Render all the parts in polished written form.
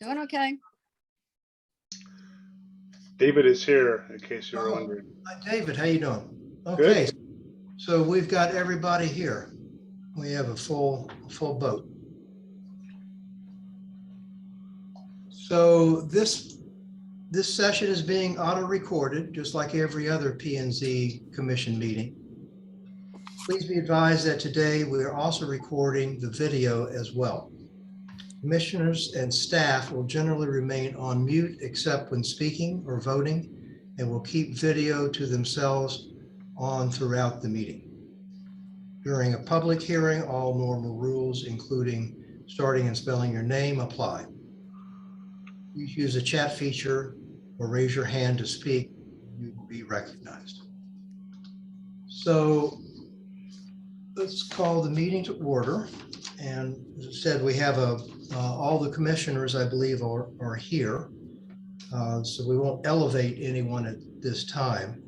Doing okay. David is here, in case you were wondering. Hi, David, how you doing? Okay, Good. so we've got everybody here. We have a full boat. So this session is being auto-recorded, just like every other P&Z Commission meeting. Please be advised that today we are also recording the video as well. Commissioners and staff will generally remain on mute except when speaking or voting, and will keep video to themselves on throughout the meeting. During a public hearing, all normal rules, including starting and spelling your name, apply. Please use the chat feature or raise your hand to speak. You will be recognized. So let's call the meeting to order. And as I said, we have all the commissioners, I believe, are here. So we won't elevate anyone at this time.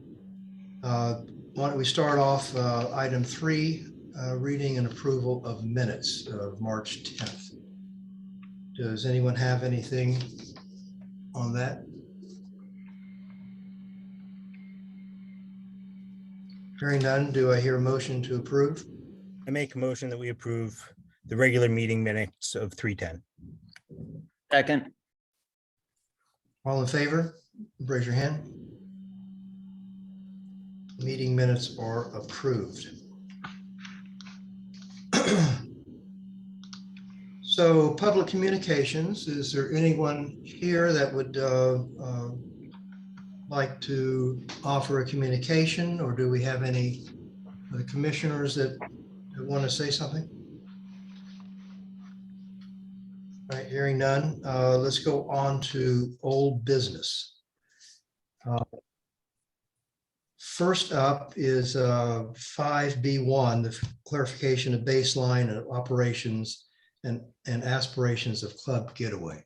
Why don't we start off item 3, reading and approval of minutes of March 10th. Does anyone have anything on that? Hearing none, do I hear a motion to approve? I make a motion that we approve the regular meeting minutes of 3:10. Second. All in favor, raise your hand. Meeting minutes are approved. So public communications, is there anyone here that would like to offer a communication, or do we have any of the commissioners that want to say something? All right, hearing none, let's go on to old business. First up is 5B1, the clarification of baseline of operations and aspirations of Club Getaway.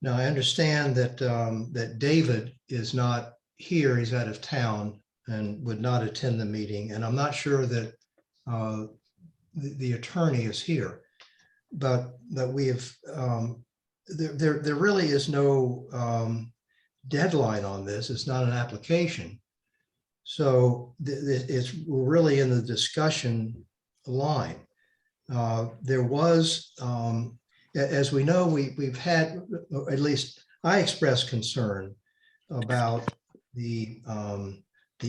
Now, I understand that that David is not here, he's out of town and would not attend the meeting. And I'm not sure that the attorney is here, but that we have, there really is no deadline on this. It's not an application. So it's really in the discussion line. There was, as we know, we've had, or at least I expressed concern about the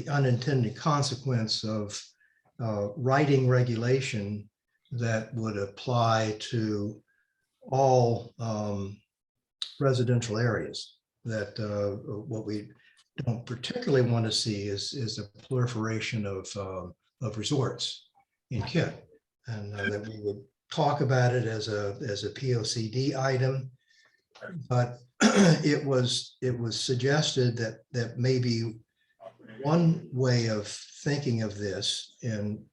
unintended consequence of writing regulation that would apply to all residential areas. That what we don't particularly want to see is a proliferation of resorts in Kent, and that we would talk about it as a POCD item, but it was suggested that maybe one way of thinking of this, and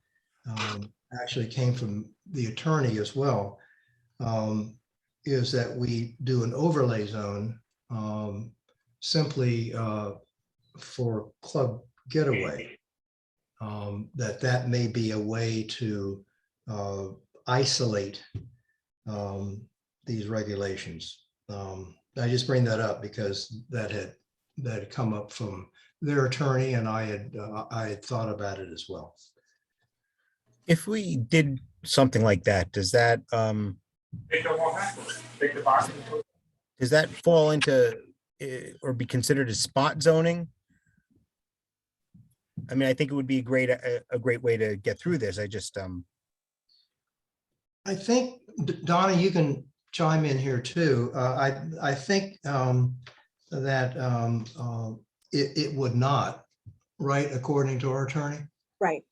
actually came from the attorney as well, is that we do an overlay zone simply for Club Getaway. That may be a way to isolate these regulations. I just bring that up because that had come up from their attorney, and I had thought about it as well. If we did something like that, does that fall into or be considered as spot zoning? I mean, I think it would be a great way to get through this. I think, Donna, you can chime in here too. I think that it would not, right, according to our attorney? Right.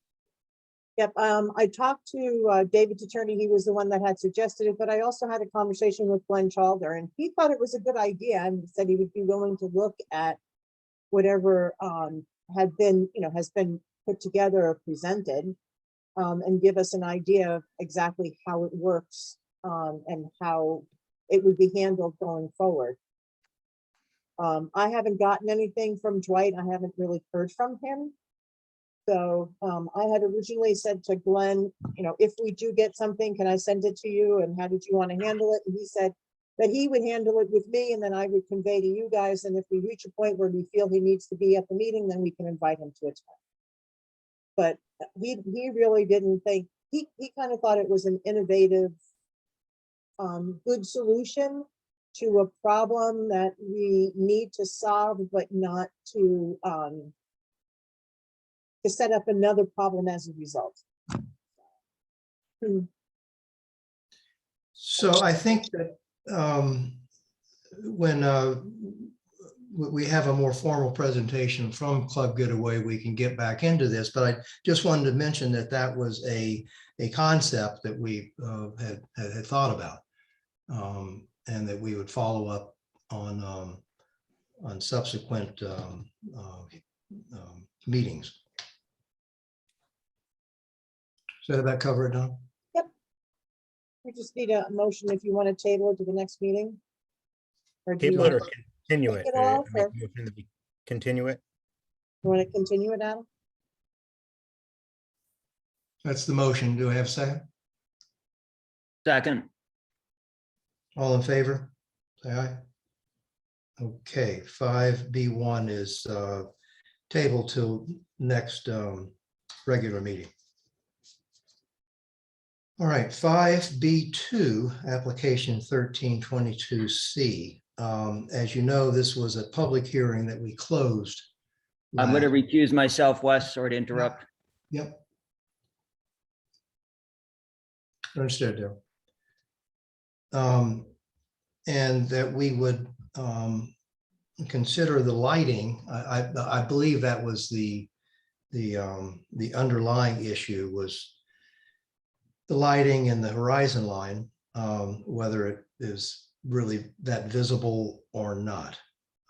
Yep. I talked to David's attorney. He was the one that had suggested it, but I also had a conversation with Glenn Chalder, and he thought it was a good idea and said he would be willing to look at whatever has been put together or presented, and give us an idea of exactly how it works and how it would be handled going forward. I haven't gotten anything from Dwight. I haven't really heard from him. So I had originally said to Glenn, if we do get something, can I send it to you? And how did you want to handle it? And he said, that he would handle it with me and then I would convey to you guys. And if we reach a point where we feel he needs to be at the meeting, then we can invite him to attend. But he really didn't think, he kind of thought it was an innovative, good solution to a problem that we need to solve, but not to set up another problem as a result. So I think that when we have a more formal presentation from Club Getaway, we can get back into this, but I just wanted to mention that that was a concept that we had thought about, and that we would follow up on subsequent meetings. So did that cover it, Don? We just need a motion if you want to table it to the next meeting. Or do you Table it want or continue Take it? it off, Make or- a motion that we Continue it? to continue it, Adam? That's the motion. Do I have a second? Second. All in favor? Say aye. Okay, 5B1 is tabled till next regular meeting. All right, 5B2, application 1322C. As you know, this was a public hearing that we closed. I'm going to last- recuse myself, Wes, sorry to interrupt. Yep. Understood, Daryl. And that we would consider the lighting. I believe that was the underlying issue was the lighting and the horizon line, whether it is really that visible or not.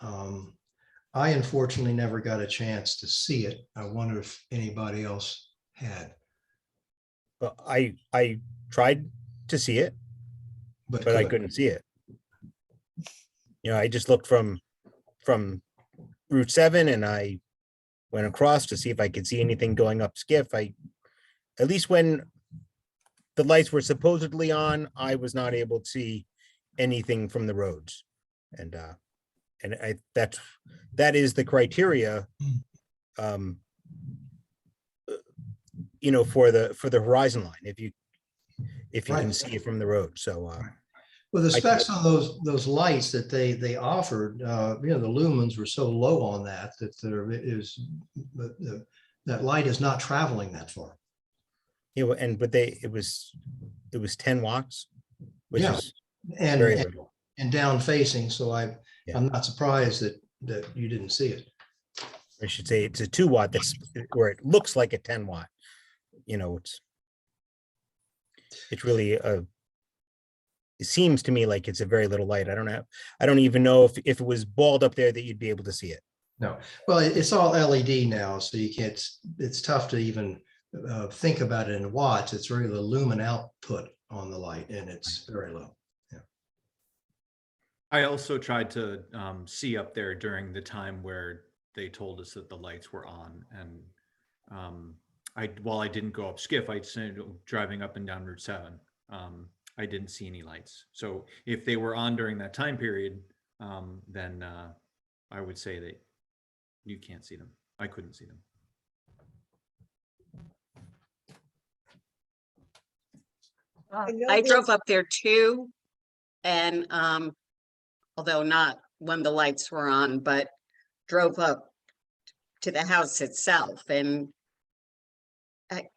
I unfortunately never got a chance to see it. I wonder if anybody else had, Well, I tried to see it, but I couldn't see it. You know, I just looked from Route 7 and I went across to see if I could see anything going up Skiff. At least when the lights were supposedly on, I was not able to see anything from the roads. And that is the criteria, you know, for the horizon line, if you can Right. see it from the road. So well, the I specs on those lights that they offered, you know, the lumens were so low on that there is, that light is not traveling that far. you know, but it was 10 watts, which Yeah. is And, very and, little. and down facing, so Yeah. I'm not surprised that you didn't see it. I should say it's a 2 watt that's where it looks like a 10 watt. You know, it's really it seems to me like it's a very little light. I don't even know if it was balled up there that you'd be able to see it. No, well, it's all LED now, so you can't, it's tough to even think about it in watts. It's really the lumen output on the light, and it's very low. I also tried to see up there during the time where they told us that the lights were on, and while I didn't go up Skiff, I said driving up and down Route 7, I didn't see any lights. So if they were on during that time period, then I would say that you can't see them. I couldn't see them. know I that- drove up there too. And although not when the lights were on, but drove up to the house itself, and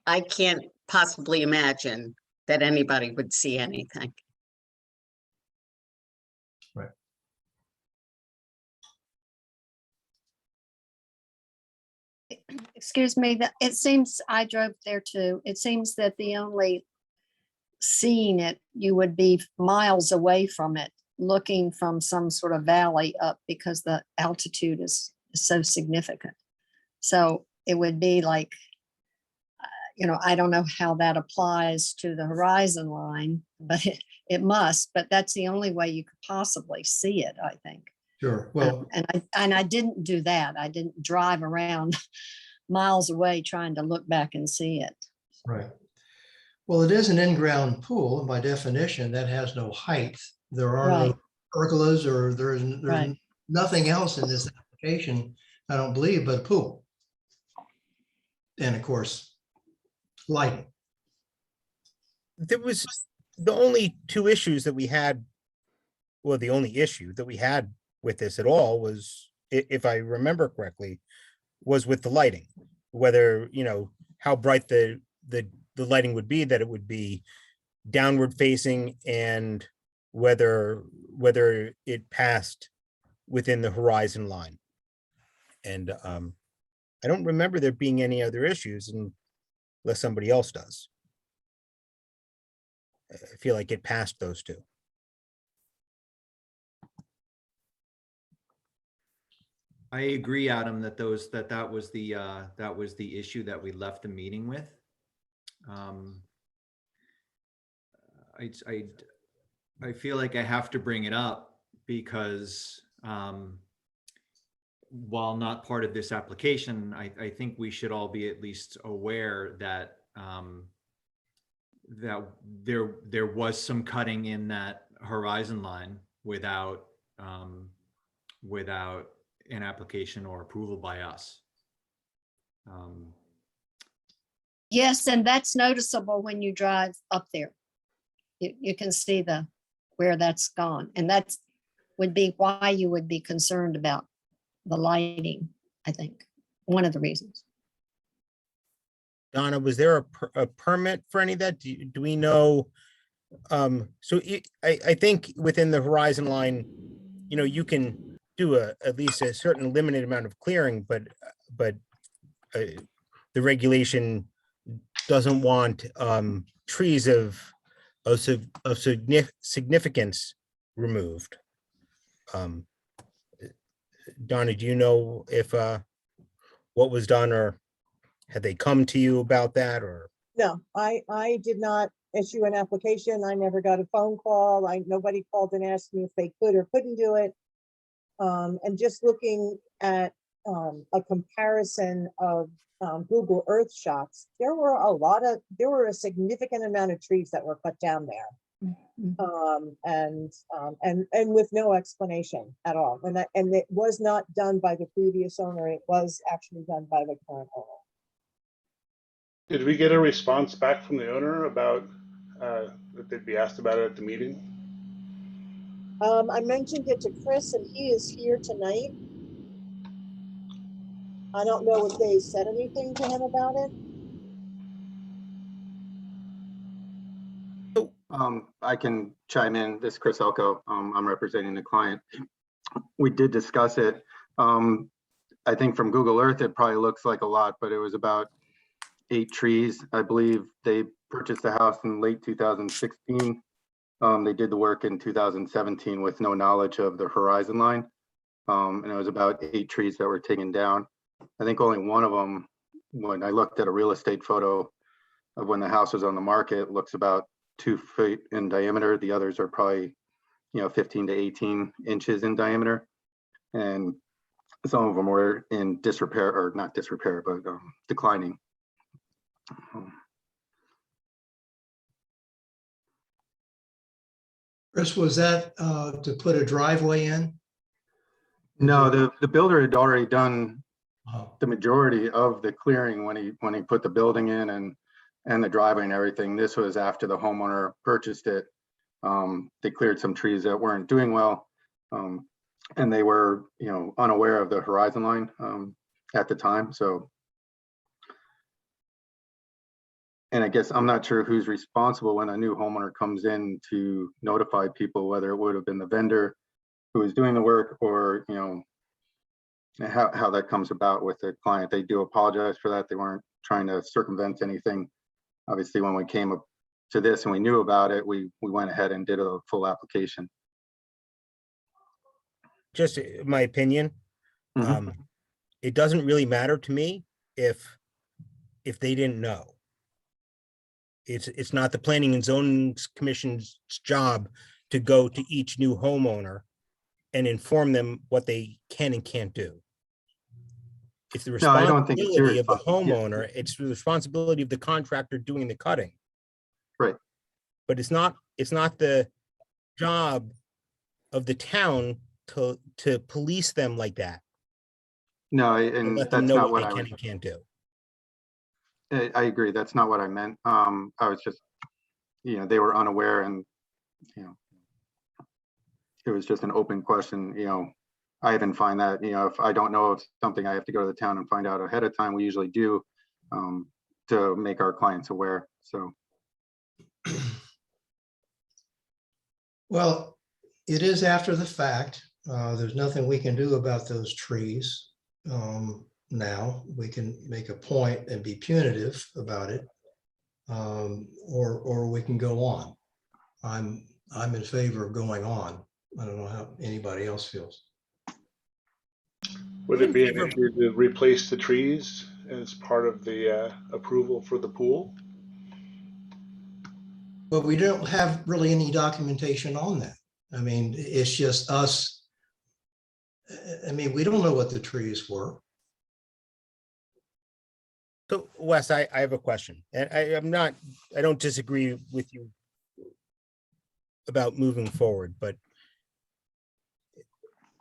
I can't possibly imagine that anybody would see anything. Excuse me, that it seems, I drove there too. It seems that the only seeing it, you would be miles away from it, looking from some sort of valley up because the altitude is so significant. So it would be like, you know, I don't know how that applies to the horizon line, but it must, but that's the only way you could possibly see it, I think. Sure. Well, And I didn't do that. I didn't drive around miles away trying to look back and see it. right. Well, it is an in-ground pool, and by definition, that has no height There are no Right. pergolas or there's Right. nothing else in this application, I don't believe, but a pool. And of course, lighting. There was the only two issues that we had. Well, the only issue that we had with this at all was, if I remember correctly, was with the lighting, whether, how bright the lighting would be, that it would be downward facing, and whether it passed within the horizon line. And I don't remember there being any other issues unless somebody else does. I feel like it passed those two. I agree, Adam, that that was the issue that we left the meeting with. I feel like I have to bring it up because while not part of this application, I think we should all be at least aware that that there was some cutting in that horizon line without an application or approval by us. Yes, and that's noticeable when you drive up there. You can see where that's gone, and that's would be why you would be concerned about the lighting, I think, one of the reasons. Donna, was there a permit for any of that? Do we know? I think within the horizon line, you can do at least a certain limited amount of clearing, but the regulation doesn't want trees of significance removed. Donna, do you know if what was done, or had they come to you about that, or? No, I did not issue an application. I never got a phone call. Nobody called and asked me if they could or couldn't do it. And just looking at a comparison of Google Earth shots, there were a significant amount of trees that were cut down there. And with no explanation at all. And it was not done by the previous owner. It was actually done by the current owner. Did we get a response back from the owner about that they'd be asked about it at the meeting? I mentioned it to Chris, and he is here tonight. I don't know if they said anything to him about it. I can chime in. This is Chris Elko. I'm representing the client. We did discuss it. I think from Google Earth, it probably looks like a lot, but it was about 8 trees. I believe they purchased the house in late 2016. They did the work in 2017 with no knowledge of the horizon line. And it was about 8 trees that were taken down. I think only one of them, when I looked at a real estate photo of when the house was on the market, looks about 2 feet in diameter. The others are probably, 15 to 18 inches in diameter. And some of them were in disrepair, or not disrepair, but declining. Chris, was that to put a driveway in? No, the builder had already done Oh, the majority of the clearing when he put the building in and the driveway and everything. This was after the homeowner purchased it. They cleared some trees that weren't doing well, and they were, unaware of the horizon line at the time. So, and I guess I'm not sure who's responsible when a new homeowner comes in to notify people, whether it would have been the vendor who was doing the work, or how that comes about with the client. They do apologize for that. They weren't trying to circumvent anything. Obviously, when we came up to this and we knew about it, we went ahead and did a full application. Just my opinion, it doesn't really matter to me if they didn't know. It's not the Planning and Zoning Commission's job to go to each new homeowner and inform them what they can and can't do. It's the No, I don't think it's your responsibility of the responsibility. homeowner. It's the responsibility of the contractor doing the cutting. Right. But it's not the job of the town to police them like that. No, And and let them that's know not what what they I can was, and can't do. I agree. That's not what I meant. I was just, they were unaware and, it was just an open question, I even find that, if I don't know of something, I have to go to the town and find out ahead of time. We usually do, to make our clients aware. So, Well, it is after the fact. There's nothing we can do about those trees. Now, we can make a point and be punitive about it. Or we can go on. I'm in favor of going on. I don't know how anybody else feels. Would it be an issue to replace the trees as part of the approval for the pool? But we don't have really any documentation on that. I mean, it's just us. I mean, we don't know what the trees were. So Wes, I have a question, and I don't disagree with you about moving forward, but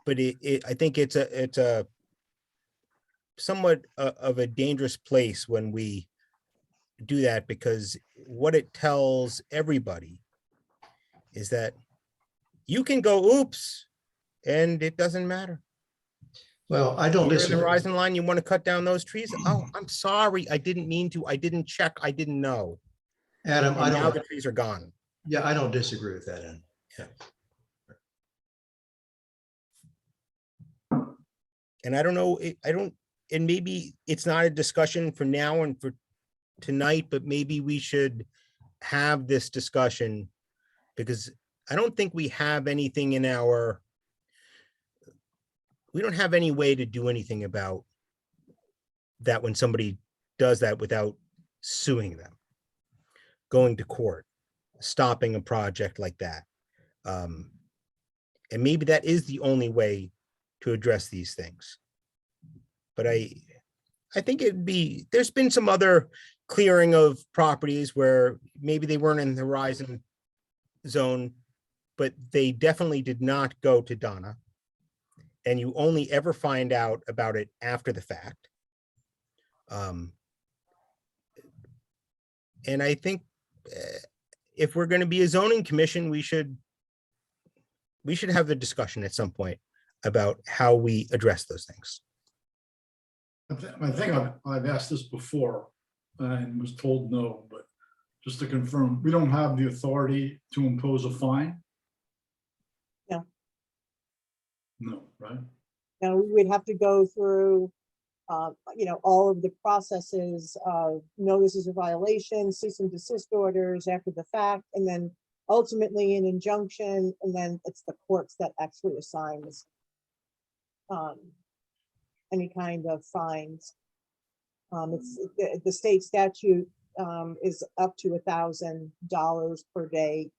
I think it's a somewhat of a dangerous place when we do that, because what it tells everybody is that you can go oops and it doesn't matter. Well, I don't You're in the disagree. horizon line, you want to cut down those trees? Oh, I'm sorry, I didn't mean to, I didn't check, I didn't know. Adam, And now the trees are gone. yeah, I don't disagree with that end. Yeah. And I don't know, and maybe it's not a discussion for now and for tonight, but maybe we should have this discussion, because I don't think we have anything we don't have any way to do anything about that when somebody does that without suing them, going to court, stopping a project like that. And maybe that is the only way to address these things. But I think there's been some other clearing of properties where maybe they weren't in the horizon zone, but they definitely did not go to Donna. And you only ever find out about it after the fact. And I think if we're going to be a zoning commission, we should have the discussion at some point about how we address those things. I think I've asked this before and was told no, but just to confirm, we don't have the authority to impose a fine? No. No, right? Now, we would have to go through, all of the processes of notices of violation, cease and desist orders after the fact, and then ultimately an injunction, and then it's the courts that actually assigns any kind of fines. It's the state statute is up to $1,000 per day.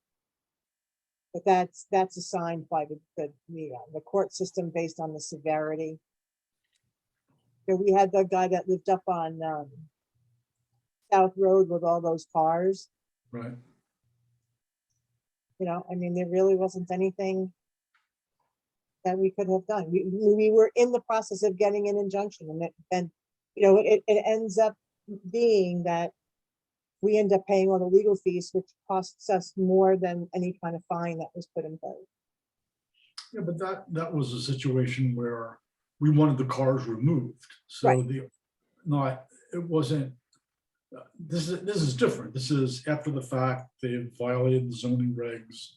But that's assigned by the court system based on the severity. So we had the guy that lived up on South Road with all those cars. Right. I mean, there really wasn't anything that we could have done. We were in the process of getting an injunction, and it ends up being that we end up paying all the legal fees, which costs us more than any kind of fine that was put in place. Yeah, but that was a situation where we wanted the cars removed. So Right. It wasn't, this is different. This is after the fact, they violated the zoning regs.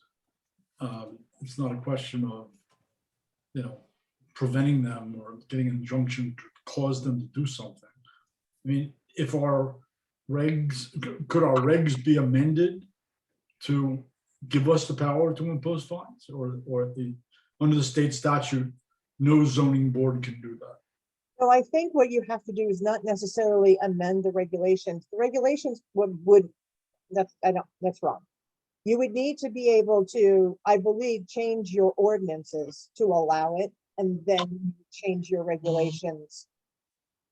It's not a question of, preventing them or getting an injunction to cause them to do something. I mean, if our regs, could our regs be amended to give us the power to impose fines, or under the state statute, no zoning board can do that? So I think what you have to do is not necessarily amend the regulations. The regulations that's wrong. You would need to be able to, I believe, change your ordinances to allow it, and then change your regulations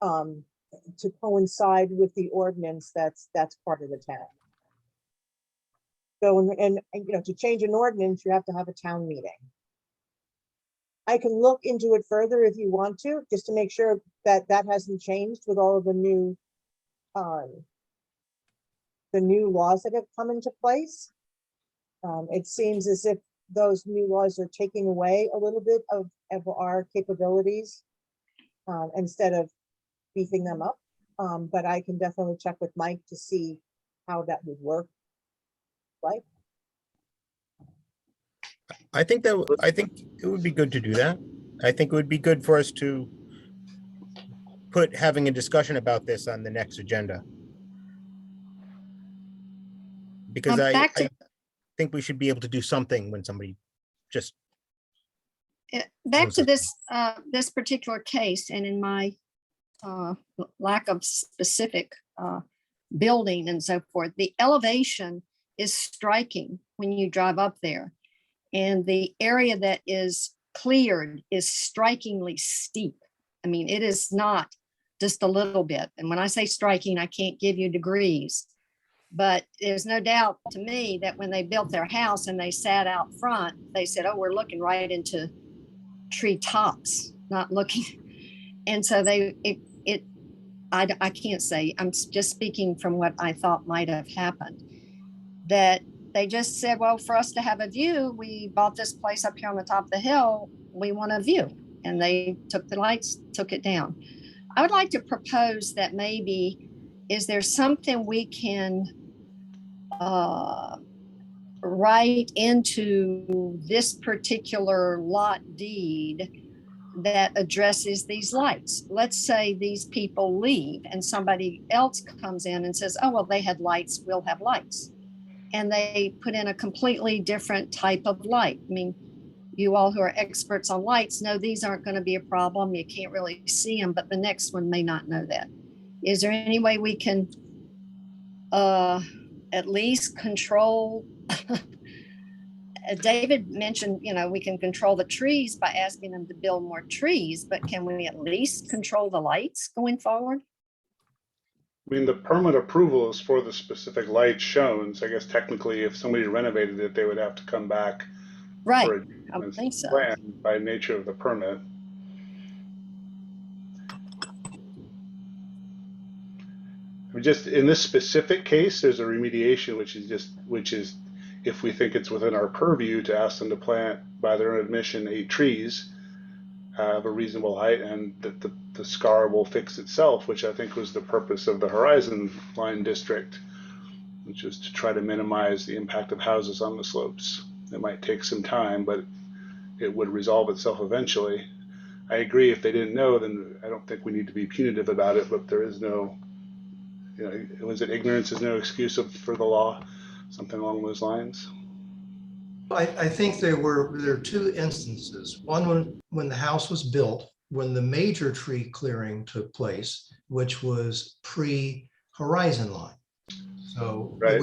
to coincide with the ordinance that's part of the town. go and, you know, to change an ordinance, you have to have a town meeting. I can look into it further if you want to, just to make sure that that hasn't changed with all of the new laws that have come into place. It seems as if those new laws are taking away a little bit of our capabilities instead of beefing them up. But I can definitely check with Mike to see how that would work. Right? I think it would be good to do that. I think it would be good for us to having a discussion about this on the next agenda. Because I think we should be able to do something when somebody just. Back to this, this particular case, and in my lack of specific building and so forth, the elevation is striking when you drive up there. And the area that is cleared is strikingly steep. I mean, it is not just a little bit. And when I say striking, I can't give you degrees. But there's no doubt to me that when they built their house and they sat out front, they said, oh, we're looking right into tree tops, not looking. And so I can't say, I'm just speaking from what I thought might have happened, that they just said, well, for us to have a view, we bought this place up here on the top of the hill, we want a view. And they took the lights, took it down. I would like to propose that maybe, is there something we can write into this particular lot deed that addresses these lights? Let's say these people leave and somebody else comes in and says, oh, well, they had lights, we'll have lights. And they put in a completely different type of light. I mean, you all who are experts on lights know these aren't going to be a problem. You can't really see them, but the next one may not know that. Is there any way we can at least control? David mentioned, you know, we can control the trees by asking them to build more trees, but can we at least control the lights going forward? I mean, the permit approval is for the specific lights shown. So I guess technically if somebody renovated it, they would have to come back Right, for I would think so. plan by nature of the permit. I mean, just in this specific case, there's a remediation, which is if we think it's within our purview to ask them to plant by their own admission 8 trees of a reasonable height, and that the scar will fix itself, which I think was the purpose of the Horizon Line District, which is to try to minimize the impact of houses on the slopes. It might take some time, but it would resolve itself eventually. I agree, if they didn't know, then I don't think we need to be punitive about it, but there is no, you know, was it ignorance is no excuse for the law, something along those lines? I think there are 2 instances. One, when the house was built, when the major tree clearing took place, which was pre-Horizon Line. So Right.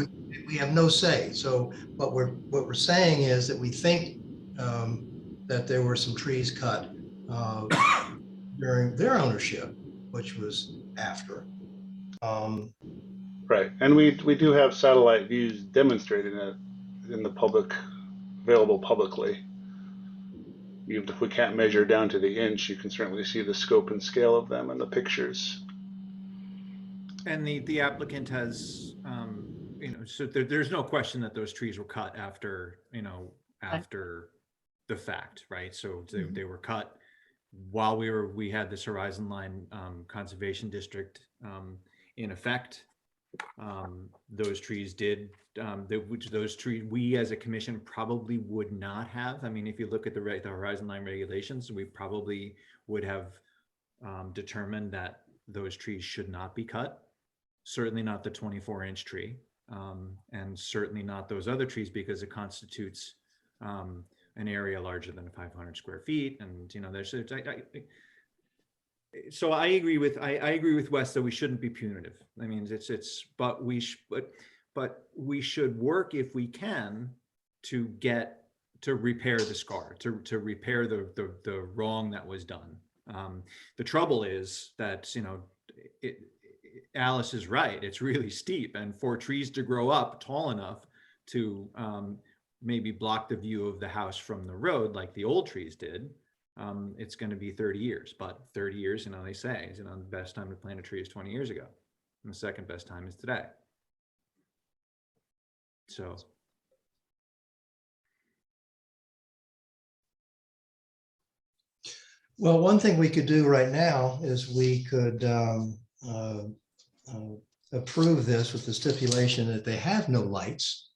we have no say. So what we're saying is that we think that there were some trees cut during their ownership, which was after. Right, and we do have satellite views demonstrating it in the public, available publicly. Even if we can't measure down to the inch, you can certainly see the scope and scale of them in the pictures. And the applicant has, you know, so there's no question that those trees were cut after, you know, after the fact, right? So they were cut while we had this Horizon Line Conservation District in effect. Those trees did, those trees, we as a commission probably would not have. I mean, if you look at the Horizon Line regulations, we probably would have determined that those trees should not be cut. Certainly not the 24-inch tree, and certainly not those other trees, because it constitutes an area larger than 500 square feet. And, you know, so I agree with Wes that we shouldn't be punitive. I mean, but we should work, if we can, to repair the scar, to repair the wrong that was done. The trouble is that, you know, Alice is right. It's really steep, and for trees to grow up tall enough to maybe block the view of the house from the road like the old trees did, it's going to be 30 years. But 30 years, you know, they say, you know, the best time to plant a tree is 20 years ago. And the second best time is today. So. Well, one thing we could do right now is we could approve this with the stipulation that they have no lights,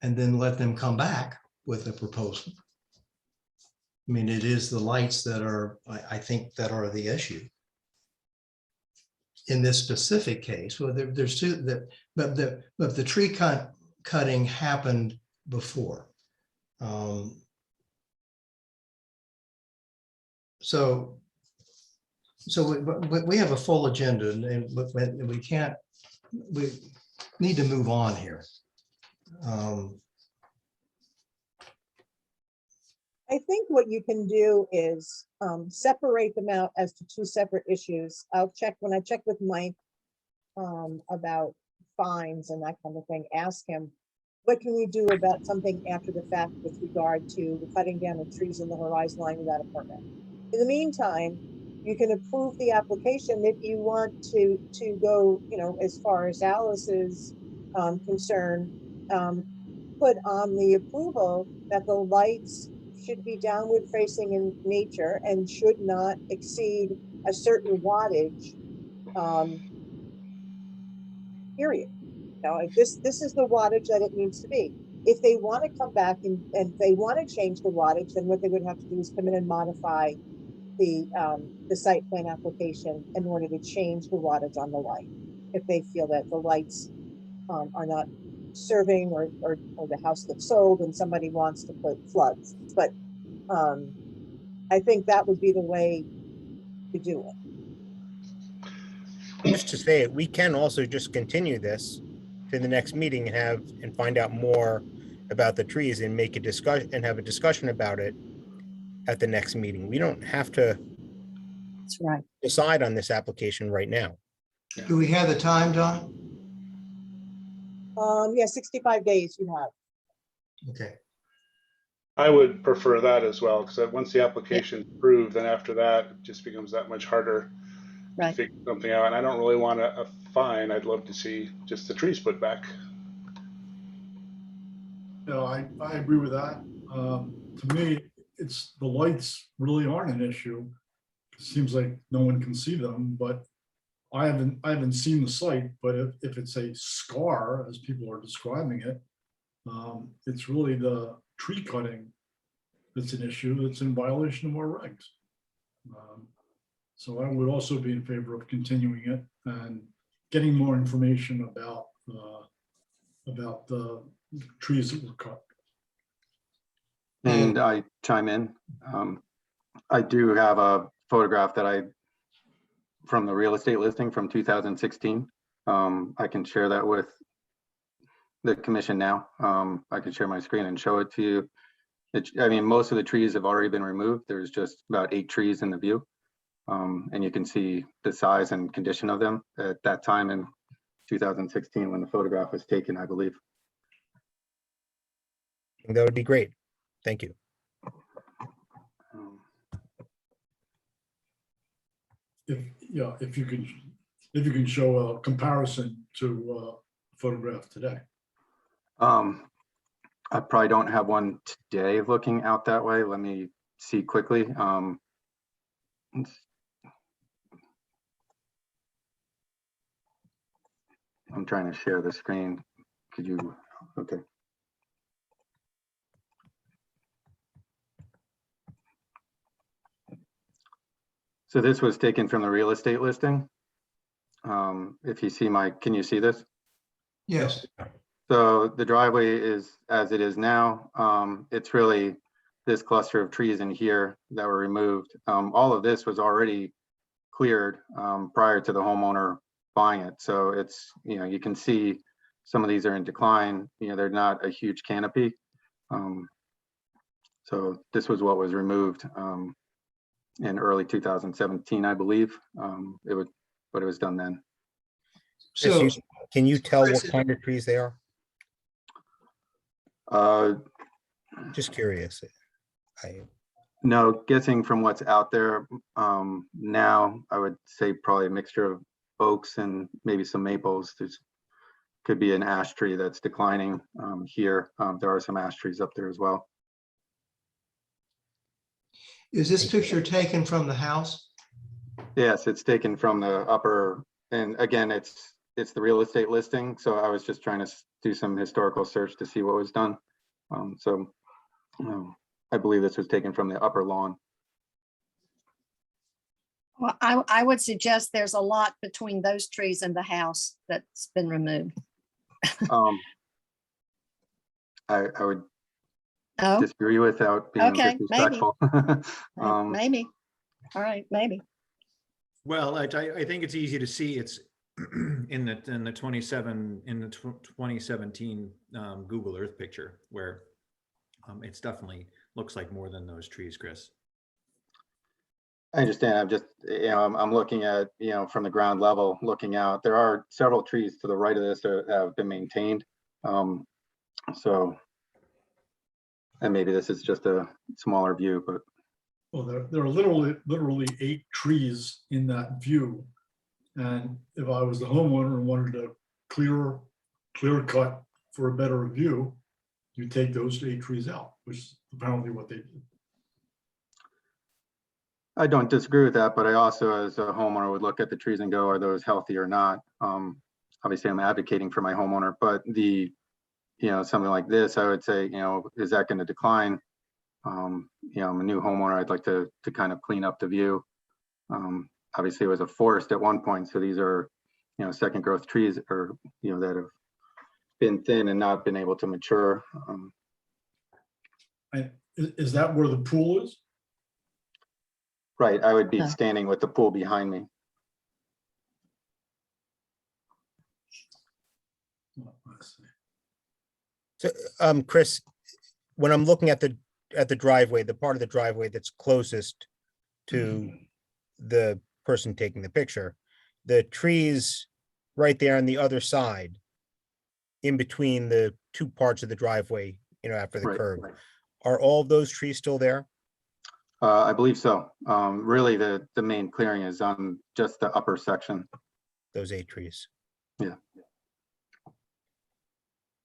and then let them come back with a proposal. I mean, it is the lights that are, I think, that are the issue. In this specific case, well, there's two that, but the tree cutting happened before. So we have a full agenda, and we can't, we need to move on here. I think what you can do is separate them out as to two separate issues. I'll check, when I check with Mike about fines and that kind of thing, ask him, what can we do about something after the fact with regard to the cutting down of trees in the horizon line without a permit? In the meantime, you can approve the application if you want to go, you know, as far as Alice is concerned, put on the approval that the lights should be downward facing in nature and should not exceed a certain wattage, period. Now, this is the wattage that it needs to be. If they want to come back and they want to change the wattage, then what they would have to do is come in and modify the site plan application in order to change the wattage on the light, if they feel that the lights are not serving, or the house that's sold and somebody wants to put floods. But I think that would be the way to do it. Just to say it, we can also just continue this to the next meeting and find out more about the trees and make a discussion and have a discussion about it at the next meeting. We don't have to That's right. decide on this application right now. Do we have the time, Don? Yeah, 65 days you have. Okay. I would prefer that as well, because once the application is approved, then after that, it just becomes that much harder to Right. figure something out. And I don't really want a fine. I'd love to see just the trees put back. No, I agree with that. To me, it's, the lights really aren't an issue. It seems like no one can see them, but I haven't seen the site, but if it's a scar, as people are describing it, it's really the tree cutting that's an issue, that's in violation of our regs. So I would also be in favor of continuing it and getting more information about the trees that were cut. And I chime in. I do have a photograph that from the real estate listing from 2016. I can share that with the commission now. I can share my screen and show it to you. I mean, most of the trees have already been removed. There's just about 8 trees in the view. And you can see the size and condition of them at that time in 2016 when the photograph was taken, I believe. That would be great. Thank you. If you can show a comparison to photograph today. I probably don't have one today looking out that way. Let me see quickly. I'm trying to share the screen. Could you, okay. So this was taken from the real estate listing. If you see can you see this? Yes. So the driveway is as it is now. It's really this cluster of trees in here that were removed. All of this was already cleared prior to the homeowner buying it. So it's, you can see some of these are in decline. They're not a huge canopy. So this was what was removed in early 2017, I believe. But it was done then. So Can you tell what kind of trees they are? Just curious. No, guessing from what's out there now, I would say probably a mixture of oaks and maybe some maples. There's could be an ash tree that's declining here. There are some ash trees up there as well. Is this picture taken from the house? Yes, it's taken from the upper, and again, it's the real estate listing. So I was just trying to do some historical search to see what was done. I believe this was taken from the upper lawn. Well, I would suggest there's a lot between those trees and the house that's been removed. I would Oh, disagree without being Okay, maybe. disrespectful. maybe. All right, maybe. Well, I think it's easy to see it's in the 2017 Google Earth picture where it's definitely looks like more than those trees, Chris. I understand. I'm just, I'm looking at, from the ground level, looking out. There are several trees to the right of this that have been maintained. So, and maybe this is just a smaller view, but. Well, there are literally 8 trees in that view. And if I was the homeowner and wanted to clear cut for a better view, you take those 8 trees out, which is apparently what they did. I don't disagree with that, but I also, as a homeowner, would look at the trees and go, are those healthy or not? Obviously, I'm advocating for my homeowner, but something like this, I would say, is that going to decline? I'm a new homeowner. I'd like to kind of clean up the view. Obviously, it was a forest at one point, so these are, second growth trees, or that have been thin and not been able to mature. Is that where the pool is? Right, I would be standing with the pool behind me. Oh, I see. So, Chris, when I'm looking at the driveway, the part of the driveway that's closest to the person taking the picture, the trees right there on the other side, in between the 2 parts of the driveway, after the curve, are all of those trees still there? I believe so. Really, the main clearing is on just the upper section. Those 8 trees. Yeah.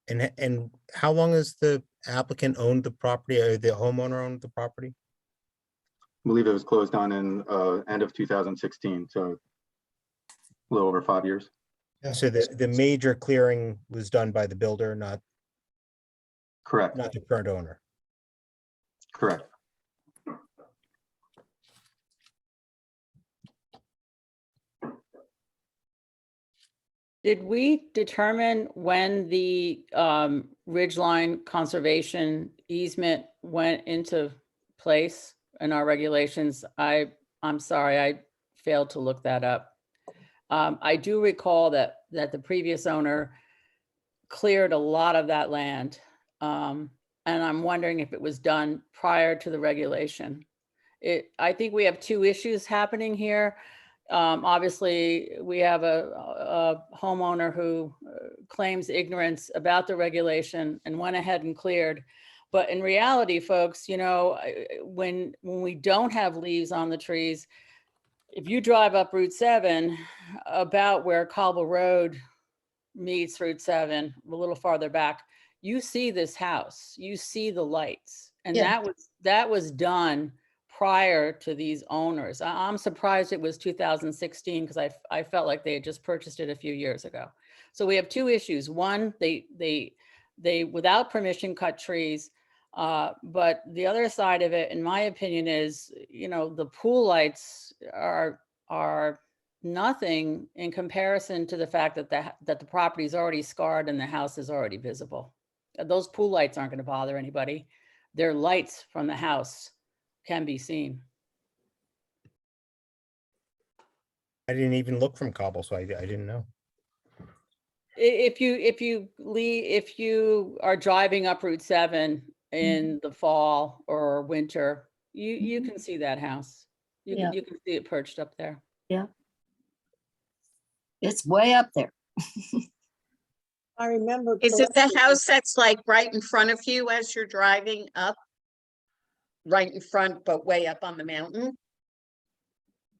And how long has the applicant owned the property, or the homeowner owned the property? I believe it was closed on in end of 2016, so a little over 5 years. Yeah. So the major clearing was done by the builder, not Correct. the current owner. Correct. Did we determine when the ridgeline conservation easement went into place in our regulations? I'm sorry, I failed to look that up. I do recall that the previous owner cleared a lot of that land. And I'm wondering if it was done prior to the regulation. I think we have 2 issues happening here. Obviously, we have a homeowner who claims ignorance about the regulation and went ahead and cleared. But in reality, folks, when we don't have leaves on the trees, if you drive up Route 7, about where Cobble Road meets Route 7, a little farther back, you see this house, you see the lights, and Yeah. that was done prior to these owners. I'm surprised it was 2016 because I felt like they had just purchased it a few years ago. So we have 2 issues. One, they without permission cut trees. But the other side of it, in my opinion, is, the pool lights are nothing in comparison to the fact that the property is already scarred and the house is already visible. Those pool lights aren't going to bother anybody. They're lights from the house can be seen. I didn't even look from Cobble, so I didn't know. If you are driving up Route 7 in the fall or winter, you can see that house. You can see it perched up there. Yeah. It's way up there. I remember. Is it the correctly. house that's like right in front of you as you're driving up? Right in front, but way up on the mountain?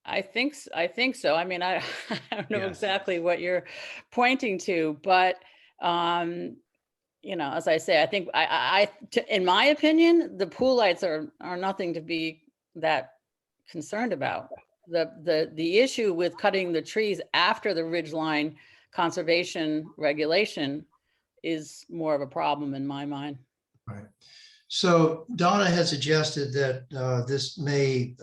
I think so. I mean, I I don't know Yes. exactly what you're pointing to, but as I say, I think in my opinion, the pool lights are nothing to be that concerned about. The issue with cutting the trees after the ridgeline conservation regulation is more of a problem in my mind. Right. So Donna had suggested that this may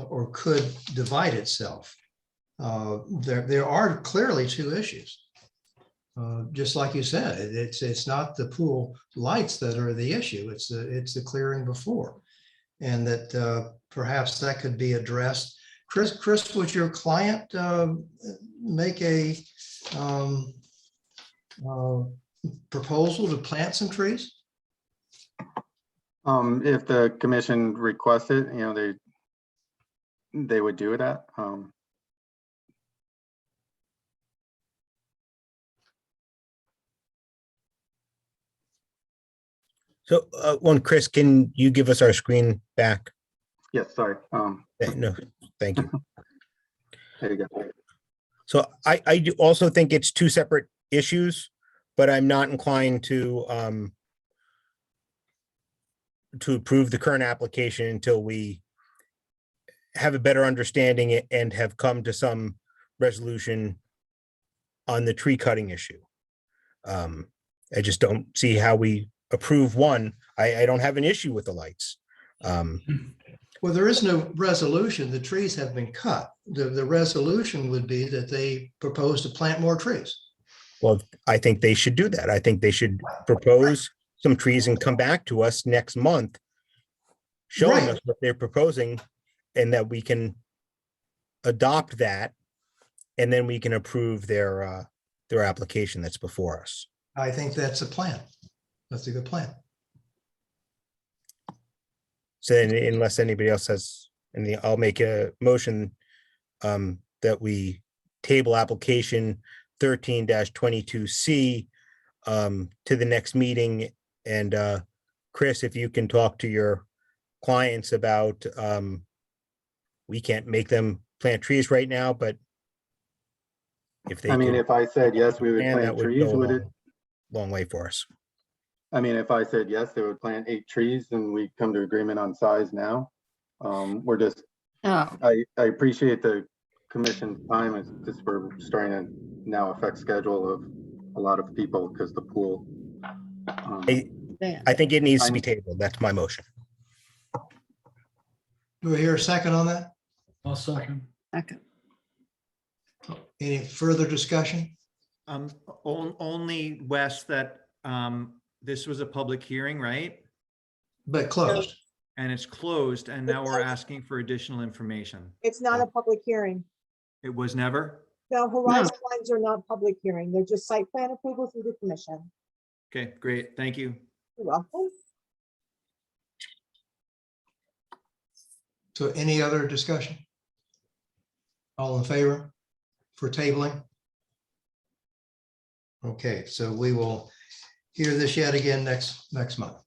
or could divide itself. There are clearly two issues. Just like you said, it's not the pool lights that are the issue. It's the clearing before, and that perhaps that could be addressed. Chris, would your client make a proposal to plant some trees? If the commission requested, they would do that. So Chris, can you give us our screen back? Yes, sorry. No, thank you. There you go. So I do also think it's two separate issues, but I'm not inclined to approve the current application until we have a better understanding and have come to some resolution on the tree cutting issue. I just don't see how we approve one. I don't have an issue with the lights. Well, there is no resolution. The trees have been cut. The resolution would be that they propose to plant more trees. Well, I think they should do that. I think they should propose some trees and come back to us next month, showing Right. us what they're proposing, and that we can adopt that, and then we can approve their application that's before us. I think that's a plan. That's a good plan. So then, unless anybody else has anything, I'll make a motion that we table application 13-22C to the next meeting. And Chris, if you can talk to your clients about, we can't make them plant trees right now, but if they I mean, could if I said yes, we would plan, that plant would trees, go a would it? long way for us. I mean, if I said yes, they would plant 8 trees and we come to agreement on size now. We're just, Oh, I appreciate the commission's time. It's just we're starting to now affect schedule of a lot of people because the pool. yeah. I think it needs to be tabled. That's my motion. Do we hear a second on that? I'll second. Okay. Any further discussion? Only Wes that this was a public hearing, right? But closed. And it's closed, and now we're asking for additional information. It's not a public hearing. It was never? No, horizon lines are not public hearing. They're just site plan approval through the commission. Okay, great. Thank you. You're welcome. So any other discussion? All in favor for tabling? Okay, so we will hear this yet again next month.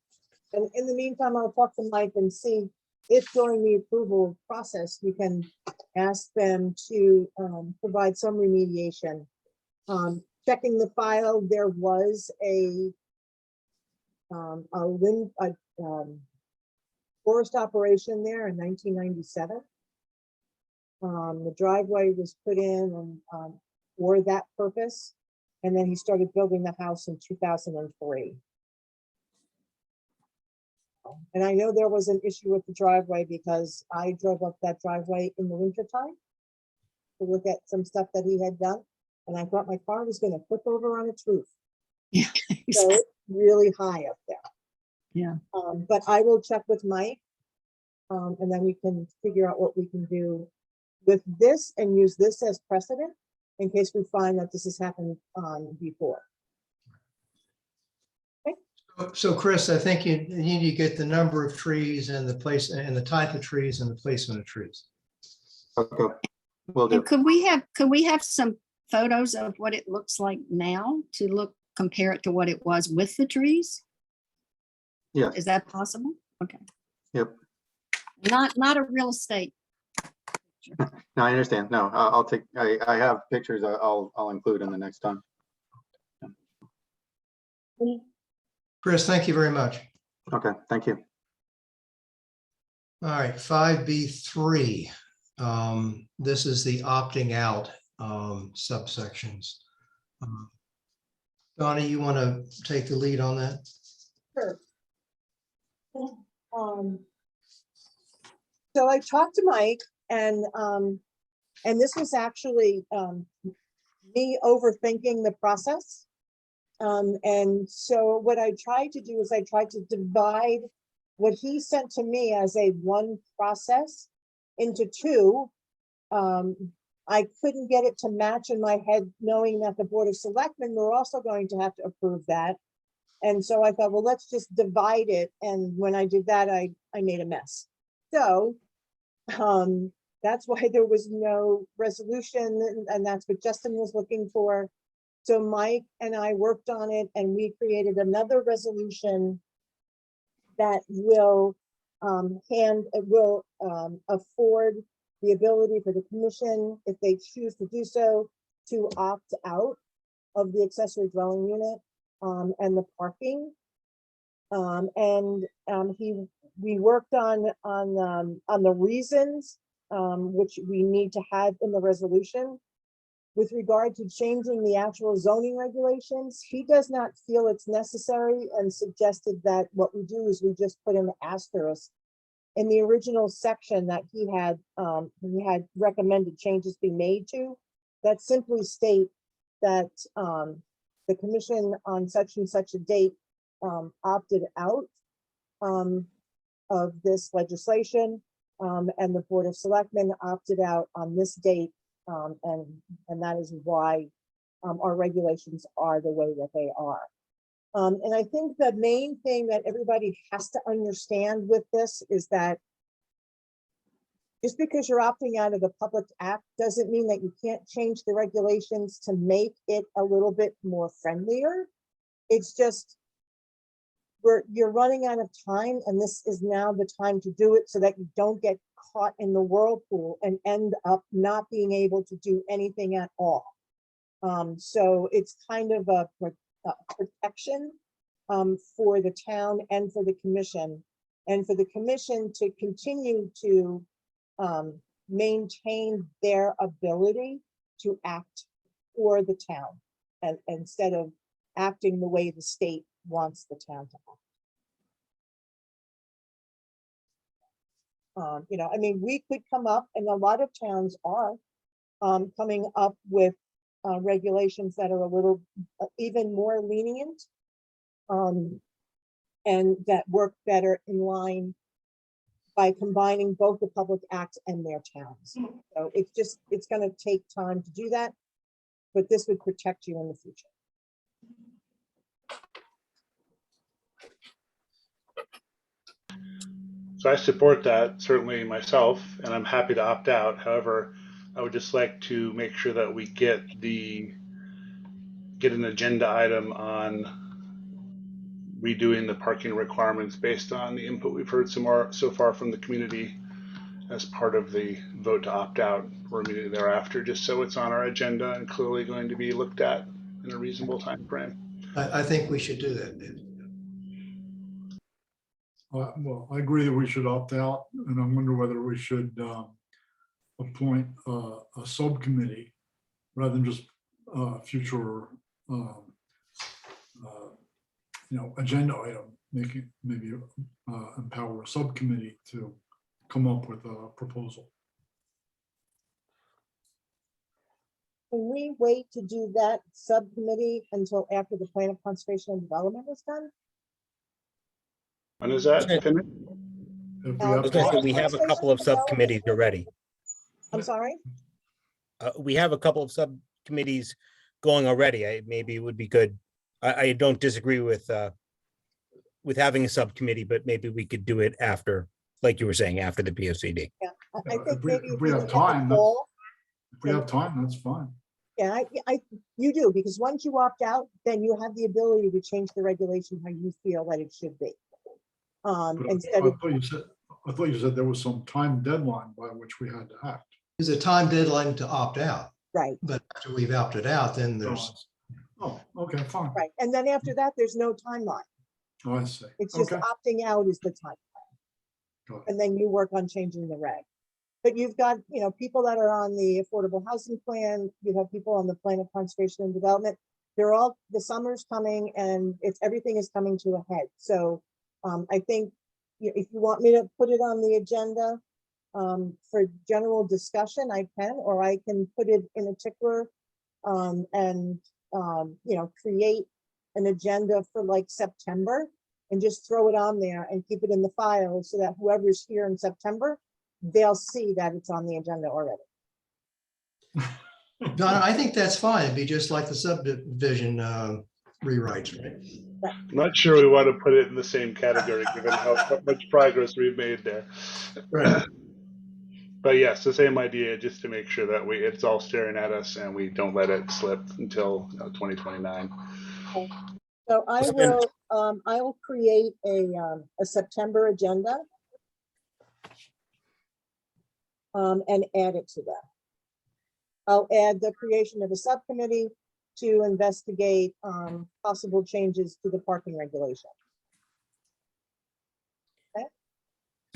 And in the meantime, I'll talk to Mike and see if during the approval process, we can ask them to provide some remediation. Checking the file, there was a forest operation there in 1997. The driveway was put in and for that purpose. And then he started building the house in 2003. And I know there was an issue with the driveway because I drove up that driveway in the wintertime to look at some stuff that he had done. And I thought my car was going to flip over on its roof. Yeah. So it's really high up there. Yeah. But I will check with Mike. And then we can figure out what we can do with this and use this as precedent in case we find that this has happened before. So Chris, I think you need to get the number of trees and the place and the type of trees and the placement of trees. Okay, will do. And could we have some photos of what it looks like now to compare it to what it was with the trees? Yes. Is that possible? Okay. Yep. Not a real estate. No, I understand. No, I'll take, I have pictures I'll include in the next time. Chris, thank you very much. Okay, thank you. All right, 5B3. This is the opting out subsections. Donnie, you want to take the lead on that? Sure. So I talked to Mike, and this was actually me overthinking the process. And so what I tried to do is I tried to divide what he sent to me as a one process into two. I couldn't get it to match in my head, knowing that the Board of Selectmen were also going to have to approve that. And so I thought, well, let's just divide it. And when I did that, I made a mess. So that's why there was no resolution, and that's what Justin was looking for. So Mike and I worked on it, and we created another resolution that will afford the ability for the commission, if they choose to do so, to opt out of the accessory dwelling unit and the parking. We worked on the reasons which we need to have in the resolution. With regard to changing the actual zoning regulations, he does not feel it's necessary and suggested that what we do is we just put an asterisk in the original section that he had recommended changes be made to, that simply state that the commission on such and such a date opted out of this legislation, and the Board of Selectmen opted out on this date, and that is why our regulations are the way that they are. And I think the main thing that everybody has to understand with this is that just because you're opting out of the public act doesn't mean that you can't change the regulations to make it a little bit more friendlier. It's just you're running out of time, and this is now the time to do it so that you don't get caught in the whirlpool and end up not being able to do anything at all. So it's kind of a protection for the town and for the commission, and for the commission to continue to maintain their ability to act for the town, and instead of acting the way the state wants the town to act. I mean, we could come up, and a lot of towns are coming up with regulations that are a little even more lenient, and that work better in line by combining both the public act and their towns. So it's going to take time to do that, but this would protect you in the future. So I support that, certainly myself, and I'm happy to opt out. However, I would just like to make sure that we get an agenda item on redoing the parking requirements based on the input we've heard so far from the community as part of the vote to opt out or immediately thereafter, just so it's on our agenda and clearly going to be looked at in a reasonable time frame. I think we should do that. Well, I agree that we should opt out, and I wonder whether we should appoint a subcommittee rather than just future, agenda item, maybe empower a subcommittee to come up with a proposal. Can we wait to do that subcommittee until after the plan of conservation and development is done? When is that finished? If we I have was time. gonna We have a couple of subcommittees already. I'm sorry? We have a couple of subcommittees going already. Maybe it would be good. I don't disagree with having a subcommittee, but maybe we could do it after, like you were saying, after the POCD. Yeah, I think If maybe we have at the time, fall, if we have time, that's fine. Yeah, you do, because once you opt out, then you have the ability to change the regulation how you feel that it should be. But Instead of, I thought you said there was some time deadline by which we had to act. There's a time deadline to opt out, right, but after we've opted out, then there's, Oh, okay, fine. right. And then after that, there's no timeline. Oh, I see. It's just Okay. opting out is the time. Got it. And then you work on changing the reg. But you've got, people that are on the affordable housing plan, you have people on the plan of conservation and development. They're all, the summer's coming and everything is coming to a head. So I think if you want me to put it on the agenda for general discussion, I can, or I can put it in a tickler and create an agenda for like September and just throw it on there and keep it in the file so that whoever's here in September, they'll see that it's on the agenda already. Donna, I think that's fine. It'd be just like the subdivision rewrites, right? I'm not sure we want to put it in the same category, given how much progress we've made there. Right. But yes, the same idea, just to make sure that it's all staring at us and we don't let it slip until 2029. So I will create a September agenda and add it to that. I'll add the creation of a subcommittee to investigate possible changes to the parking regulation.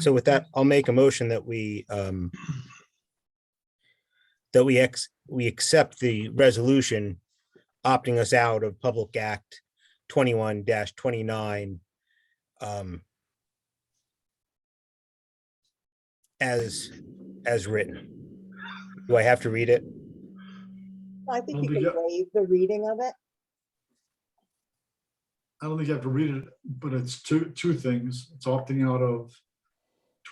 So with that, I'll make a motion that we accept the resolution opting us out of Public Act 21-29 as written. Do I have to read it? I think Well, you can waive the reading of it. I don't think you have to read it, but it's two things. It's opting out of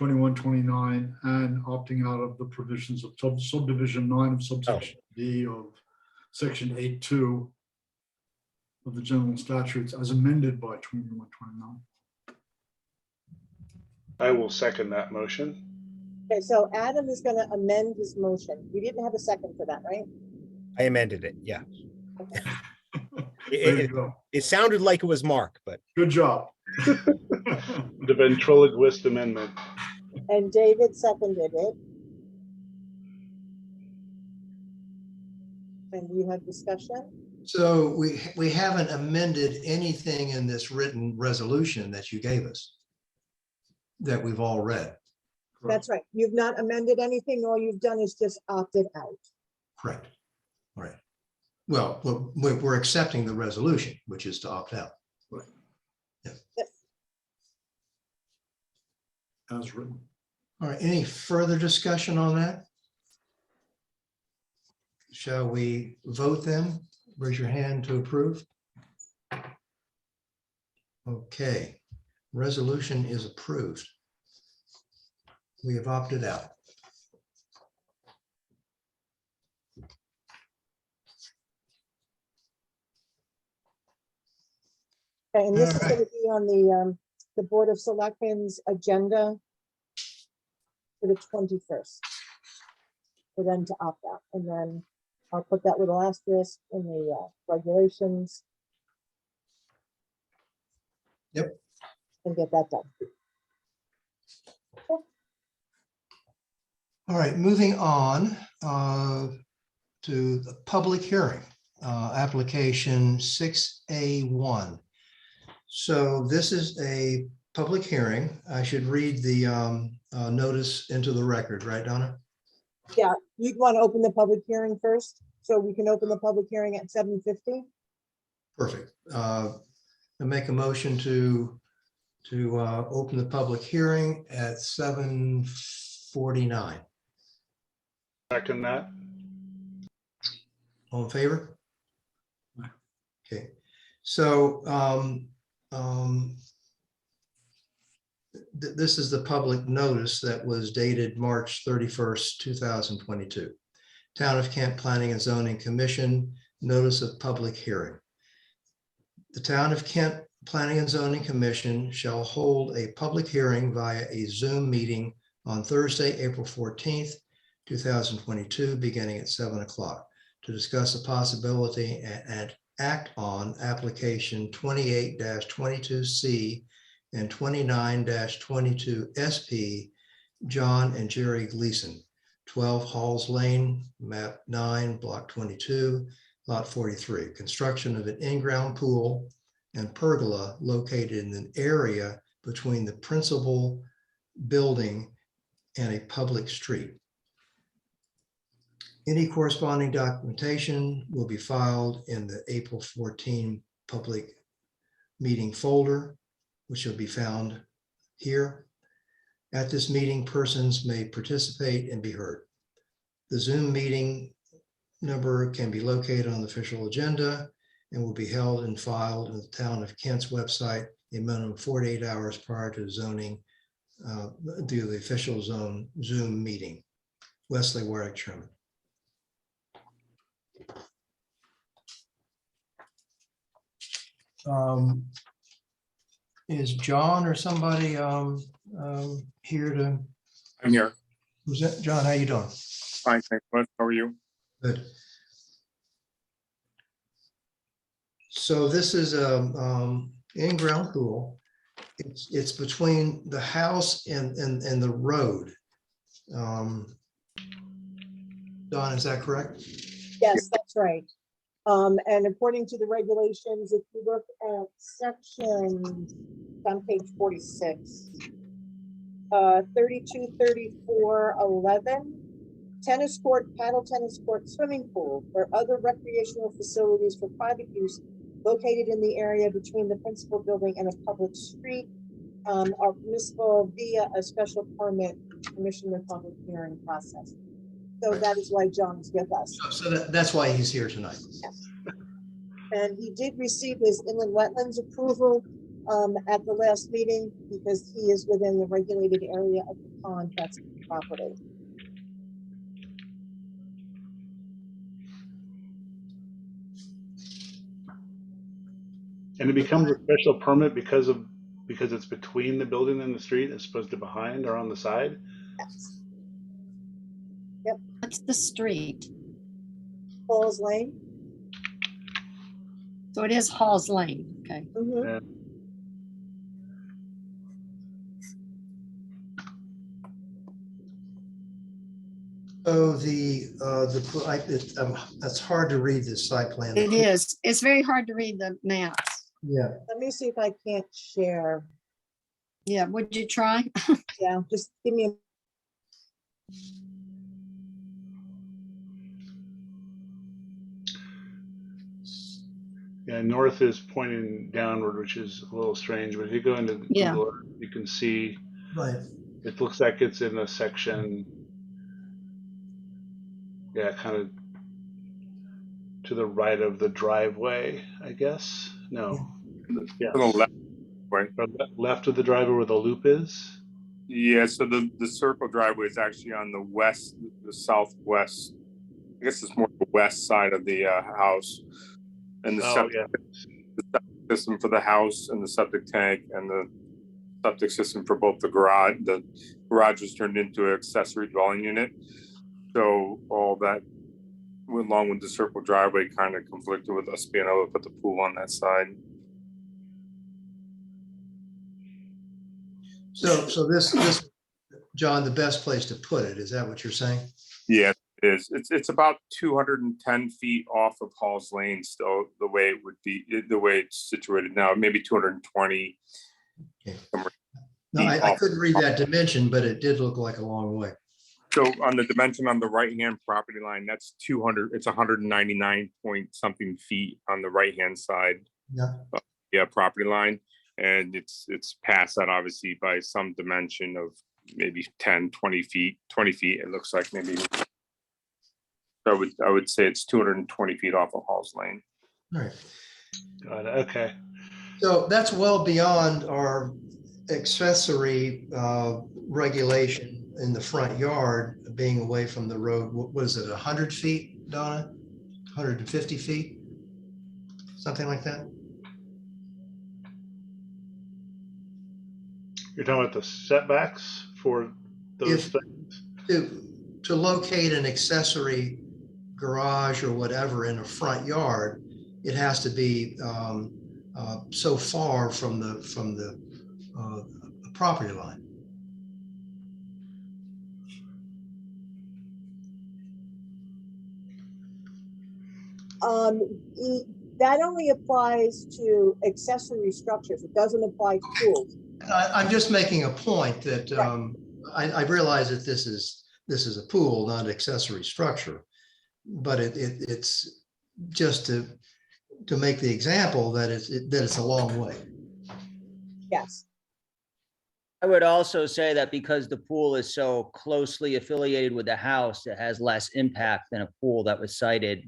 21-29 and opting out of the provisions of subdivision 9 of subsection D of section 8.2 of the general statutes as amended by 21-29. I will second that motion. Okay, so Adam is going to amend his motion. We didn't have a second for that, right? I amended it, yeah. There you go. It sounded like it was Mark, but Good job. The ventriloquist amendment. And David seconded it. And you have discussion? So we haven't amended anything in this written resolution that you gave us that we've all read. That's right. You've not amended anything. All you've done is just opted out. Correct. Right. Well, we're accepting the resolution, which is to opt out. Right. Yeah. Yes. As written. All right. Any further discussion on that? Shall we vote then? Raise your hand to approve. Okay. Resolution is approved. We have opted out. Okay, and this is going to be on the Board of Selectmen's agenda for the 21st for them to opt out. And then I'll put that little asterisk in the regulations. Yep. And get that done. All right, moving on to the public hearing, application 6A1. So this is a public hearing. I should read the notice into the record, right, Donna? Yeah, you'd want to open the public hearing first, so we can open the public hearing at 7:50. Perfect. I make a motion to open the public hearing at 7:49. Second that. All in favor? Okay, so this is the public notice that was dated March 31st, 2022. Town of Kent Planning and Zoning Commission, notice of public hearing. The Town of Kent Planning and Zoning Commission shall hold a public hearing via a Zoom meeting on Thursday, April 14th, 2022, beginning at 7 o'clock. to discuss the possibility and act on application 28-22C and 29-22SP, John and Jerry Gleason, 12 Halls Lane, map 9, block 22, lot 43. Construction of an in-ground pool and pergola located in an area between the principal building and a public street. Any corresponding documentation will be filed in the April 14 public meeting folder, which will be found here. At this meeting, persons may participate and be heard. The Zoom meeting number can be located on the official agenda and will be held and filed in the town of Kent's website a minimum of 48 hours prior to zoning due to the official Zoom meeting. Wesley Warwick, Chairman. Is John or somebody here to? I'm here. Who's that? John, how you doing? Fine, thanks. How are you? Good. So this is a in-ground pool. It's between the house and the road. Don, is that correct? Yes, that's right. And according to the regulations, if you look at section on page 46, 32, 34, 11, tennis court, paddle tennis court, swimming pool, or other recreational facilities for private use located in the area between the principal building and a public street are permissible via a special permit permission and public hearing process. So that is why John is with us. So that's why he's here tonight. Yes. And he did receive his inland wetlands approval at the last meeting because he is within the regulated area of the pond that's the property. And it becomes a special permit because it's between the building and the street as opposed to behind or on the side? Yes. Yep. What's the street? Falls Lane. So it is Halls Lane, okay. Mhm. Yeah. So that's hard to read this site plan. It is. It's very hard to read the maps. Yeah. Let me see if I can't share. Yeah, would you try? Yeah, just give me a Yeah, north is pointing downward, which is a little strange, but if you go into Yeah. Google Earth, you can see Right. it looks like it's in a section, yeah, kind of to the right of the driveway, I guess. No, yeah, To the left, right? left of the driveway where the loop is. Yeah, so the circle driveway is actually on the west, the southwest. I guess it's more the west side of the house. And the Oh, septic yeah. system for the house and the septic tank and the septic system for both the garage. The garage was turned into an accessory dwelling unit. So all that along with the circle driveway kind of conflicted with us being able to put the pool on that side. So this, John, the best place to put it, is that what you're saying? Yeah, it is. It's about 210 feet off of Halls Lane still, the way it would be, the way it's situated now, maybe 220. Okay. somewhere No, I off. couldn't read that dimension, but it did look like a long way. So on the dimension on the right-hand property line, that's 200, it's 199 point something feet on the right-hand side. Yeah. Yeah, property line. And it's past that obviously by some dimension of maybe 10, 20 feet, it looks like maybe. So I would say it's 220 feet off of Halls Lane. All right. Got it. Okay. So that's well beyond our accessory regulation in the front yard being away from the road. What was it, 100 feet, Donna? 150 feet? Something like that? You're talking about the setbacks for those If- things? To locate an accessory garage or whatever in a front yard, it has to be so far from the property line. That only applies to accessory structures. It doesn't apply to pools. I'm just making a point that I realize that this is a pool, not accessory structure, but it's just to make the example that it's a long way. Yes. I would also say that because the pool is so closely affiliated with the house, it has less impact than a pool that was sited,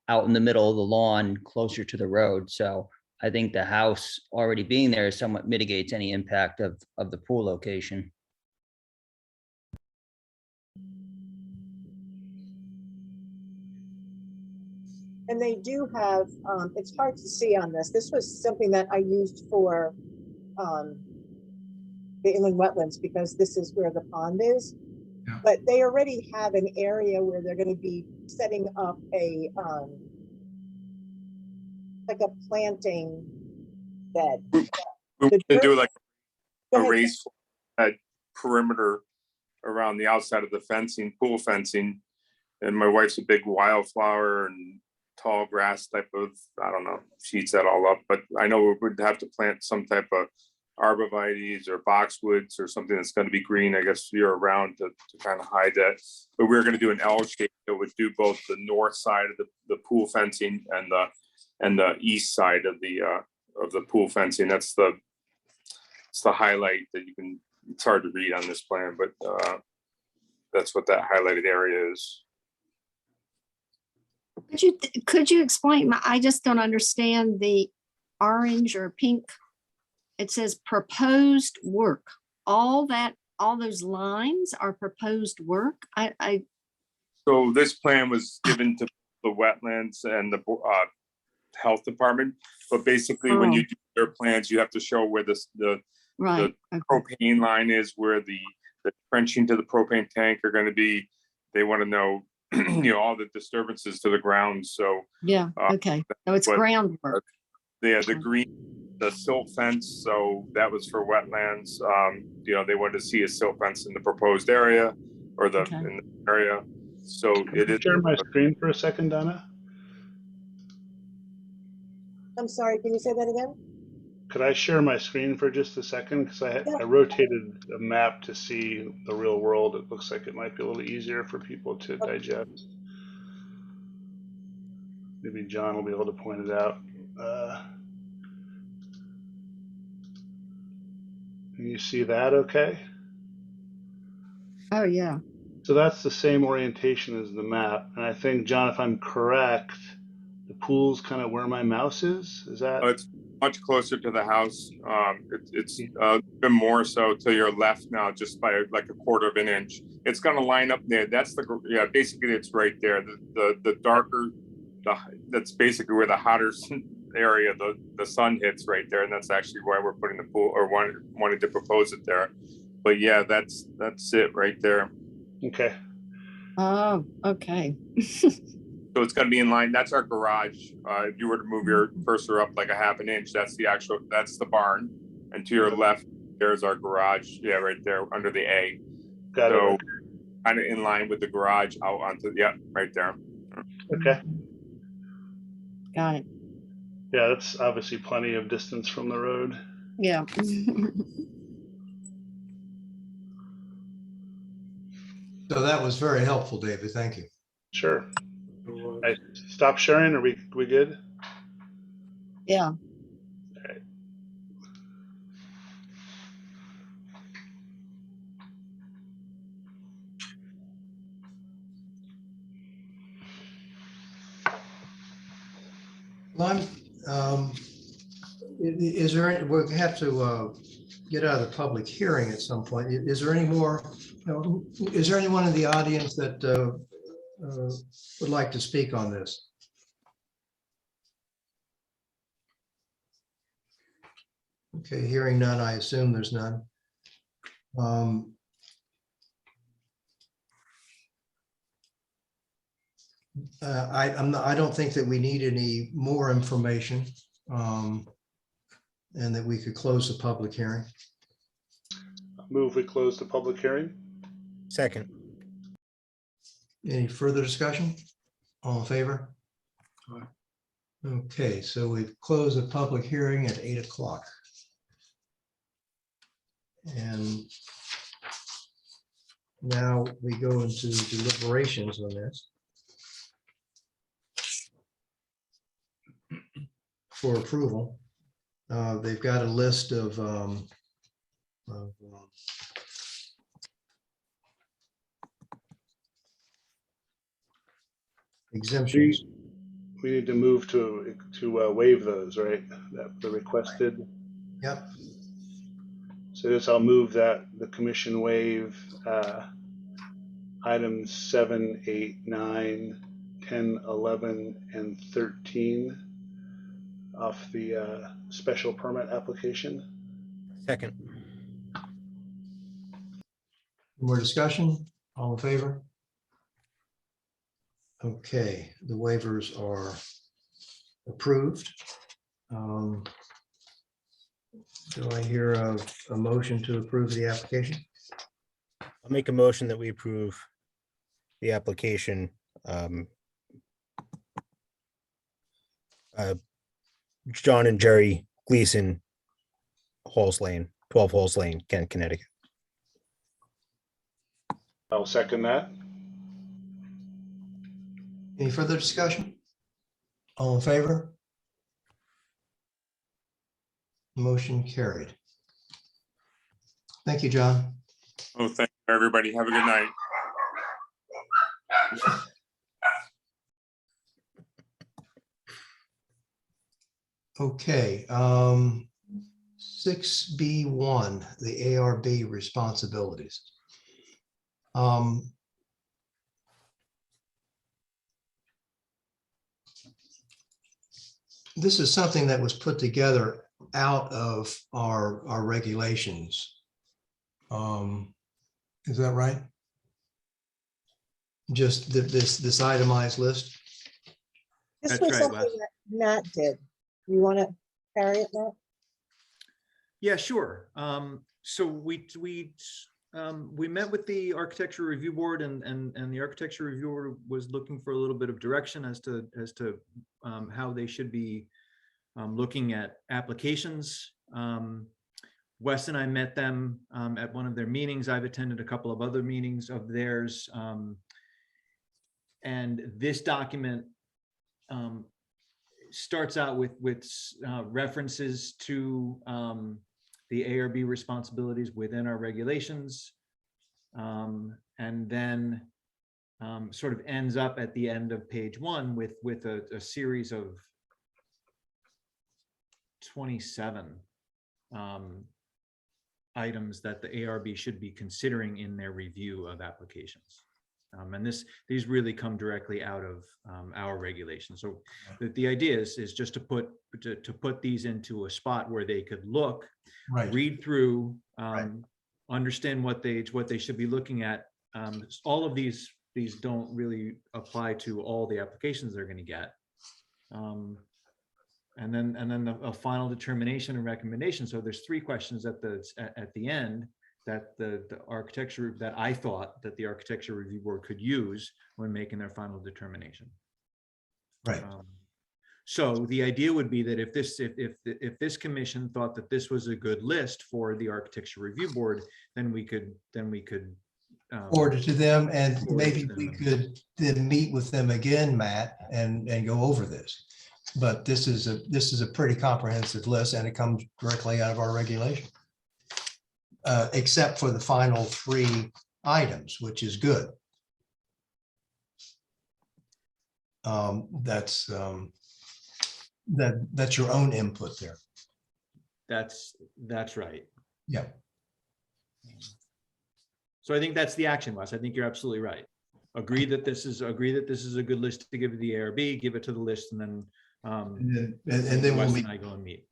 out in the middle of the lawn, closer to the road. So I think the house already being there somewhat mitigates any impact of the pool location. And they do have, it's hard to see on this. This was something that I used for the inland wetlands because this is where the pond is. Yeah. But they already have an area where they're going to be setting up a like a planting bed. We The can do dirt- like Go a ahead. raised perimeter around the outside of the fencing, pool fencing. And my wife's a big wildflower and tall grass type of, I don't know, she eats that all up, but I know we would have to plant some type of arborvitaes or boxwoods or something that's going to be green, I guess, year round to kind of hide that. But we're going to do an L shape that would do both the north side of the pool fencing and the east side of the pool fencing. It's the highlight that you can, it's hard to read on this plan, but that's what that highlighted area is. Could you explain? I just don't understand the orange or pink. It says proposed work. All those lines are proposed work. So this plan was given to the wetlands and the health department, but basically when you do their plans, you have to show where the Right. propane line is, where the trenching to the propane tank are going to be. They want to know, all the disturbances to the ground. So Yeah. Okay. So it's groundwork. the green, the silt fence. So that was for wetlands. They wanted to see a silt fence in the proposed area or in the area. So it is. Share my screen for a second, Donna. I'm sorry, can you say that again? Could I share my screen for just a second? Because I rotated a map to see the real world. It looks like it might be a little easier for people to digest. Maybe John will be able to point it out. Can you see that okay? Oh, yeah. So that's the same orientation as the map. And I think, John, if I'm correct, the pool's kind of where my mouse is. Is that? It's much closer to the house. It's been more so to your left now, just by like a quarter of an inch. It's going to line up there. That's basically it's right there. The darker, that's basically where the hotter area, the sun hits right there. And that's actually why we're putting the pool or wanted to propose it there. But yeah, that's it right there. Okay. Oh, okay. So it's going to be in line. That's our garage. If you were to move your cursor up like a half an inch, that's the barn. And to your left, there's our garage. Yeah, right there under the A. Got it. Kind of in line with the garage out onto, right there. Okay. Got it. Yeah, that's obviously plenty of distance from the road. Yeah. So that was very helpful, David. Thank you. Sure. I stop sharing. Are we good? Yeah. Okay. Is there, we'll have to get out of the public hearing at some point. Is there any more, is there anyone in the audience that would like to speak on this? Okay, hearing none, I assume there's none. I don't think that we need any more information. And that we could close the public hearing. Move we close the public hearing. Second. Any further discussion? All in favor? Aye. Okay, so we've closed the public hearing at 8 o'clock. And now we go into deliberations on this. For approval. They've got a list of exemptions. We need to move to waive those, right? That the requested. Yep. So this, I'll move that the commission waive items 7, 8, 9, 10, 11, and 13 off the special permit application. Second. More discussion? All in favor? Okay, the waivers are approved. Do I hear a motion to approve the application? I'll make a motion that we approve the application. John and Jerry Gleason, Halls Lane, 12 Halls Lane, Kent, Connecticut. I'll second that. Any further discussion? All in favor? Motion carried. Thank you, John. Oh, thank you, everybody. Have a good night. Okay, 6B1, the ARB responsibilities. This is something that was put together out of our regulations. Is that right? Just this itemized list? This That's was right, something Wes. that Matt did. You want to carry it, Matt? Yeah, sure. So we met with the Architecture Review Board, and the Architecture Review Board was looking for a little bit of direction as to how they should be looking at applications. Wes and I met them at one of their meetings. I've attended a couple of other meetings of theirs. And this document starts out with references to the ARB responsibilities within our regulations, and then sort of ends up at the end of page 1 with a series of 27 items that the ARB should be considering in their review of applications. And these really come directly out of our regulations. So the idea is just to put these into a spot where they could look, Right. read through, Right. understand what they should be looking at. All of these don't really apply to all the applications they're going to get. And then a final determination and recommendation. So there's 3 questions at the end that the architecture, that I thought that the Architecture Review Board could use when making their final determination. Right. So the idea would be that if this commission thought that this was a good list for the Architecture Review Board, then we could Forward it to them, and forward it maybe to we them. could then meet with them again, Matt, and go over this. But this is a pretty comprehensive list, and it comes directly out of our regulation. Except for the final 3 items, which is good. That's your own input there. That's right. Yeah. So I think that's the action, Wes. I think you're absolutely right. Agree that this is a good list to give to the ARB, give it to the list, and then And then we'll Wes meet. and I go and meet.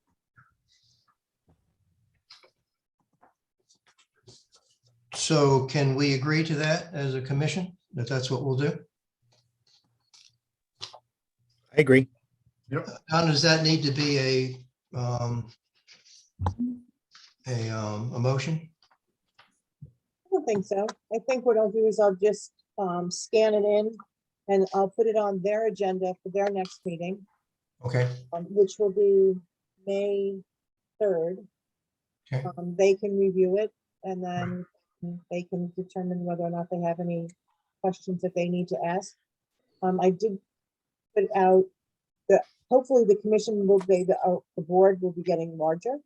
So can we agree to that as a commission, that that's what we'll do? I agree. Yep. Now, does that need to be a motion? I don't think so. I think what I'll do is I'll just scan it in and I'll put it on their agenda for their next meeting, Okay, which will be May 3rd. Okay. They can review it and then they can determine whether or not they have any questions that they need to ask. I did put out that hopefully the commission will be, the board will be getting larger.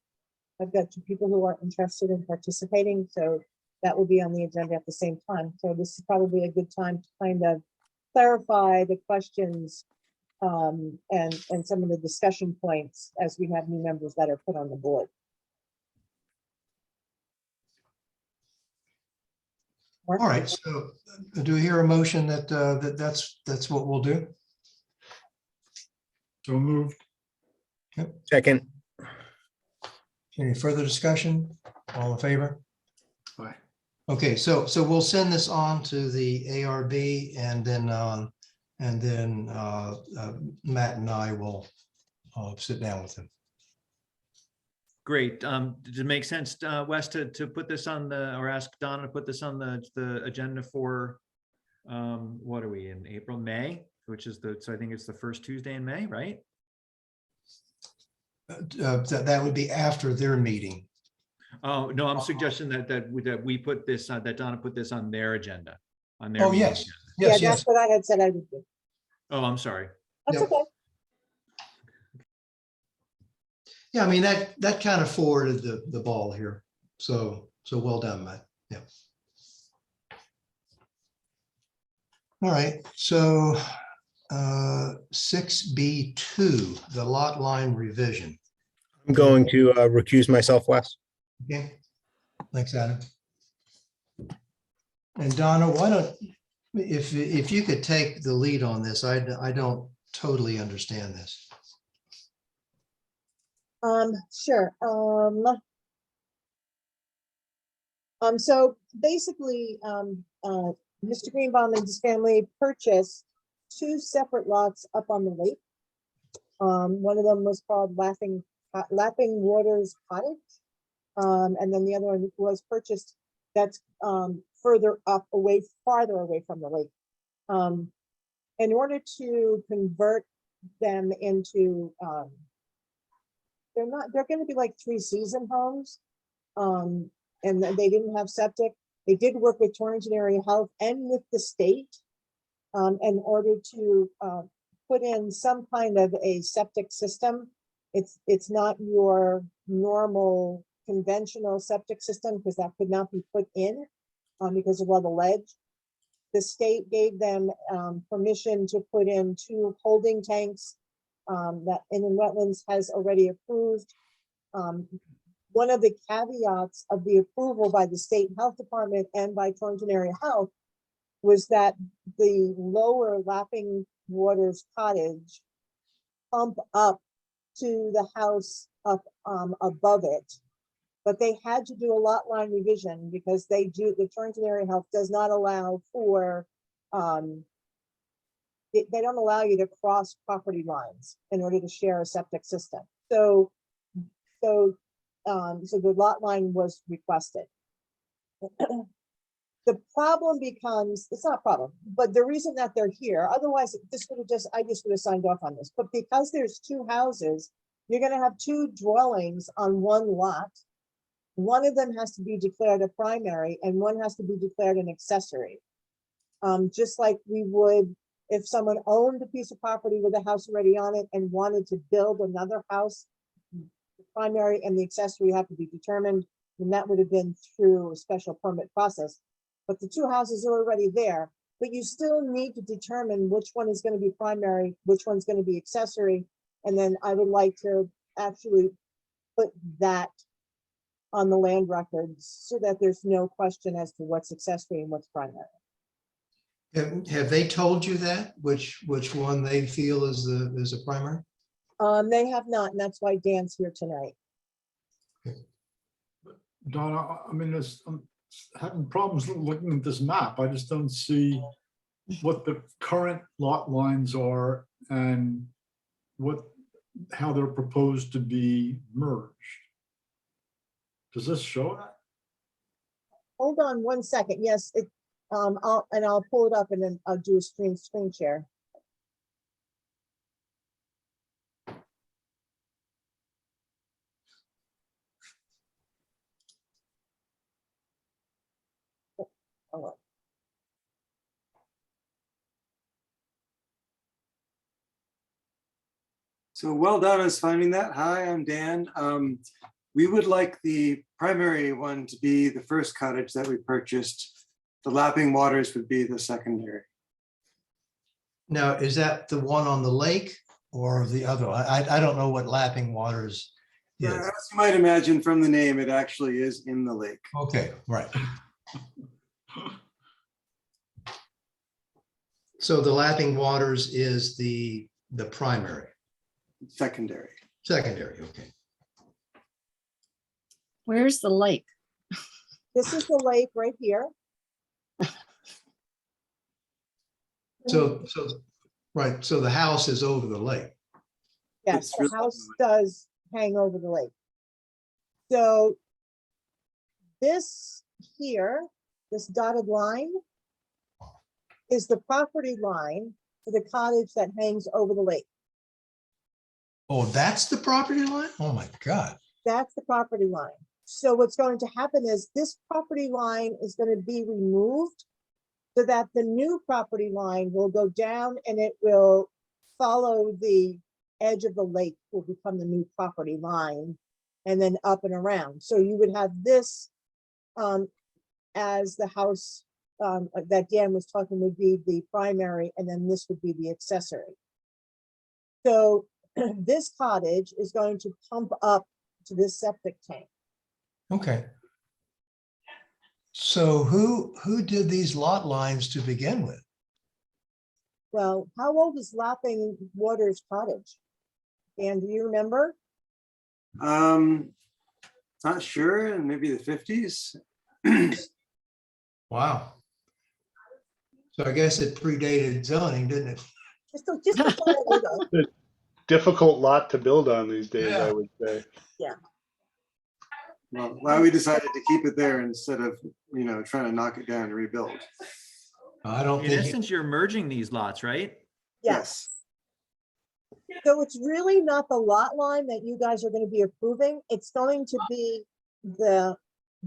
I've got 2 people who are interested in participating, so that will be on the agenda at the same time. So this is probably a good time to kind of clarify the questions and some of the discussion points as we have new members that are put on the board. all right. So do we hear a motion that that's what we'll do? So moved. Second. Any further discussion? All in favor? Aye. Okay, so we'll send this on to the ARB and then Matt and I will sit down with him. Great. Does it make sense, Wes, to put this on the, or ask Donna to put this on the agenda for, what are we in April, May, which is so I think it's the first Tuesday in May, right? That would be after their meeting. Oh, no, I'm suggesting that we put this, that Donna put this on their agenda, on their Oh, meeting yes. agenda. Yes, Yeah, yes. that's what I had said I would do. Oh, I'm sorry. That's Yep. okay. Yeah, I mean, that kind of forwarded the ball here. So well done, Matt. Yeah. All right, so 6B2, the lot line revision. I'm going to recuse myself, Wes. Okay, thanks, Adam. And Donna, why don't, if you could take the lead on this, I don't totally understand this. Sure. So basically, Mr. Greenbaum and his family purchased 2 separate lots up on the lake. One of them was called Lapping Waters Cottage. And then the other one was purchased that's farther away from the lake. In order to convert them into, they're going to be like 3-season homes. And they didn't have septic. They did work with Torrington Area Health and with the state in order to put in some kind of a septic system. It's not your normal conventional septic system because that could not be put in because of all the ledge. The state gave them permission to put in 2 holding tanks that Inland Wetlands has already approved. One of the caveats of the approval by the state health department and by Torrington Area Health was that the lower Lapping Waters Cottage pump up to the house up above it. But they had to do a lot line revision because the Torrington Area Health does not allow for, they don't allow you to cross property lines in order to share a septic system. So the lot line was requested. The problem becomes, it's not a problem, but the reason that they're here, otherwise I just would have signed off on this, but because there's 2 houses, you're gonna have 2 dwellings on 1 lot. One of them has to be declared a primary and one has to be declared an accessory. Just like we would if someone owned a piece of property with a house already on it and wanted to build another house, the primary and the accessory have to be determined, and that would have been through a special permit process. But the 2 houses are already there, but you still need to determine which one is going to be primary, which one's going to be accessory. And then I would like to actually put that on the land records so that there's no question as to what's accessory and what's primary. Have they told you that, which one they feel is a primary? They have not, and that's why Dan's here tonight. Donna, I mean, I'm having problems looking at this map. I just don't see what the current lot lines are and how they're proposed to be merged. Does this show that? Hold on one second. Yes, I'll pull it up and then I'll do a screen share. Hold on. So well done us finding that. Hi, I'm Dan. We would like the primary one to be the first cottage that we purchased. The lapping waters would be the secondary. Now, is that the one on the lake or the other one? I don't know what lapping waters is. As you might imagine from the name, it actually is in the lake. Okay, right. So the lapping waters is the primary. Secondary. Secondary, okay. Where's the lake? This is the lake right here. So right, so the house is over the lake. Yes, the house does hang over the lake. So this here, this dotted line is the property line for the cottage that hangs over the lake. Oh, that's the property line? Oh my God. That's the property line. So what's going to happen is this property line is going to be removed so that the new property line will go down and it will follow the edge of the lake, will become the new property line, and then up and around. So you would have this as the house that Dan was talking would be the primary, and then this would be the accessory. So this cottage is going to pump up to this septic tank. Okay. So who did these lot lines to begin with? Well, how old is Lapping Waters Cottage? Dan, do you remember? Not sure, maybe the 50s. Wow. So I guess it predated zoning, didn't it? Just a little. Difficult lot to build on these days, Yeah. I would say. Yeah. Well, why we decided to keep it there instead of, trying to knock it down and rebuild. I don't In think, essence, you're merging these lots, right? Yes. So it's really not the lot line that you guys are going to be approving. It's going to be the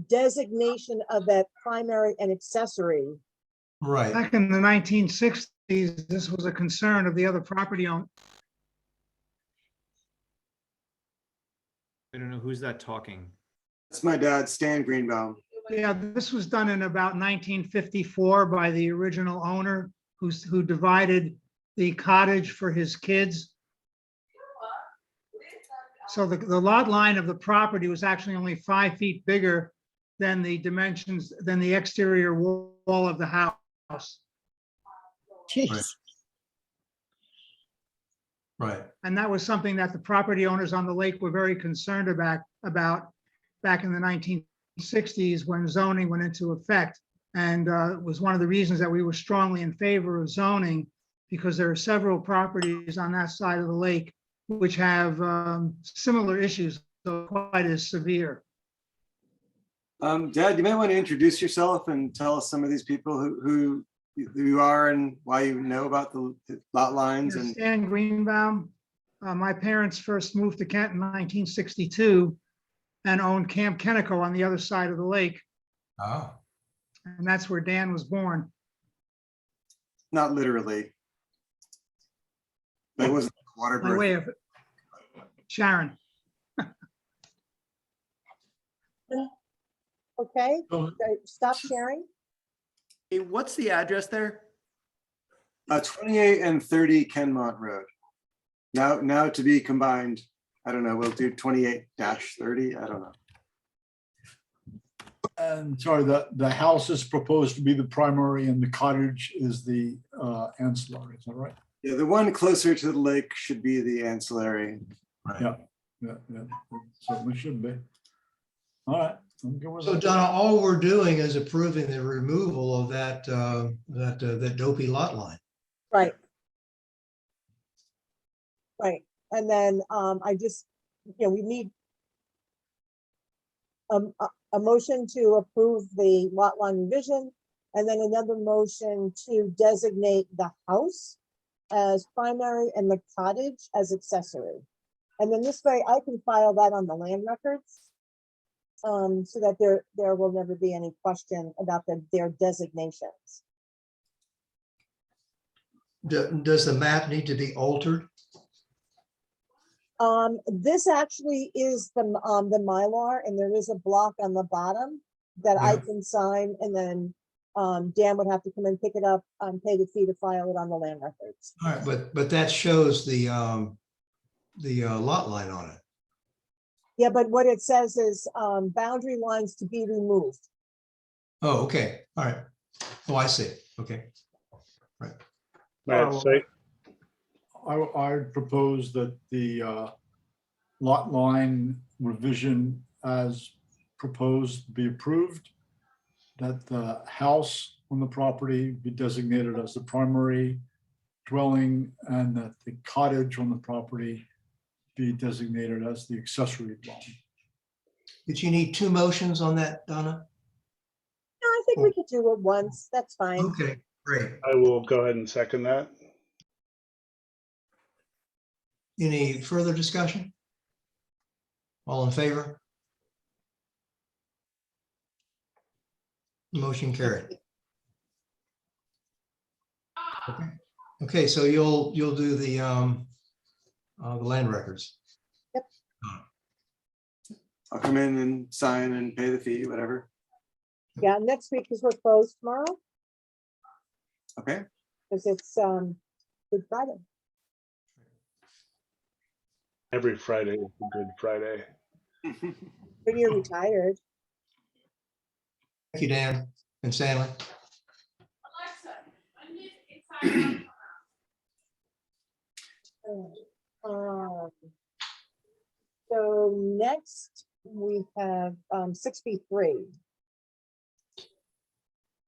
designation of that primary and accessory. right. Back in the 1960s, this was a concern of the other property owner. I don't know who's that talking. That's my dad, Stan Greenbaum. Yeah, this was done in about 1954 by the original owner who divided the cottage for his kids. So the lot line of the property was actually only 5 feet bigger than the dimensions, than the exterior wall of the house. Jeez. Right. And that was something that the property owners on the lake were very concerned about back in the 1960s when zoning went into effect. And it was one of the reasons that we were strongly in favor of zoning, because there are several properties on that side of the lake which have similar issues, though quite as severe. Dad, you might want to introduce yourself and tell us some of these people who you are and why you know about the lot lines. And Stan Greenbaum. My parents first moved to Kent in 1962 and owned Camp Kenneco on the other side of the lake. Oh. And that's where Dan was born. not literally. That wasn't water By birth. way of Sharon. Okay, stop sharing. Hey, what's the address there? 28 and 30 Kenmont Road. Now to be combined. I don't know. We'll do 28-30. I don't know. And sorry, the house is proposed to be the primary and the cottage is the ancillary, is that right? Yeah, the one closer to the lake should be the ancillary. Yeah, certainly should be. All right. I'm good with So that. Donna, all we're doing is approving the removal of that dopey lot line. Right. Right. And then I just, we need a motion to approve the lot line revision, and then another motion to designate the house as primary and the cottage as accessory. And then this way I can file that on the land records, so that there will never be any question about their designations. Does the map need to be altered? This actually is the Mylar, and there is a block on the bottom that I Yeah. can sign, and then Dan would have to come and pick it up, pay the fee to file it on the land records. All right, but that shows the lot line on it. Yeah, but what it says is boundary lines to be removed. Oh, okay, all right. Oh, I see, okay. Matt, say, I propose that the lot line revision as proposed be approved, that the house on the property be designated as the primary dwelling, and that the cottage on the property be designated as the accessory dwelling. Did you need two motions on that, Donna? No, I think we could do it once. That's fine. Okay, great. I will go ahead and second that. Any further discussion? All in favor? Motion carried. Okay. Okay, so you'll do the land records. I'll come in and sign and pay the fee, whatever. Yeah, next week is we're closed tomorrow Okay. because it's Good Friday. Every Friday is a Good Friday. When you're retired. Thank you, Dan and Stanley. So next we have 6B3.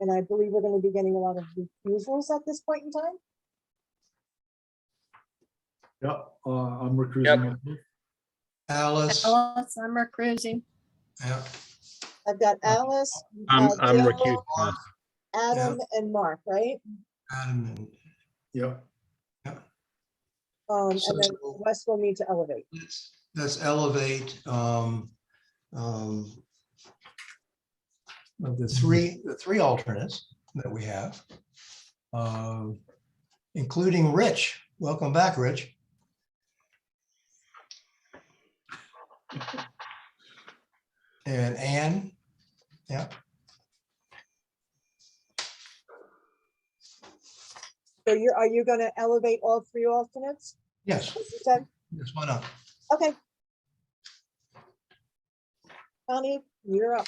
And I believe we're going to be getting a lot of refusals at this point in time. Yep, I'm recusing. myself. Alice. Alice, I'm recusing. Yeah. I've got Alice, I'm Jill, recused. Adam, and Mark, right? Adam and Yep. And then Wes will need to elevate. let's elevate of the three alternates that we have, including Rich. Welcome back, Rich. And Anne, yeah. So are you going to elevate all three alternates? Yes. As you said? Yes, why not? Okay. Connie, you're up.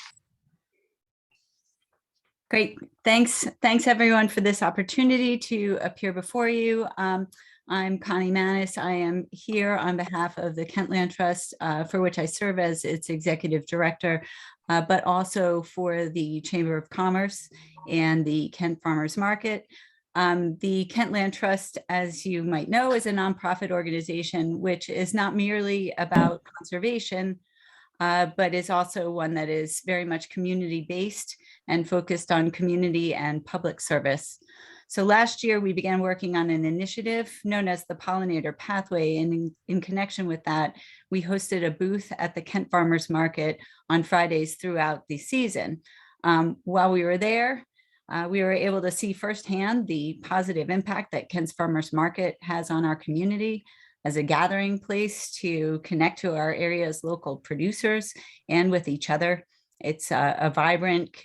Great. Thanks everyone for this opportunity to appear before you. I'm Connie Manis. I am here on behalf of the Kent Land Trust, for which I serve as its executive director, but also for the Chamber of Commerce and the Kent Farmers Market. The Kent Land Trust, as you might know, is a nonprofit organization which is not merely about conservation, but is also one that is very much community-based and focused on community and public service. So last year, we began working on an initiative known as the Pollinator Pathway, and in connection with that, we hosted a booth at the Kent Farmers Market on Fridays throughout the season. While we were there, we were able to see firsthand the positive impact that Kent's Farmers Market has on our community as a gathering place to connect to our area's local producers and with each other. It's a vibrant,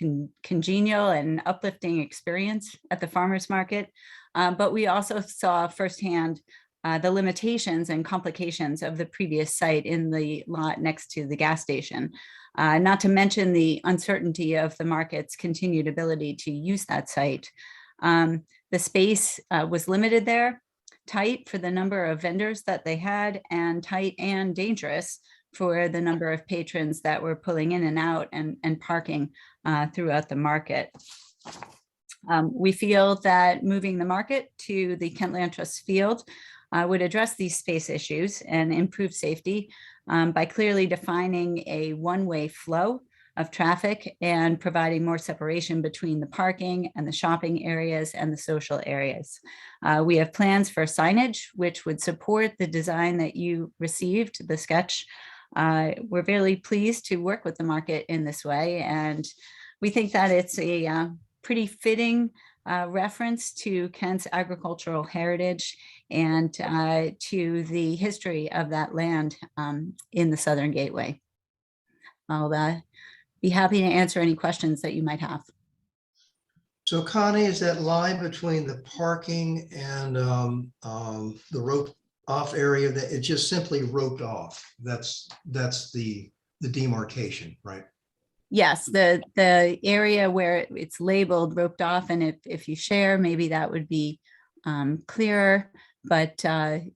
congenial, and uplifting experience at the farmers market. But we also saw firsthand the limitations and complications of the previous site in the lot next to the gas station. Not to mention the uncertainty of the market's continued ability to use that site. The space was limited there, tight for the number of vendors that they had, and tight and dangerous for the number of patrons that were pulling in and out and parking throughout the market. We feel that moving the market to the Kent Land Trust field would address these space issues and improve safety by clearly defining a one-way flow of traffic and providing more separation between the parking and the shopping areas and the social areas. We have plans for signage, which would support the design that you received, the sketch. We're very pleased to work with the market in this way, and we think that it's a pretty fitting reference to Kent's agricultural heritage and to the history of that land in the Southern Gateway. I'll be happy to answer any questions that you might have. So Connie, is that line between the parking and the roped off area that it just simply roped off? That's the demarcation, right? Yes, the area where it's labeled roped off, and if you share, maybe that would be clearer. But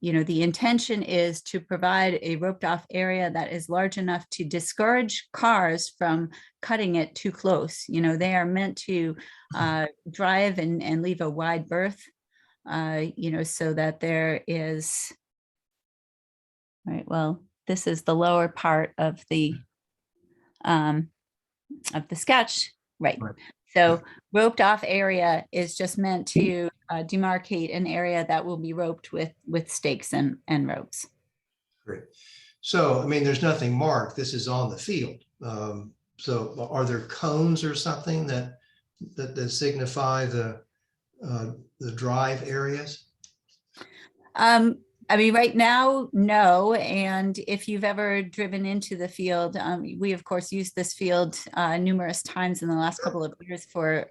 you know, the intention is to provide a roped off area that is large enough to discourage cars from cutting it too close. You know, they are meant to drive and leave a wide berth, you know, so that there is, right, well, this is the lower part of the sketch, right? So roped off area is just meant to demarcate an area that will be roped with stakes and ropes. Great. So, I mean, there's nothing marked. This is on the field. So are there cones or something that signify the drive areas? I mean, right now, no. And if you've ever driven into the field, we of course use this field numerous times in the last couple of years for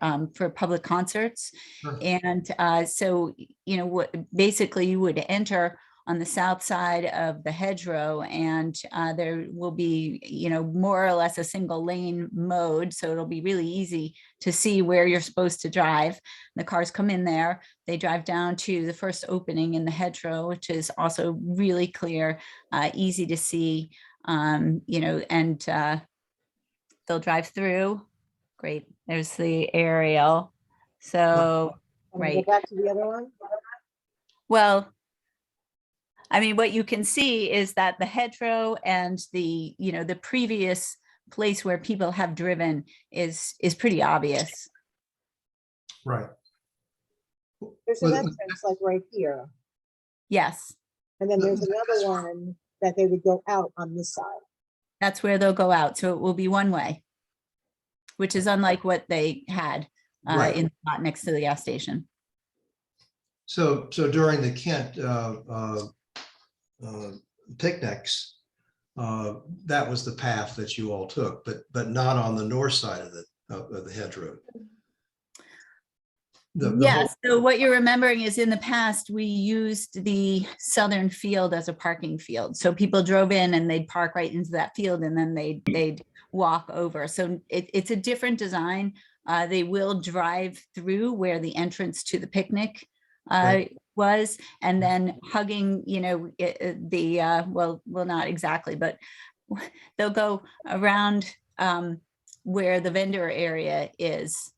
public concerts. Sure. And so, you know, basically you would enter on the south side of the hedgerow, and there will be, you know, more or less a single lane mode. So it'll be really easy to see where you're supposed to drive. The cars come in there, they drive down to the first opening in the hedgerow, which is also really clear, easy to see, you know, and they'll drive through. Great, there's the aerial. So, right. Go back to the other one. Well, I mean, what you can see is that the hedgerow and the, you know, the previous place where people have driven is pretty obvious. Right. There's an entrance like right here. Yes. And then there's another one that they would go out on this side. That's where they'll go out. So it will be one way, which is unlike what they had Right. in the spot next to the gas station. So during the Kent picnics, that was the path that you all took, but not on the north side of the hedgerow. Yes. So what you're remembering is in the past, we used the southern field as a parking field. So people drove in and they'd park right into that field, and then they'd walk over. So it's a different design. They will drive through where the entrance to the picnic was, and then hugging, you know, well, not exactly, but they'll go around where the vendor area is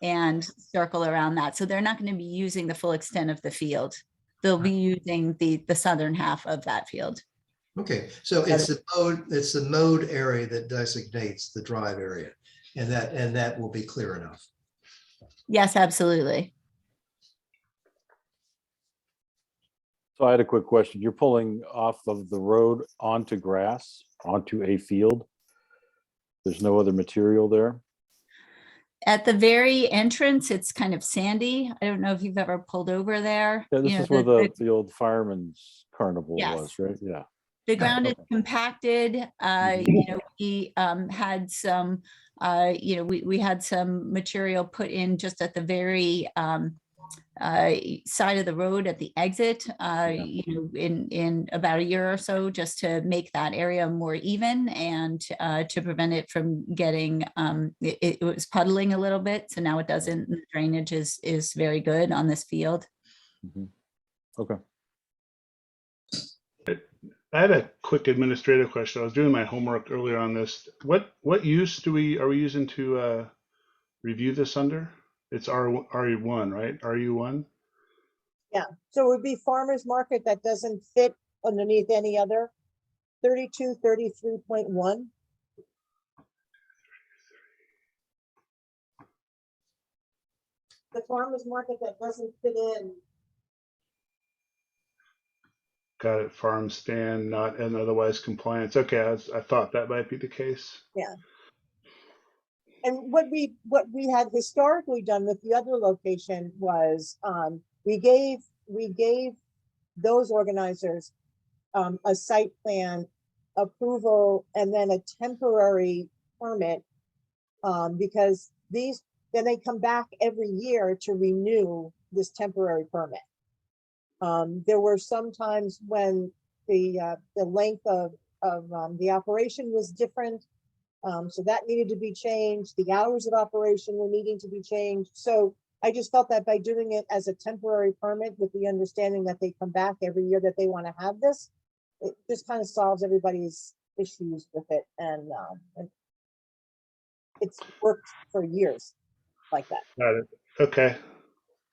and circle around that. So they're not going to be using the full extent of the field. They'll be using the southern half of that field. Okay, so it's the mode area that designates the drive area, and that will be clear enough. Yes, absolutely. So I had a quick question. You're pulling off of the road onto grass, onto a field. There's no other material there? At the very entrance, it's kind of sandy. I don't know if you've ever pulled over there. Yeah, this is where the old fireman's carnival was, right? Yeah. The ground is compacted. You know, we had some, you know, we had some material put in just at the very side of the road at the exit, you know, in about a year or so, just to make that area more even and to prevent it from getting, it was puddling a little bit. So now it doesn't, the drainage is very good on this field. Mm-hmm. Okay. I had a quick administrative question. I was doing my homework earlier on this. What use are we using to review this under? It's RE1, right? RU1? Yeah, so it would be farmer's market that doesn't fit underneath any other 3233.1. The farmer's market that doesn't fit in. Got it. Farm stand not in otherwise compliance. Okay, I thought that might be the case. Yeah. And what we had historically done with the other location was we gave those organizers a site plan approval and then a temporary permit because then they come back every year to renew this temporary permit. There were some times when the length of the operation was different. So that needed to be changed. The hours of operation were needing to be changed. So I just felt that by doing it as a temporary permit with the understanding that they come back every year that they want to have this, it just kind of solves everybody's issues with it. And it's worked for years like that. Got it. Okay.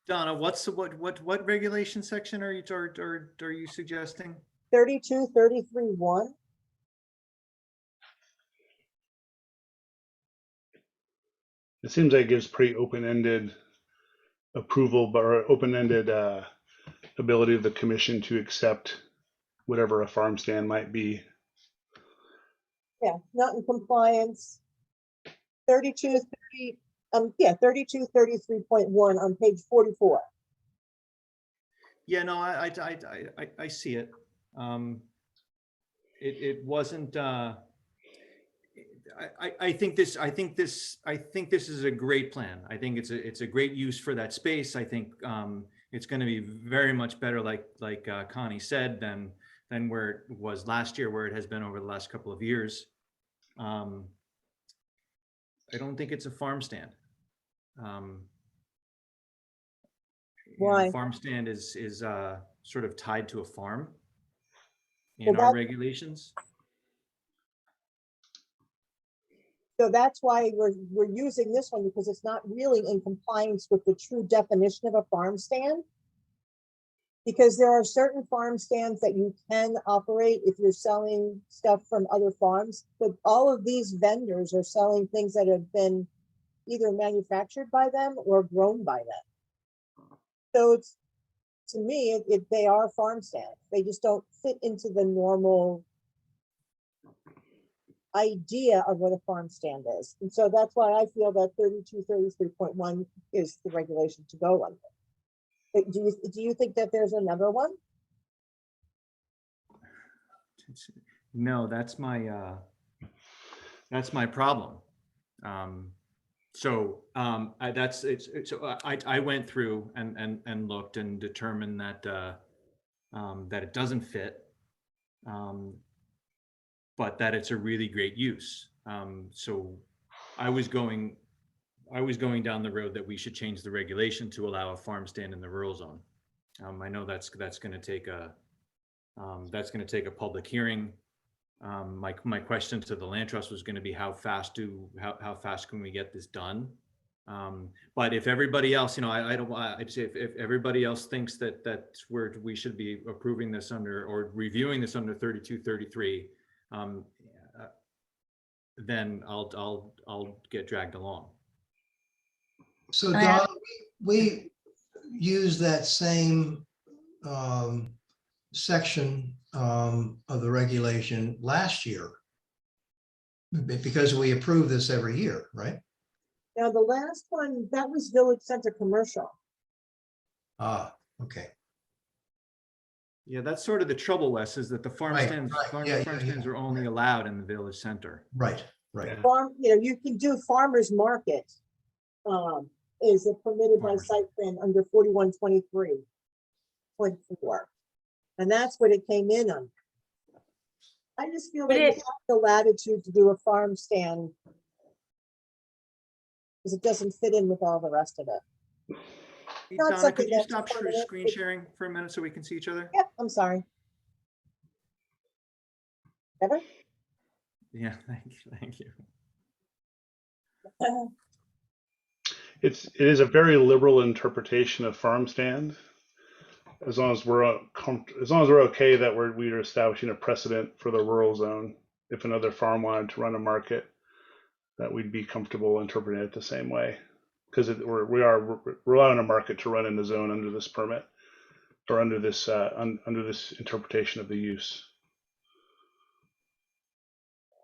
Donna, what regulation section are you suggesting? 3233.1. It seems like it gives pretty open-ended approval, or open-ended ability of the commission to accept whatever a farm stand might be. Yeah, not in compliance. 3233.1 on page 44. Yeah, no, I see it. It wasn't. I think this is a great plan. I think it's a great use for that space. I think it's going to be very much better, like Connie said, than where it was last year, where it has been over the last couple of years. I don't think it's a farm stand. Why? Farm stand is sort of tied to a farm in Well, our regulations. So that's why we're using this one, because it's not really in compliance with the true definition of a farm stand. Because there are certain farm stands that you can operate if you're selling stuff from other farms, but all of these vendors are selling things that have been either manufactured by them or grown by them. So it's, to me, they are farm stands. They just don't fit into the normal idea of what a farm stand is. And so that's why I feel that 3233.1 is the regulation to go under. But do you think that there's another one? No, that's my problem. I went through and looked and determined that that it doesn't fit, but that it's a really great use. So I was going down the road that we should change the regulation to allow a farm stand in the rural zone. I know that's going to take a public hearing. My question to the land trust was going to be how fast can we get this done? But if everybody else, I'd say if everybody else thinks that that's where we should be approving this under or reviewing this under 3233, then I'll get dragged along. So Don, we use that same section of the regulation last year because we approve this every year, right? Now, the last one, that was Village Center Commercial. Ah, okay. Yeah, that's sort of the trouble, Wes, is that the farm stands are only allowed in the village center. Right. Farm, you can do farmers market. Is it permitted by site plan under 4123.4, and that's what it came in on. I just feel like we have the latitude to do a farm stand because it doesn't fit in with all the rest of it. Hey, Donna, could you stop screen sharing for a minute so we can see each other? Yep, I'm sorry. Ever? Yeah, thank you. It is a very liberal interpretation of farm stand. as long as we're as long as we're okay that we are establishing a precedent for the rural zone. If another farm wanted to run a market, that we'd be comfortable interpreting it the same way, because we're allowing a market to run in the zone under this permit or under this interpretation of the use.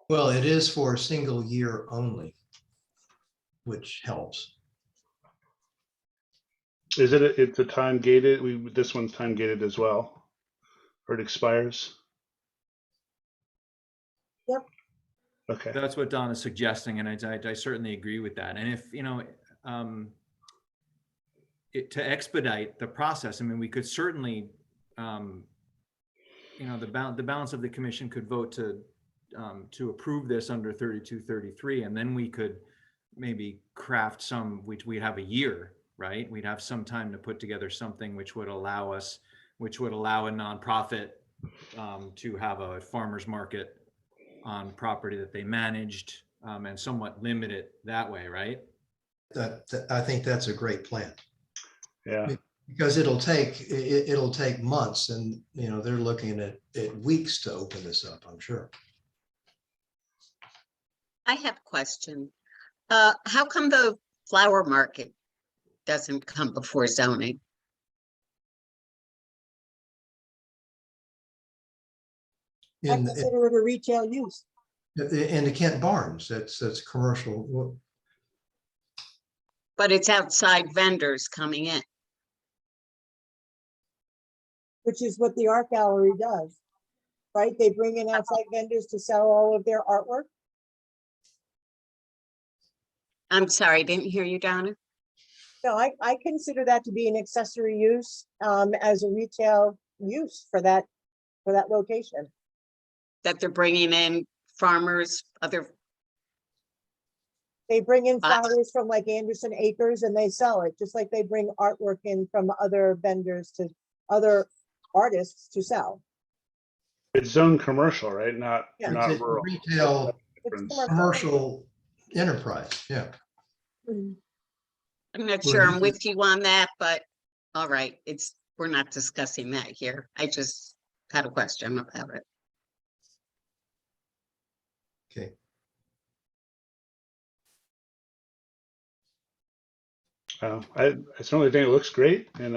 Well, it is for a single year only, which helps. Is it? It's a time gated. This one's time gated as well, or it expires. Yep. Okay. That's what Don is suggesting, and I certainly agree with that. And if, to expedite the process, I mean, we could certainly, the balance of the commission could vote to approve this under 3233, and then we could maybe craft some, we'd have a year, right? We'd have some time to put together something which would allow a nonprofit to have a farmer's market on property that they managed, and somewhat limit it that way, right? I think that's a great plan. Yeah. Because it'll take months, and they're looking at weeks to open this up, I'm sure. I have a question. How come the flower market doesn't come before zoning? I consider it a retail use. In the Kent Barns, that's commercial. But it's outside vendors coming in. Which is what the art gallery does, right? They bring in outside vendors to sell all of their artwork. I'm sorry, I didn't hear you, Donna. No, I consider that to be an accessory use, as a retail use for that location. That they're bringing in farmers, They bring in flowers from like Anderson Acres and they sell it, just like they bring artwork in from other vendors to other artists to sell. It's zone commercial, right? Not It's rural. retail, commercial enterprise. Yeah. I'm not sure I'm with you on that, but all right, we're not discussing that here. I just had a question about it. Okay. I certainly think it looks great, and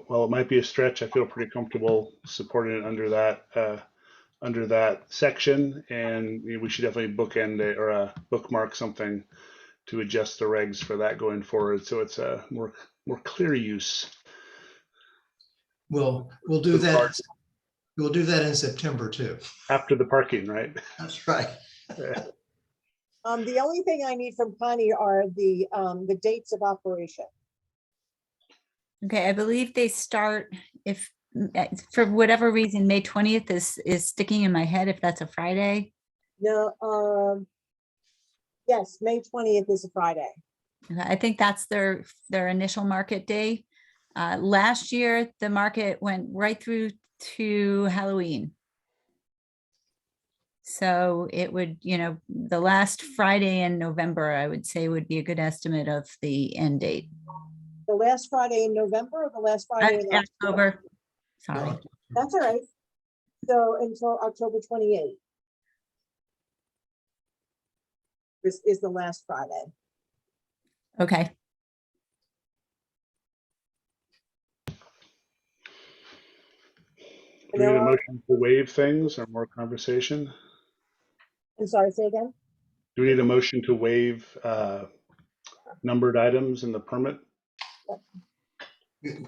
while it might be a stretch, I feel pretty comfortable supporting it under that section, and we should definitely bookend it or bookmark something to adjust the regs for that going forward, so it's a more clear use. We'll do that. We'll do that in September too. After the parking, right? That's right. The only thing I need from Connie are the dates of operation. Okay, I believe they start, if for whatever reason, May 20th is sticking in my head, if that's a Friday. No, yes, May 20th is a Friday. I think that's their initial market day. Last year, the market went right through to Halloween. So it would, the last Friday in November, I would say would be a good estimate of the end date. The last Friday in November or the last Friday in October? Sorry. That's all right. So until October 28th is the last Friday. Okay. Do we need a motion to waive things or more conversation? I'm sorry, say again? Do we need a motion to waive numbered items in the permit?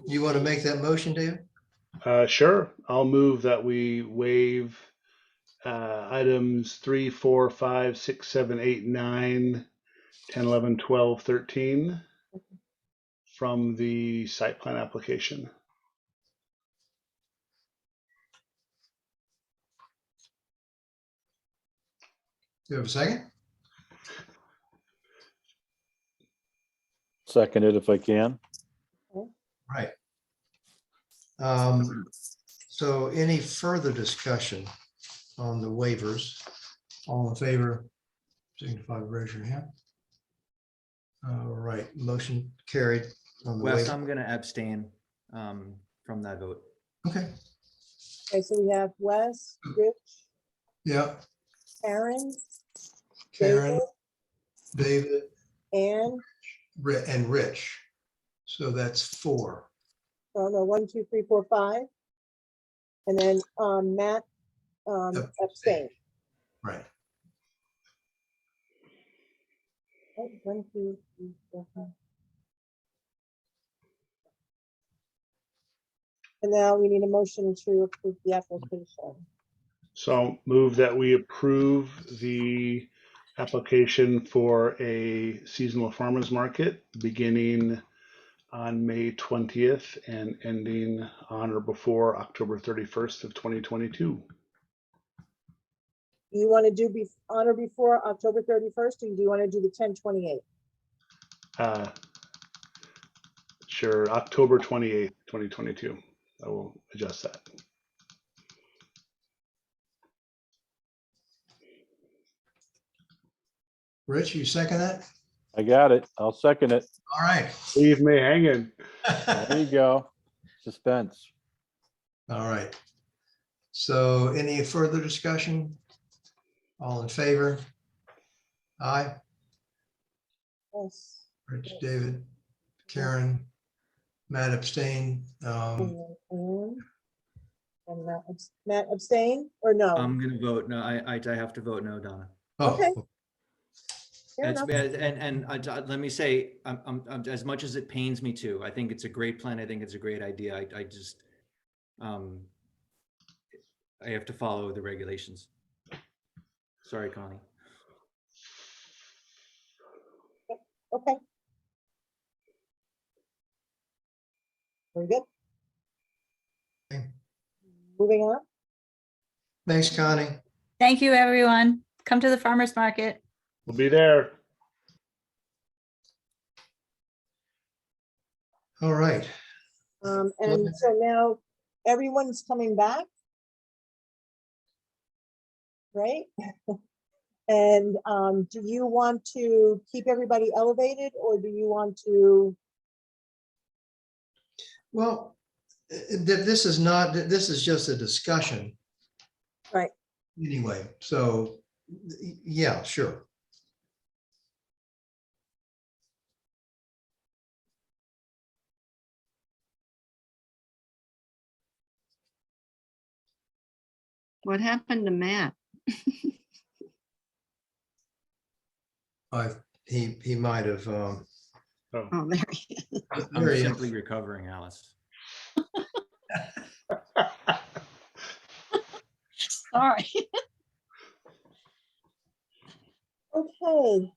You want to make that motion, David? Sure. I'll move that we waive items 3, 4, 5, 6, 7, 8, 9, 10, 11, 12, 13 from the site plan application. Do you have a second? Second it if I can. Right. So any further discussion on the waivers? All in favor, signify by raise your hand. All right, motion carried on the Wes, waiver. I'm going to abstain. from that vote. Okay, Okay, so we have Wes, Rich, yeah, Karen, Karen, David, Ann, and Rich. So that's 4. oh no, 1, 2, 3, 4, 5. And then Matt abstained. Right. Oh, 1, 2, 3, 4, 5. And now we need a motion to approve the application. So move that we approve the application for a seasonal farmers market beginning on May 20th and ending on or before October 31st of 2022. Do you want to do on or before October 31st, or do you want to do the 10/28? Sure, October 28th, 2022. I will adjust that. Rich, you second that? I got it. I'll second it. All right. Leave me hanging. There you go. Suspense. All right. So any further discussion? All in favor? Aye. Yes. Rich, David, Karen, Matt abstain. And Matt abstain or no? I'm gonna vote no. I have to vote no, Donna. Okay. Oh, Fair It's, enough. let me say, I'm as much as it pains me to, I think it's a great plan. I think it's a great idea. I just, I have to follow the regulations. Sorry, Connie. Okay. Very good. Okay. Moving on. thanks, Connie. Thank you, everyone. Come to the farmer's market. We'll be there. All right. And so now everyone's coming back. Right? And do you want to keep everybody elevated, or do you want to? Well, this is not, this is just a discussion. Right. Anyway, so yeah, sure. What happened to Matt? He might have. Oh, there he is. I'm There he is. simply recovering, Alice. Sorry. Okay.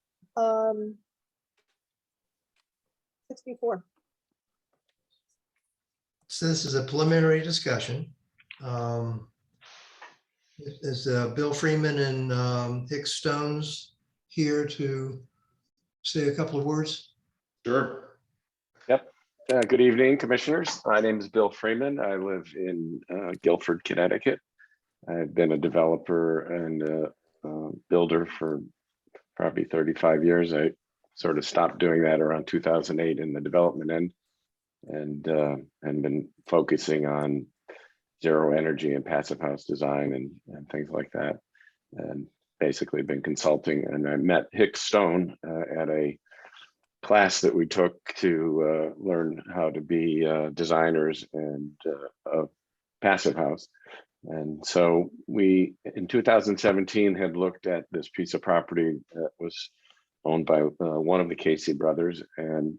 64. So this is a preliminary discussion. Is Bill Freeman and Hicks Stones here to say a couple of words? Sure. Yep. Good evening, commissioners. My name is Bill Freeman. I live in Guilford, Connecticut. I've been a developer and a builder for probably 35 years. I sort of stopped doing that around 2008 in the development end, and been focusing on zero energy and passive house design and things like that, and basically been consulting. And I met Hicks Stone at a class that we took to learn how to be designers and of passive house. And so we, in 2017, had looked at this piece of property that was owned by one of the Casey brothers, and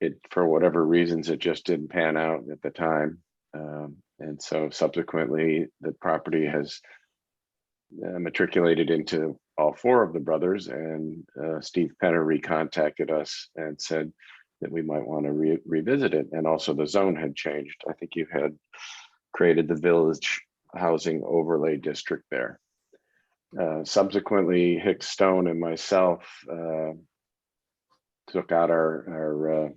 it, for whatever reasons, it just didn't pan out at the time. And so subsequently, the property has matriculated into all 4 of the brothers, and Steve Penner recontacted us and said that we might want to revisit it. And also the zone had changed. I think you had created the village housing overlay district there. Subsequently, Hicks Stone and myself took out our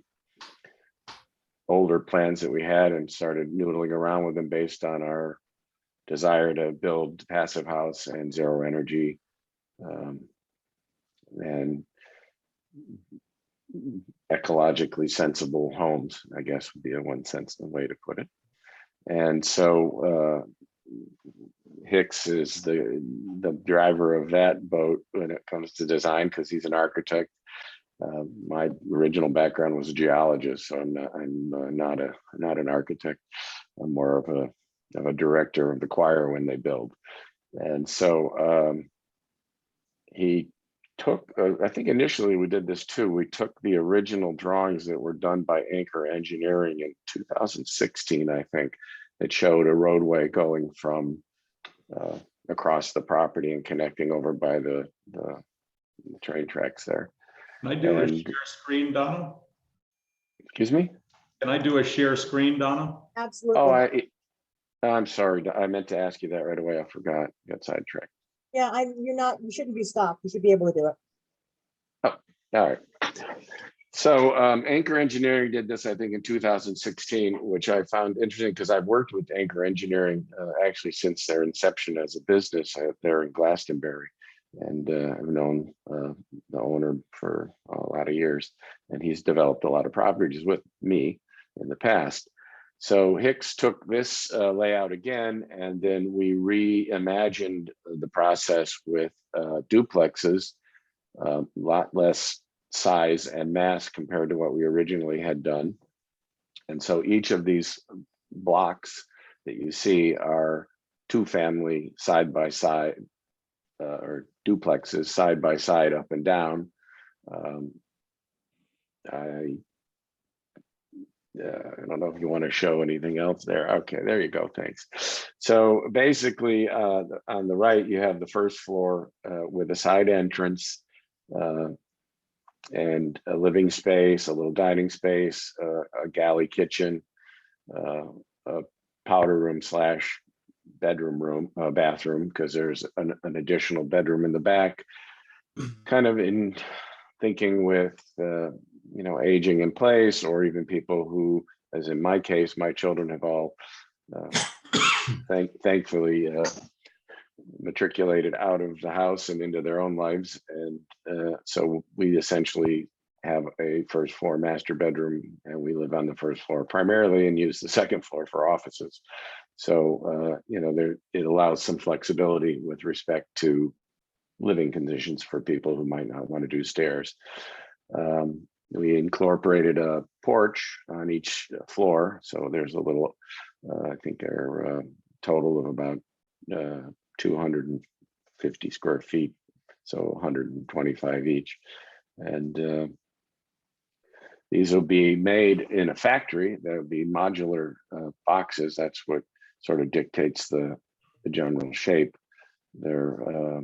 older plans that we had and started noodling around with them based on our desire to build passive house and zero energy. And ecologically sensible homes, I guess would be a one sense the way to put it. And so Hicks is the driver of that boat when it comes to design, because he's an architect. My original background was a geologist, so I'm not an architect. I'm more of a director of the choir when they build. And so he took, I think initially we did this too. We took the original drawings that were done by Anchor Engineering in 2016, I think. It showed a roadway going from across the property and connecting over by the train tracks there. Can I do a share screen, Donna? Excuse me? Can I do a share screen, Donna? Absolutely. Oh, I'm sorry. I meant to ask you that right away. I forgot. Got sidetracked. Yeah, you shouldn't be stopped. You should be able to do it. Oh, all right. So Anchor Engineering did this, I think, in 2016, which I found interesting because I've worked with Anchor Engineering actually since their inception as a business there in Glastonbury. And I've known the owner for a lot of years, and he's developed a lot of properties with me in the past. So Hicks took this layout again, and then we reimagined the process with duplexes, a lot less size and mass compared to what we originally had done. And so each of these blocks that you see are two-family side by side, or duplexes side by side up and down. I don't know if you want to show anything else there. Okay, there you go, thanks. So basically on the right, you have the first floor with a side entrance and a living space, a little dining space, a galley kitchen, a powder room slash bedroom room, bathroom, because there's an additional bedroom in the back, kind of in thinking with aging in place, or even people who, as in my case, my children have all thankfully matriculated out of the house and into their own lives. And so we essentially have a first floor master bedroom, and we live on the first floor primarily and use the second floor for offices. So, it allows some flexibility with respect to living conditions for people who might not want to do stairs. We incorporated a porch on each floor. So there's a little, I think our total of about 250 square feet, so 125 each. And these will be made in a factory. There'll be modular boxes. That's what sort of dictates the general shape. They're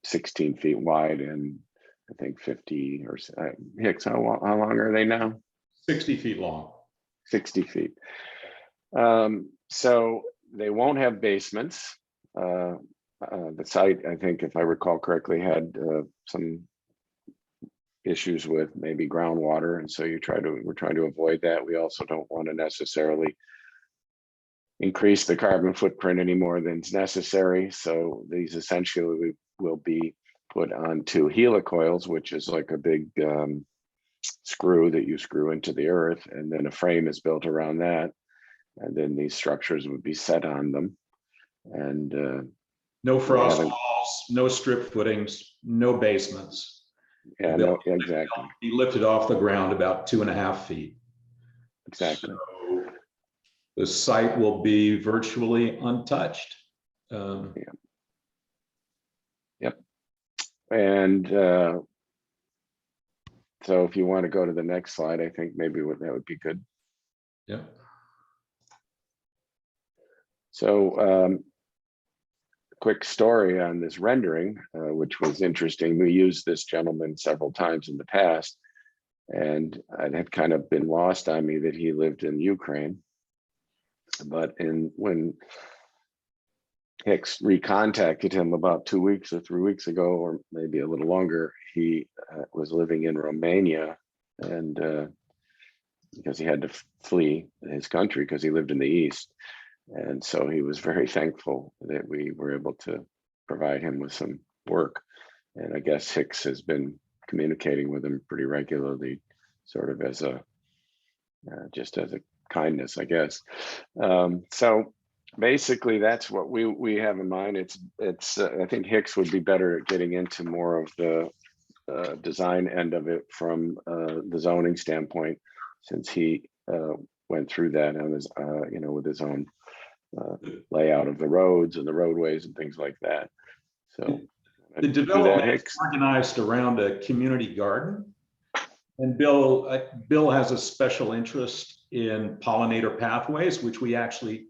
16 feet wide and I think 50 or Hicks, how long are they now? 60 feet long. 60 feet. So they won't have basements. The site, I think, if I recall correctly, had some issues with maybe groundwater, and so we're trying to avoid that. We also don't want to necessarily increase the carbon footprint any more than is necessary. So these essentially will be put onto helicoils, which is like a big screw that you screw into the earth, and then a frame is built around that, and then these structures would be set on them. And no frost walls, no strip footings, no basements. Yeah, no, exactly. He lifted off the ground about 2.5 feet. Exactly. So the site will be virtually untouched. Yep. And so if you want to go to the next slide, I think maybe that would be good. Yep. So quick story on this rendering, which was interesting. We used this gentleman several times in the past, and it had kind of been lost on me that he lived in Ukraine. But when Hicks recontacted him about 2 weeks or 3 weeks ago, or maybe a little longer, he was living in Romania, and because he had to flee his country because he lived in the East. And so he was very thankful that we were able to provide him with some work. And I guess Hicks has been communicating with him pretty regularly, sort of as a just as a kindness, I guess. So basically, that's what we have in mind. It's I think Hicks would be better at getting into more of the design end of it from the zoning standpoint, since he went through that on his with his own layout of the roads and the roadways and things like that. So the development is organized around a community garden, and Bill has a special interest in pollinator pathways, which we actually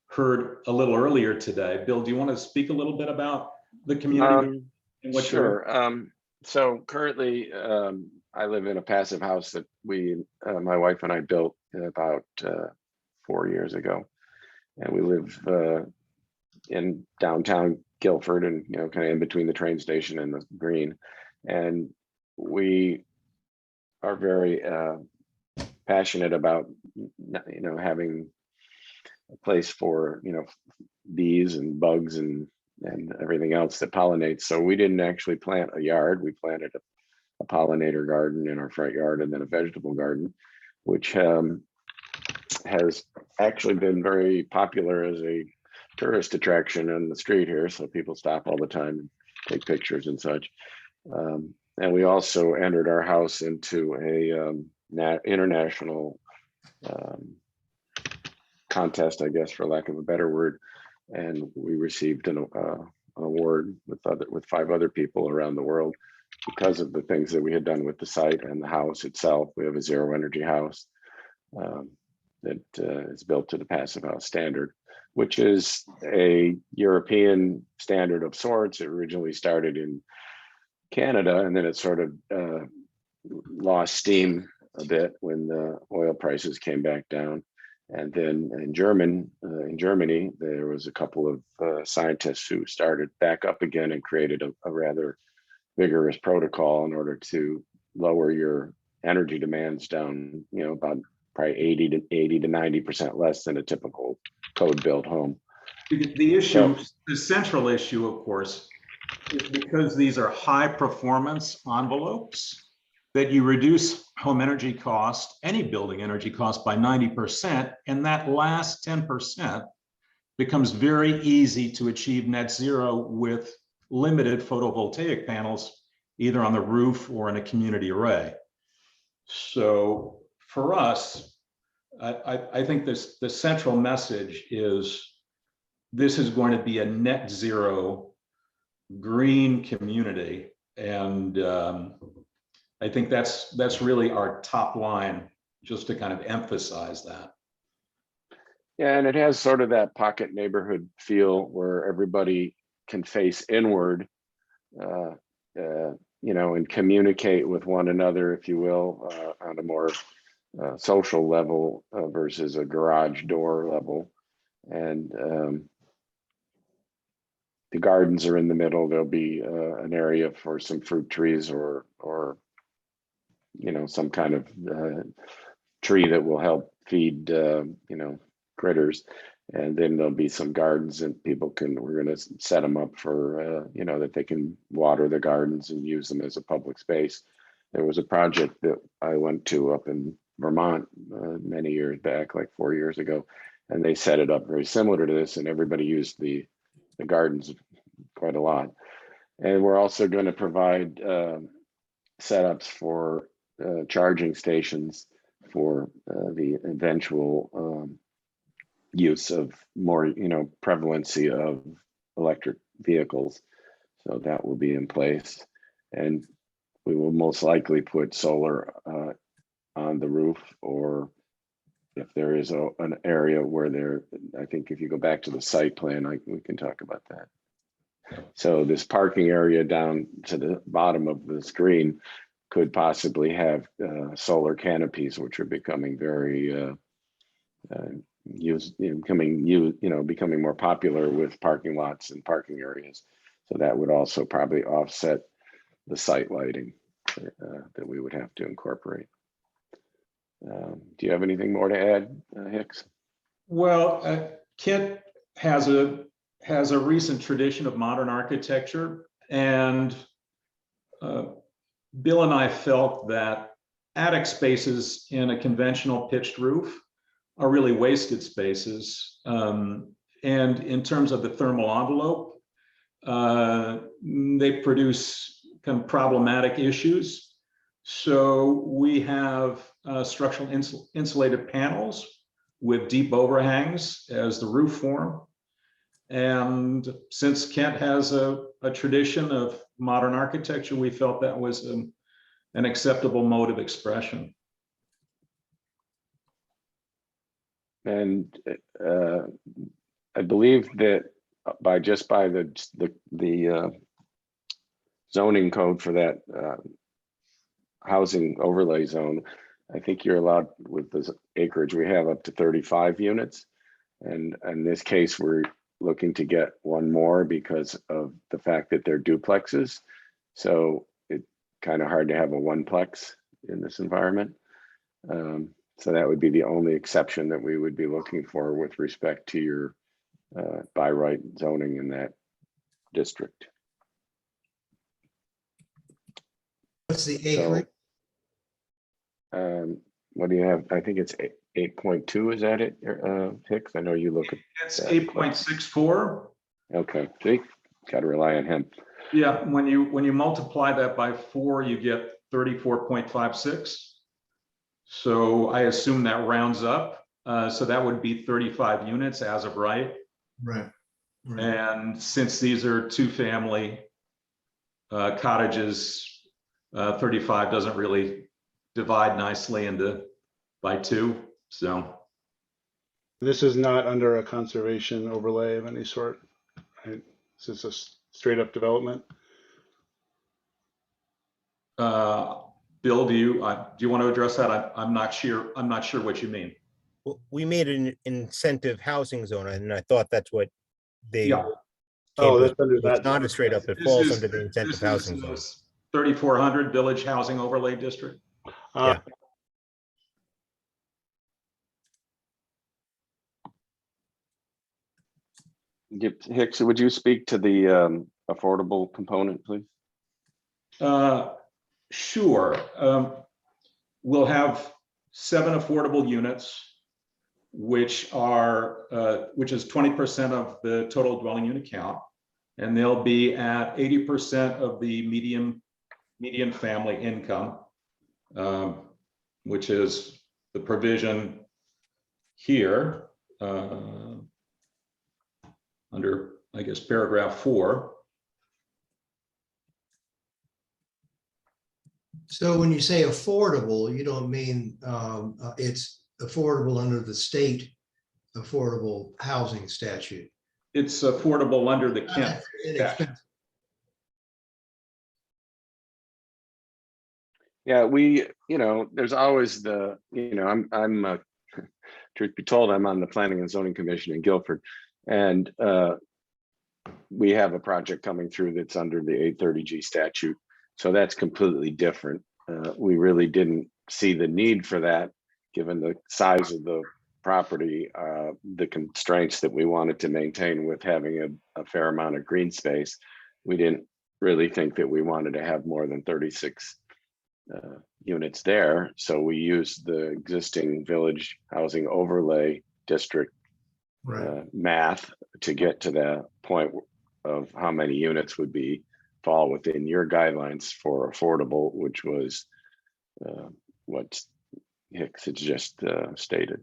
heard a little earlier today. Bill, do you want to speak a little bit about the community? Sure. So currently, I live in a passive house that my wife and I built about 4 years ago, and we live in downtown Guilford, and kind of in between the train station and the green. And we are very passionate about having a place for bees and bugs and everything else that pollinates. So we didn't actually plant a yard. We planted a pollinator garden in our front yard, and then a vegetable garden, which has actually been very popular as a tourist attraction on the street here. So people stop all the time and take pictures and such. And we also entered our house into a international contest, I guess, for lack of a better word, and we received an award with 5 other people around the world because of the things that we had done with the site and the house itself. We have a zero energy house that is built to the passive house standard, which is a European standard of sorts. It originally started in Canada, and then it sort of lost steam a bit when the oil prices came back down. And then in Germany, there was a couple of scientists who started back up again and created a rather vigorous protocol in order to lower your energy demands down, about probably 80 to 90% less than a typical code-built home. The issue, the central issue, of course, is because these are high performance envelopes, that you reduce home energy cost, any building energy cost, by 90%, and that last 10% becomes very easy to achieve net zero with limited photovoltaic panels, either on the roof or in a community array. So for us, I think the central message is this is going to be a net zero green community, and I think that's really our top line, just to kind of emphasize that. Yeah, and it has sort of that pocket neighborhood feel where everybody can face inward, and communicate with one another, if you will, on a more social level versus a garage door level. And the gardens are in the middle. There'll be an area for some fruit trees or some kind of tree that will help feed critters. And then there'll be some gardens, and we're going to set them up for that they can water the gardens and use them as a public space. There was a project that I went to up in Vermont many years back, like 4 years ago, and they set it up very similar to this, and everybody used the gardens quite a lot. And we're also going to provide setups for charging stations for the eventual use of more, prevalency of electric vehicles. So that will be in place, and we will most likely put solar on the roof, or if there is an area where I think if you go back to the site plan, we can talk about that. So this parking area down to the bottom of the screen could possibly have solar canopies, which are becoming very becoming more popular with parking lots and parking areas. So that would also probably offset the site lighting that we would have to incorporate. Do you have anything more to add, Hicks? Well, Kent has a recent tradition of modern architecture, and Bill and I felt that attic spaces in a conventional pitched roof are really wasted spaces. And in terms of the thermal envelope, they produce kind of problematic issues. So we have structural insulated panels with deep overhangs as the roof form. And since Kent has a tradition of modern architecture, we felt that was an acceptable mode of expression. And I believe that by the zoning code for that housing overlay zone, I think you're allowed with the acreage we have up to 35 units. And in this case, we're looking to get one more because of the fact that they're duplexes. So it's kind of hard to have a one-plex in this environment. So that would be the only exception that we would be looking for with respect to your by right zoning in that district. What's the acreage? So, what do you have? I think it's 8.2. Is that it, Hicks? I know you look at it's 8.64. Okay, see, got to rely on him. Yeah, when you multiply that by 4, you get 34.56. So I assume that rounds up. So that would be 35 units as of right. Right. And since these are 2-family cottages, 35 doesn't really divide nicely into by 2. So This is not under a conservation overlay of any sort, right? This is a straight up development. Bill, do you want to address that? I'm not sure. I'm not sure what you mean. Well, we made an incentive housing zone, and I thought that's what they. Yeah. Oh, that's under It's that. not a straight up, it This falls is- under the incentive this housing is zone. 3,400 Village Housing Overlay District. Yeah. Hicks, would you speak to the affordable component, please? Sure. We'll have 7 affordable units, which is 20% of the total dwelling unit count, and they'll be at 80% of the median family income, which is the provision here under, I guess, paragraph 4. So when you say affordable, you don't mean it's affordable under the state affordable housing statute. It's affordable under the Kent statute. Yeah, there's always the, I'm truth be told, I'm on the Planning and Zoning Commission in Guilford, and we have a project coming through that's under the 830G statute. So that's completely different. We really didn't see the need for that, given the size of the property, the constraints that we wanted to maintain with having a fair amount of green space. We didn't really think that we wanted to have more than 36 units there. So we used the existing village housing overlay district math to get to the point of how many units would fall within your guidelines for affordable, which was what Hicks had just stated.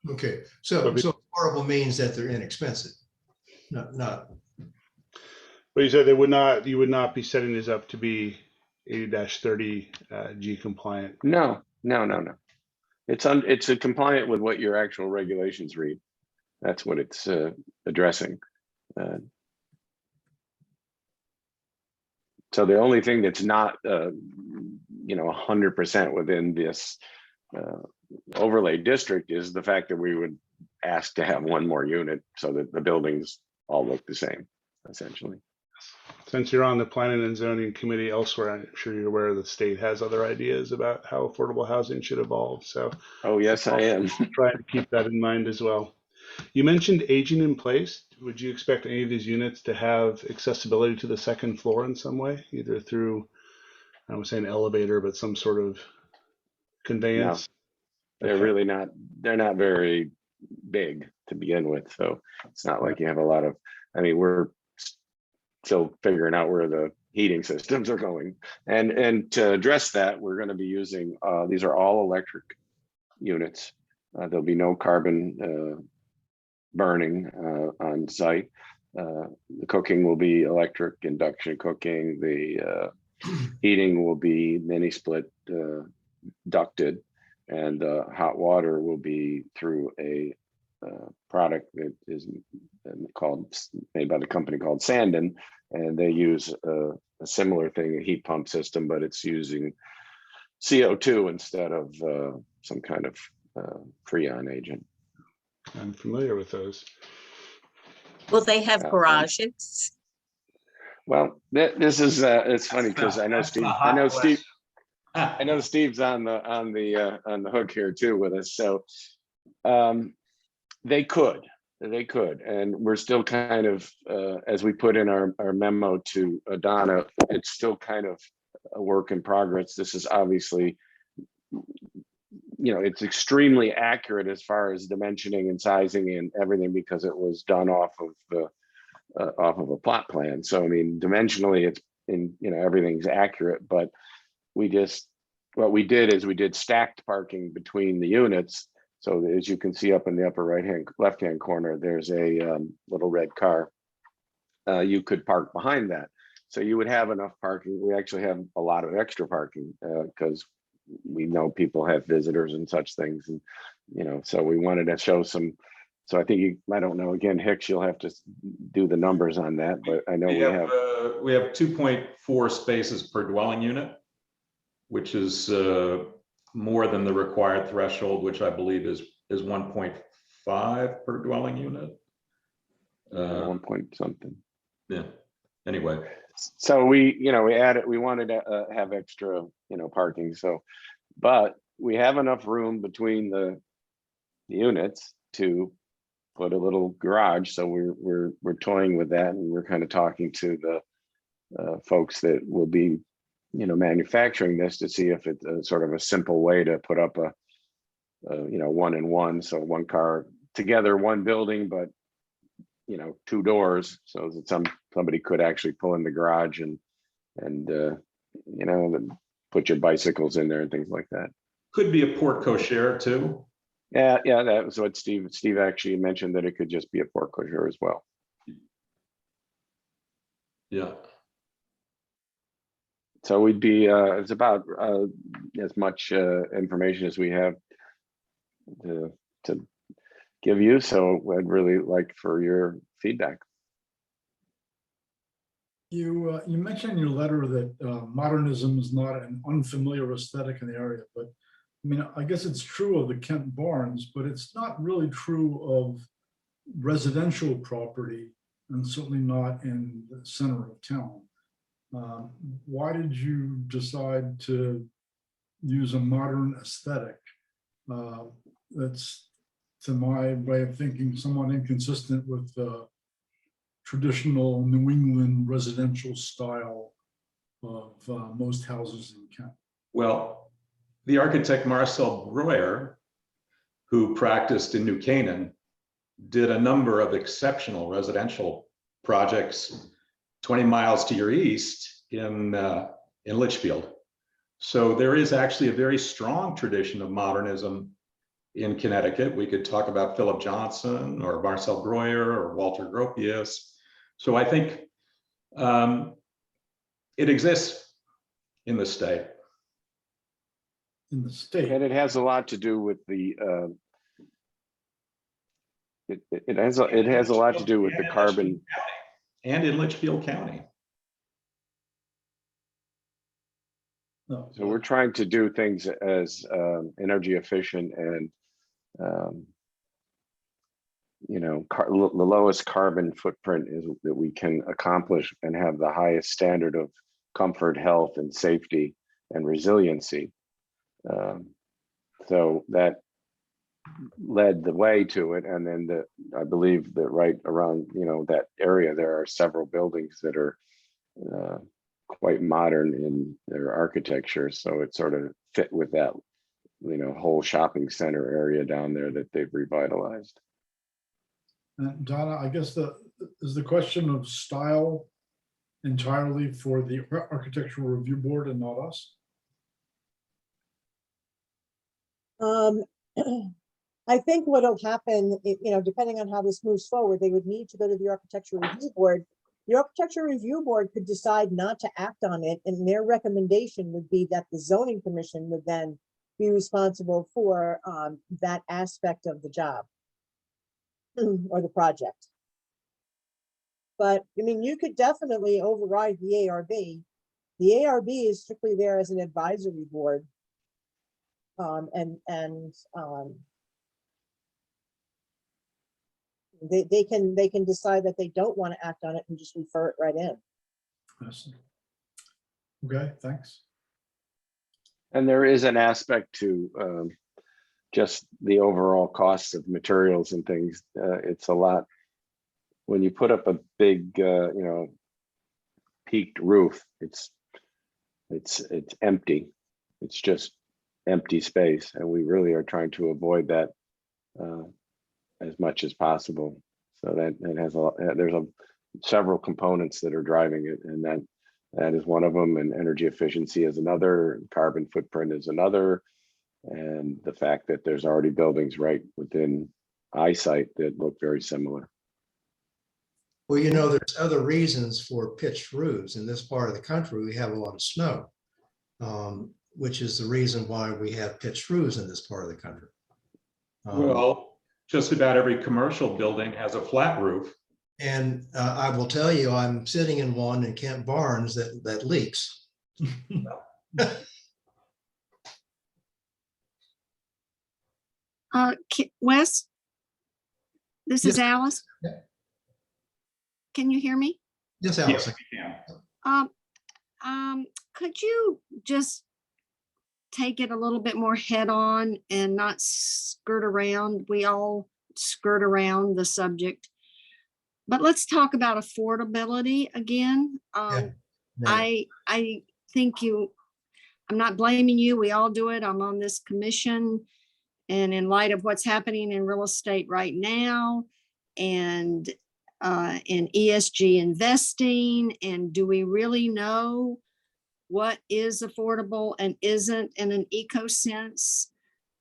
Okay, so affordable means that they're inexpensive, not. But you said you would not be setting this up to be 80-30 G compliant. No. It's compliant with what your actual regulations read. That's what it's addressing. So the only thing that's not, 100% within this overlay district is the fact that we would ask to have one more unit so that the buildings all look the same, essentially. Since you're on the Planning and Zoning Committee elsewhere, I'm sure you're aware the state has other ideas about how affordable housing should evolve. So, oh yes, I am. Trying to keep that in mind as well. You mentioned aging in place. Would you expect any of these units to have accessibility to the second floor in some way, either through I was saying elevator, but some sort of conveyance? They're Okay. really not, they're not very big to begin with. So it's not like you have a lot of, I mean, we're still figuring out where the heating systems are going. And to address that, we're going to be using, these are all electric units. There'll be no carbon burning on site. The cooking will be electric induction cooking. The heating will be mini split ducted, and hot water will be through a product that is made by the company called Sandon, and they use a similar thing, a heat pump system, but it's using CO2 instead of some kind of freon agent. I'm familiar with those. Will they have garages? Well, this is it's funny because I know Steve. I know Steve's on the hook here too with us. So they could, and we're still kind of as we put in our memo to Donna, it's still kind of a work in progress. This is obviously, it's extremely accurate as far as dimensioning and sizing and everything because it was done off of a plot plan. So I mean, dimensionally, it's everything's accurate, but what we did is we did stacked parking between the units. So as you can see up in the upper left-hand corner, there's a little red car. You could park behind that. So you would have enough parking. We actually have a lot of extra parking because we know people have visitors and such things. And, so we wanted to show some. So I think I don't know, again, Hicks, you'll have to do the numbers on that, but I know we have 2.4 spaces per dwelling unit, which is more than the required threshold, which I believe is 1.5 per dwelling unit. 1 point something. Yeah. Anyway. So we wanted to have extra, parking. So, but we have enough room between the units to put a little garage. So we're toying with that, and we're kind of talking to the folks that will be, manufacturing this to see if it's a sort of a simple way to put up a 1-in-1. So one car together, one building, but 2 doors, so that somebody could actually pull in the garage and put your bicycles in there and things like that. Could be a porte cochere too. Yeah, that was what Steve actually mentioned, that it could just be a porte cochere as well. Yeah. So we'd be it's about as much information as we have to give you. So I'd really like for your feedback. You mentioned in your letter that modernism is not an unfamiliar aesthetic in the area, but I mean, I guess it's true of the Kent Barns, but it's not really true of residential property, and certainly not in the center of town. Why did you decide to use a modern aesthetic that's, to my way of thinking, somewhat inconsistent with the traditional New England residential style of most houses in Kent? Well, the architect Marcel Breuer, who practiced in New Canaan, did a number of exceptional residential projects 20 miles to your east in Litchfield. So there is actually a very strong tradition of modernism in Connecticut. We could talk about Philip Johnson or Marcel Breuer or Walter Gropius. So I think it exists in the state. In the state. And it has a lot to do with the it has a lot to do with the carbon. And in Litchfield County. No, so we're trying to do things as energy efficient and the lowest carbon footprint is that we can accomplish and have the highest standard of comfort, health, and safety and resiliency. So that led the way to it. And then I believe that right around, that area, there are several buildings that are quite modern in their architecture. So it sort of fit with that, whole shopping center area down there that they've revitalized. And Donna, I guess is the question of style entirely for the architectural review board and not us? I think what'll happen, depending on how this moves forward, they would need to go to the architectural review board. The architectural review board could decide not to act on it, and their recommendation would be that the zoning commission would then be responsible for that aspect of the job or the project. But I mean, you could definitely override the ARB. The ARB is strictly there as an advisory board. They can decide that they don't want to act on it and just refer it right in. Okay, thanks. And there is an aspect to just the overall costs of materials and things. It's a lot when you put up a big, peaked roof. It's empty. It's just empty space, and we really are trying to avoid that as much as possible. So that has there's several components that are driving it, and that is one of them, and energy efficiency is another, carbon footprint is another, and the fact that there's already buildings right within eyesight that look very similar. Well, there's other reasons for pitched roofs. In this part of the country, we have a lot of snow, which is the reason why we have pitched roofs in this part of the country. Well, just about every commercial building has a flat roof. And I will tell you, I'm sitting in one in Kent Barnes that leaks. Wes, this is Alice. Yeah. Can you hear me? Yes, Alice. Yes, I can. Could you just take it a little bit more head on and not skirt around? We all skirt around the subject, but let's talk about affordability again. I think I'm not blaming you. We all do it. I'm on this commission, and in light of what's happening in real estate right now, and in ESG investing, and do we really know what is affordable and isn't in an eco sense?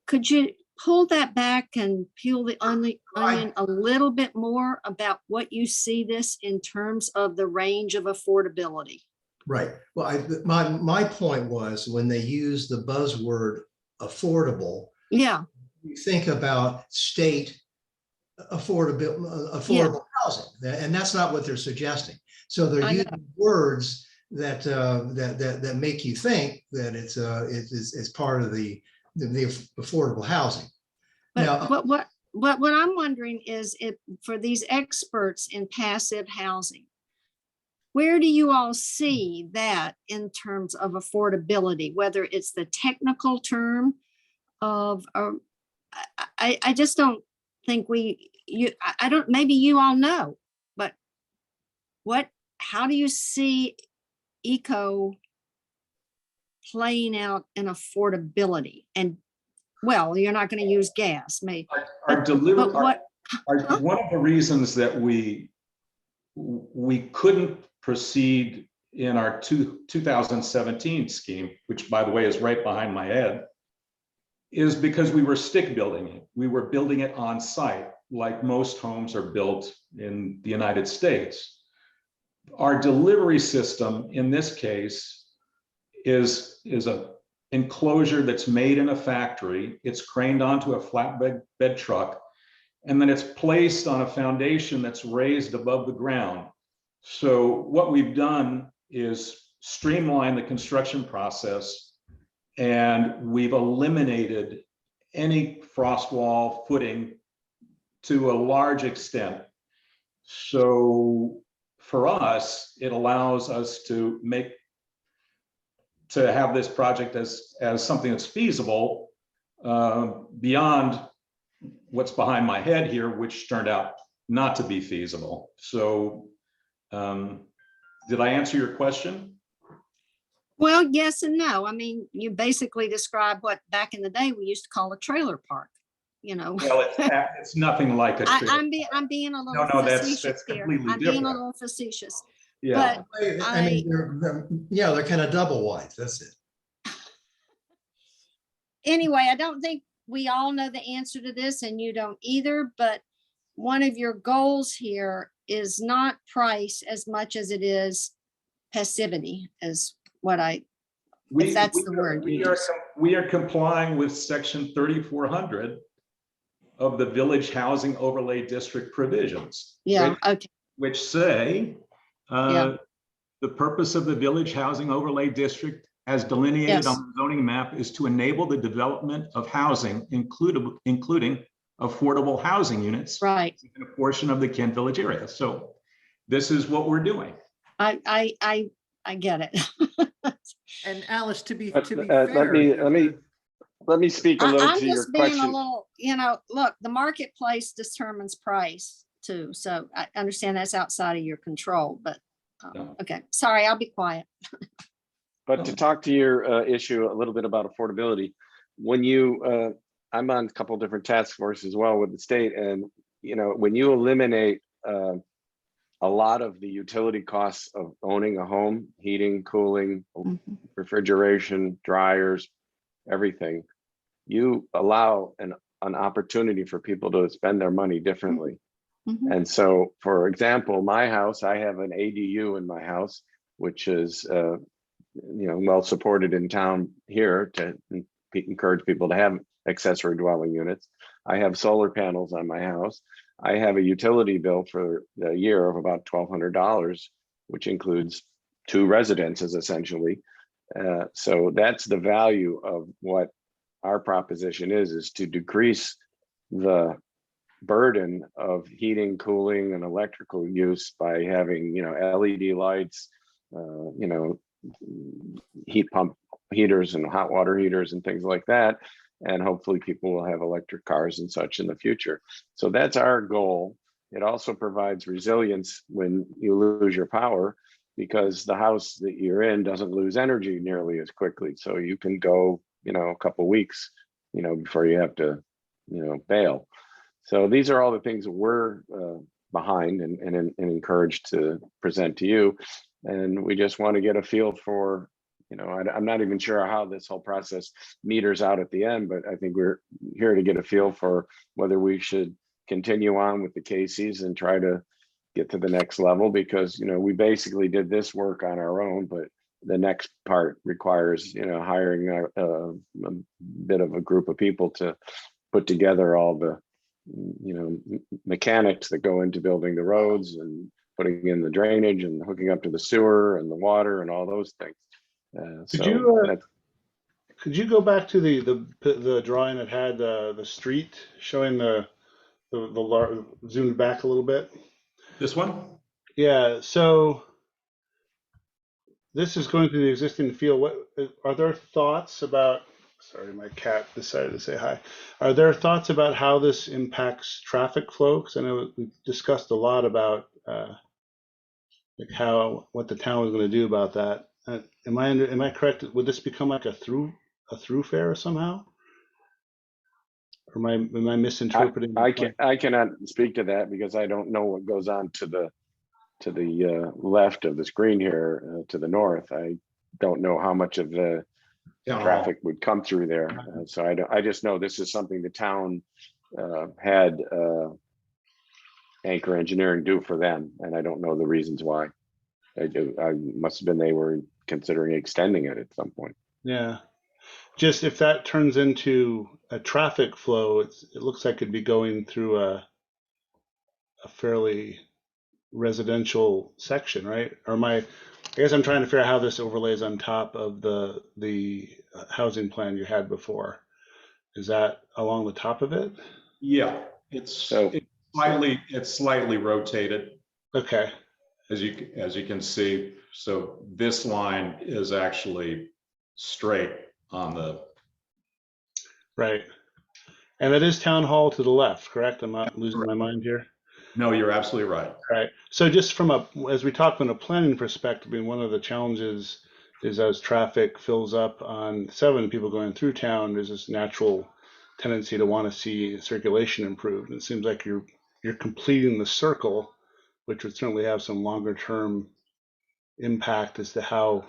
Could you pull that back and peel the onion a little bit more about what you see this in terms of the range of affordability? Right. Well, my point was when they use the buzzword affordable, yeah, you think about state affordable housing, and that's not what they're suggesting. So they're using words that make you think that it's part of the affordable housing. But what I'm wondering is, if for these experts in passive housing, where do you all see that in terms of affordability, whether it's the technical term of, I just don't think I don't, maybe you all know, but how do you see eco playing out in affordability? And well, you're not going to use gas, maybe. One of the reasons that we couldn't proceed in our 2017 scheme, which by the way is right behind my head, is because we were stick building it. We were building it on site, like most homes are built in the United States. Our delivery system in this case is a enclosure that's made in a factory. It's craned onto a flatbed truck, and then it's placed on a foundation that's raised above the ground. So what we've done is streamline the construction process, and we've eliminated any frost wall footing to a large extent. So for us, it allows us to have this project as something that's feasible beyond what's behind my head here, which turned out not to be feasible. So did I answer your question? Well, yes and no. I mean, you basically describe what back in the day we used to call a trailer park, you know. Well, it's nothing like a trailer. I'm being a little No, that's facetious here. completely I'm being a different. little facetious. Yeah. But I mean, they're kind of double wide. That's it. anyway, I don't think we all know the answer to this, and you don't either, but one of your goals here is not price as much as it is passivity, is what if that's the word. We are complying with section 3400 of the Village Housing Overlay District provisions. Yeah, okay. Which say, the purpose of the Village Housing Overlay District as delineated on the zoning map is to enable the development of housing, including affordable housing units in a portion of the Kent Village area. So this is what we're doing. I get it. And Alice, to be fair, let me speak a little I'm to your just being question. a little, look, the marketplace determines price too. So I understand that's outside of your control, but okay, sorry, I'll be quiet. But to talk to your issue a little bit about affordability, when you, I'm on a couple different task forces as well with the state, and when you eliminate a lot of the utility costs of owning a home, heating, cooling, refrigeration, dryers, everything, you allow an opportunity for people to spend their money differently. And so, for example, my house, I have an ADU in my house, which is well supported in town here to encourage people to have accessory dwelling units. I have solar panels on my house. I have a utility bill for the year of about $1,200, which includes 2 residences essentially. So that's the value of what our proposition is to decrease the burden of heating, cooling, and electrical use by having LED lights, heat pump heaters and hot water heaters and things like that. And hopefully people will have electric cars and such in the future. So that's our goal. It also provides resilience when you lose your power, because the house that you're in doesn't lose energy nearly as quickly. So you can go, a couple weeks, before you have to, bail. So these are all the things that we're behind and encouraged to present to you. And we just want to get a feel for, I'm not even sure how this whole process meters out at the end, but I think we're here to get a feel for whether we should continue on with the cases and try to get to the next level, because, we basically did this work on our own, but the next part requires, hiring a bit of a group of people to put together all the, mechanics that go into building the roads and putting in the drainage and hooking up to the sewer and the water and all those things. Could you go back to the drawing that had the street showing the zoomed back a little bit? This one? Yeah. So this is going through the existing field. What are there thoughts about? Sorry, my cat decided to say hi. Are there thoughts about how this impacts traffic flow? Because I know we've discussed a lot about what the town was going to do about that. Am I correct? Would this become like a thoroughfare somehow? Or am I misinterpreting? I cannot speak to that because I don't know what goes on to the left of the screen here, to the north. I don't know how much of the traffic would come through there. So I just know this is something the town had Anchor Engineering do for them, and I don't know the reasons why. I must have been they were considering extending it at some point. Yeah, just if that turns into a traffic flow, it looks like it'd be going through a fairly residential section, right? Or I guess I'm trying to figure out how this overlays on top of the housing plan you had before. Is that along the top of it? Yeah, it's slightly rotated. Okay. As you can see, so this line is actually straight on the right, and that is Town Hall to the left, correct? I'm not losing my mind here. No, you're absolutely right. Right. So just as we talk from a planning perspective, one of the challenges is as traffic fills up on 7, people going through town, there's this natural tendency to want to see circulation improved. It seems like you're completing the circle, which would certainly have some longer term impact as to how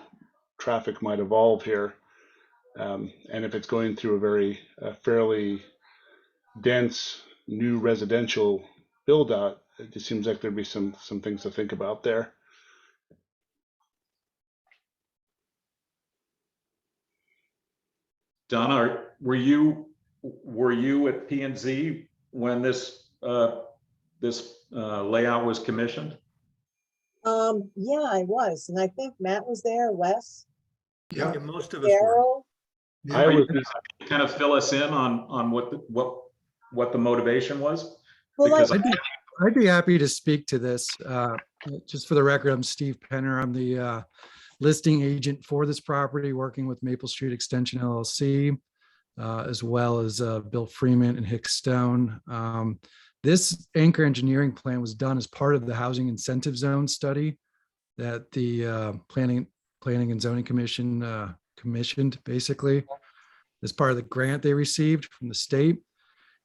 traffic might evolve here. And if it's going through a very fairly dense new residential build out, it just seems like there'd be some things to think about there. Donna, were you at P and Z when this layout was commissioned? Yeah, I was, and I think Matt was there, Wes, Yeah, most of us were. Daryl. I was Kind of fill us in on what the motivation was? Well, Because I'd be happy to speak to this. Just for the record, I'm Steve Penner. I'm the listing agent for this property, working with Maple Street Extension LLC, as well as Bill Freeman and Hicks Stone. This anchor engineering plan was done as part of the Housing Incentive Zone study that the Planning and Zoning Commission commissioned, basically, as part of the grant they received from the state.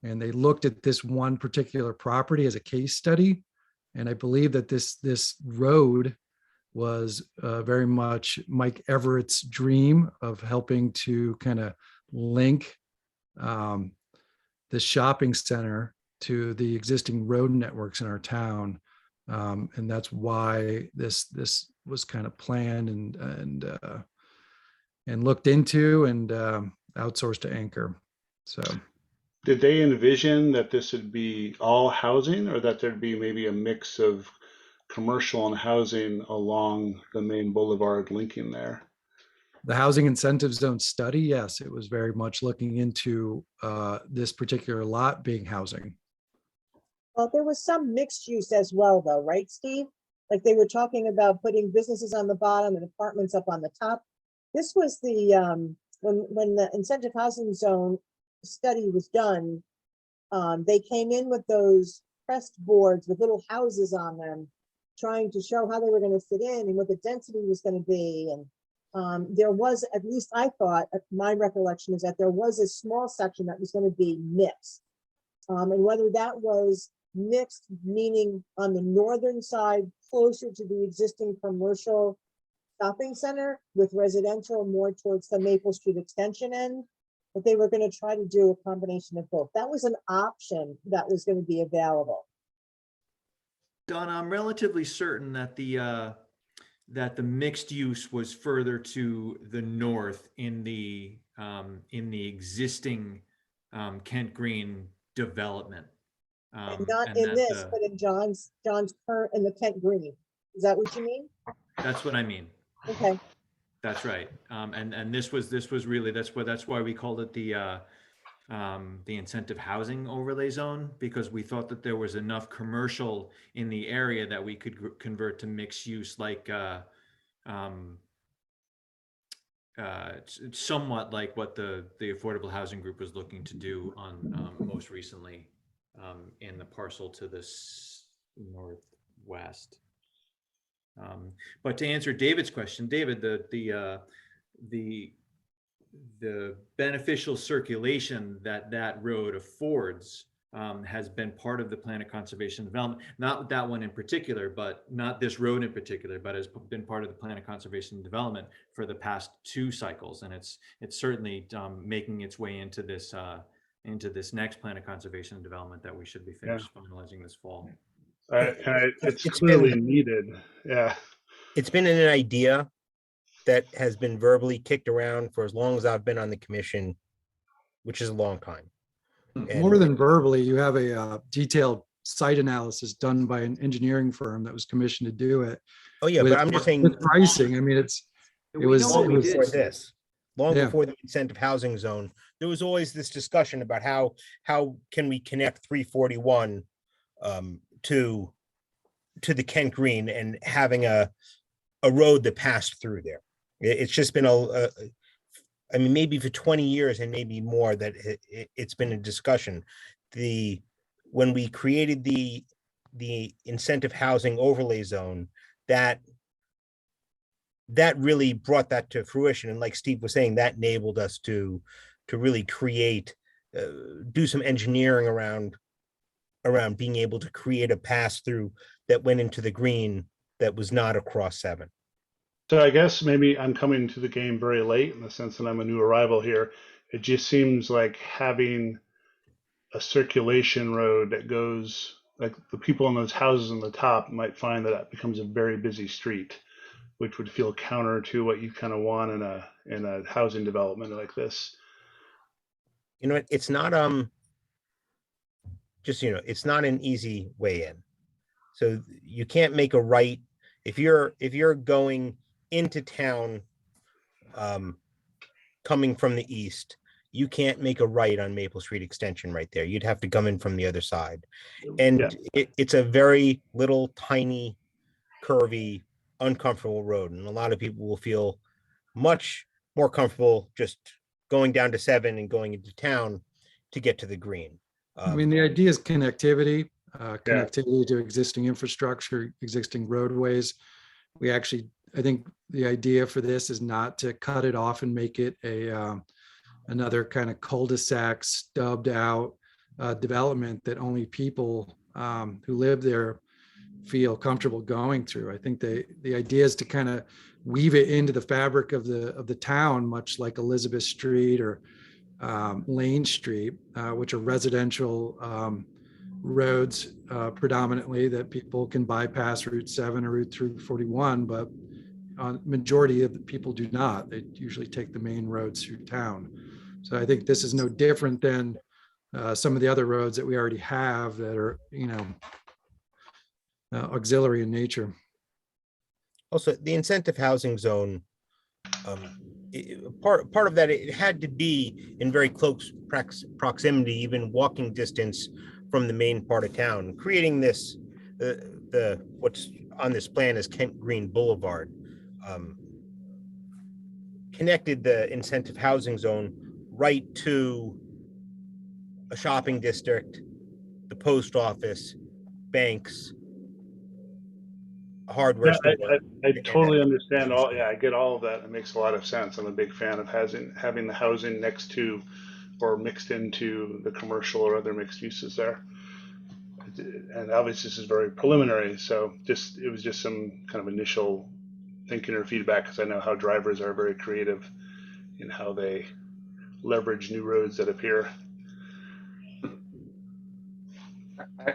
And they looked at this one particular property as a case study. And I believe that this road was very much Mike Everett's dream of helping to kind of link the shopping center to the existing road networks in our town. And that's why this was kind of planned and looked into and outsourced to Anchor. So did they envision that this would be all housing, or that there'd be maybe a mix of commercial and housing along the main boulevard linking there? The Housing Incentive Zone study, yes, it was very much looking into this particular lot being housing. Well, there was some mixed use as well, though, right, Steve? Like they were talking about putting businesses on the bottom and apartments up on the top. This was the when the incentive housing zone study was done, they came in with those pressed boards with little houses on them, trying to show how they were going to fit in and what the density was going to be. And there was, at least I thought, my recollection is that there was a small section that was going to be mixed. And whether that was mixed, meaning on the northern side, closer to the existing commercial shopping center with residential more towards the Maple Street extension end, but they were going to try to do a combination of both. That was an option that was going to be available. Donna, I'm relatively certain that the mixed use was further to the north in the existing Kent Green development. And not in this, but in John's current in the Kent Green. Is that what you mean? That's what I mean. Okay. That's right. And this was really, that's why we called it the incentive housing overlay zone, because we thought that there was enough commercial in the area that we could convert to mixed use, like somewhat like what the Affordable Housing Group was looking to do on most recently in the parcel to the northwest. But to answer David's question, David, the beneficial circulation that road affords has been part of the plan of conservation development. Not that one in particular, but not this road in particular, but has been part of the plan of conservation development for the past 2 cycles, and it's certainly making its way into this next plan of conservation and development that we should be finalizing this fall. It's clearly needed. Yeah. It's been an idea that has been verbally kicked around for as long as I've been on the commission, which is a long time. And more than verbally, you have a detailed site analysis done by an engineering firm that was commissioned to do it. Oh yeah, but I'm just saying with pricing. I mean, it was long before this, long Yeah. before the incentive housing zone. There was always this discussion about how can we connect 341 to the Kent Green and having a road that passed through there. It's just been I mean, maybe for 20 years and maybe more that it's been a discussion. When we created the incentive housing overlay zone, that that really brought that to fruition. And like Steve was saying, that enabled us to really create, do some engineering around being able to create a pass through that went into the green that was not across 7. So I guess maybe I'm coming to the game very late in the sense that I'm a new arrival here. It just seems like having a circulation road that goes, like the people in those houses on the top might find that that becomes a very busy street, which would feel counter to what you kind of want in a housing development like this. You know, it's not just, you know, it's not an easy way in. So you can't make a right if you're going into town, coming from the east. You can't make a right on Maple Street Extension right there. You'd have to come in from the other side. And it's a very little, tiny, curvy, uncomfortable road. And a lot of people will feel much more comfortable just going down to 7 and going into town to get to the green. I mean, the idea is connectivity, connectivity to existing infrastructure, existing roadways. We actually, I think the idea for this is not to cut it off and make it a another kind of cul-de-sac stubbed out development that only people who live there feel comfortable going through. I think the idea is to kind of weave it into the fabric of the town, much like Elizabeth Street or Lane Street, which are residential roads predominantly that people can bypass Route 7 or Route 341, but majority of the people do not. They usually take the main roads through town. So I think this is no different than some of the other roads that we already have that are, you know, auxiliary in nature. Also, the incentive housing zone, part of that, it had to be in very close proximity, even walking distance from the main part of town. Creating this, the what's on this plan is Kent Green Boulevard, connected the incentive housing zone right to a shopping district, the post office, banks, a hardware store. I totally understand all. Yeah, I get all of that. It makes a lot of sense. I'm a big fan of having the housing next to or mixed into the commercial or other mixed uses there. And obviously this is very preliminary, so it was just some kind of initial thinking or feedback, because I know how drivers are very creative in how they leverage new roads that appear.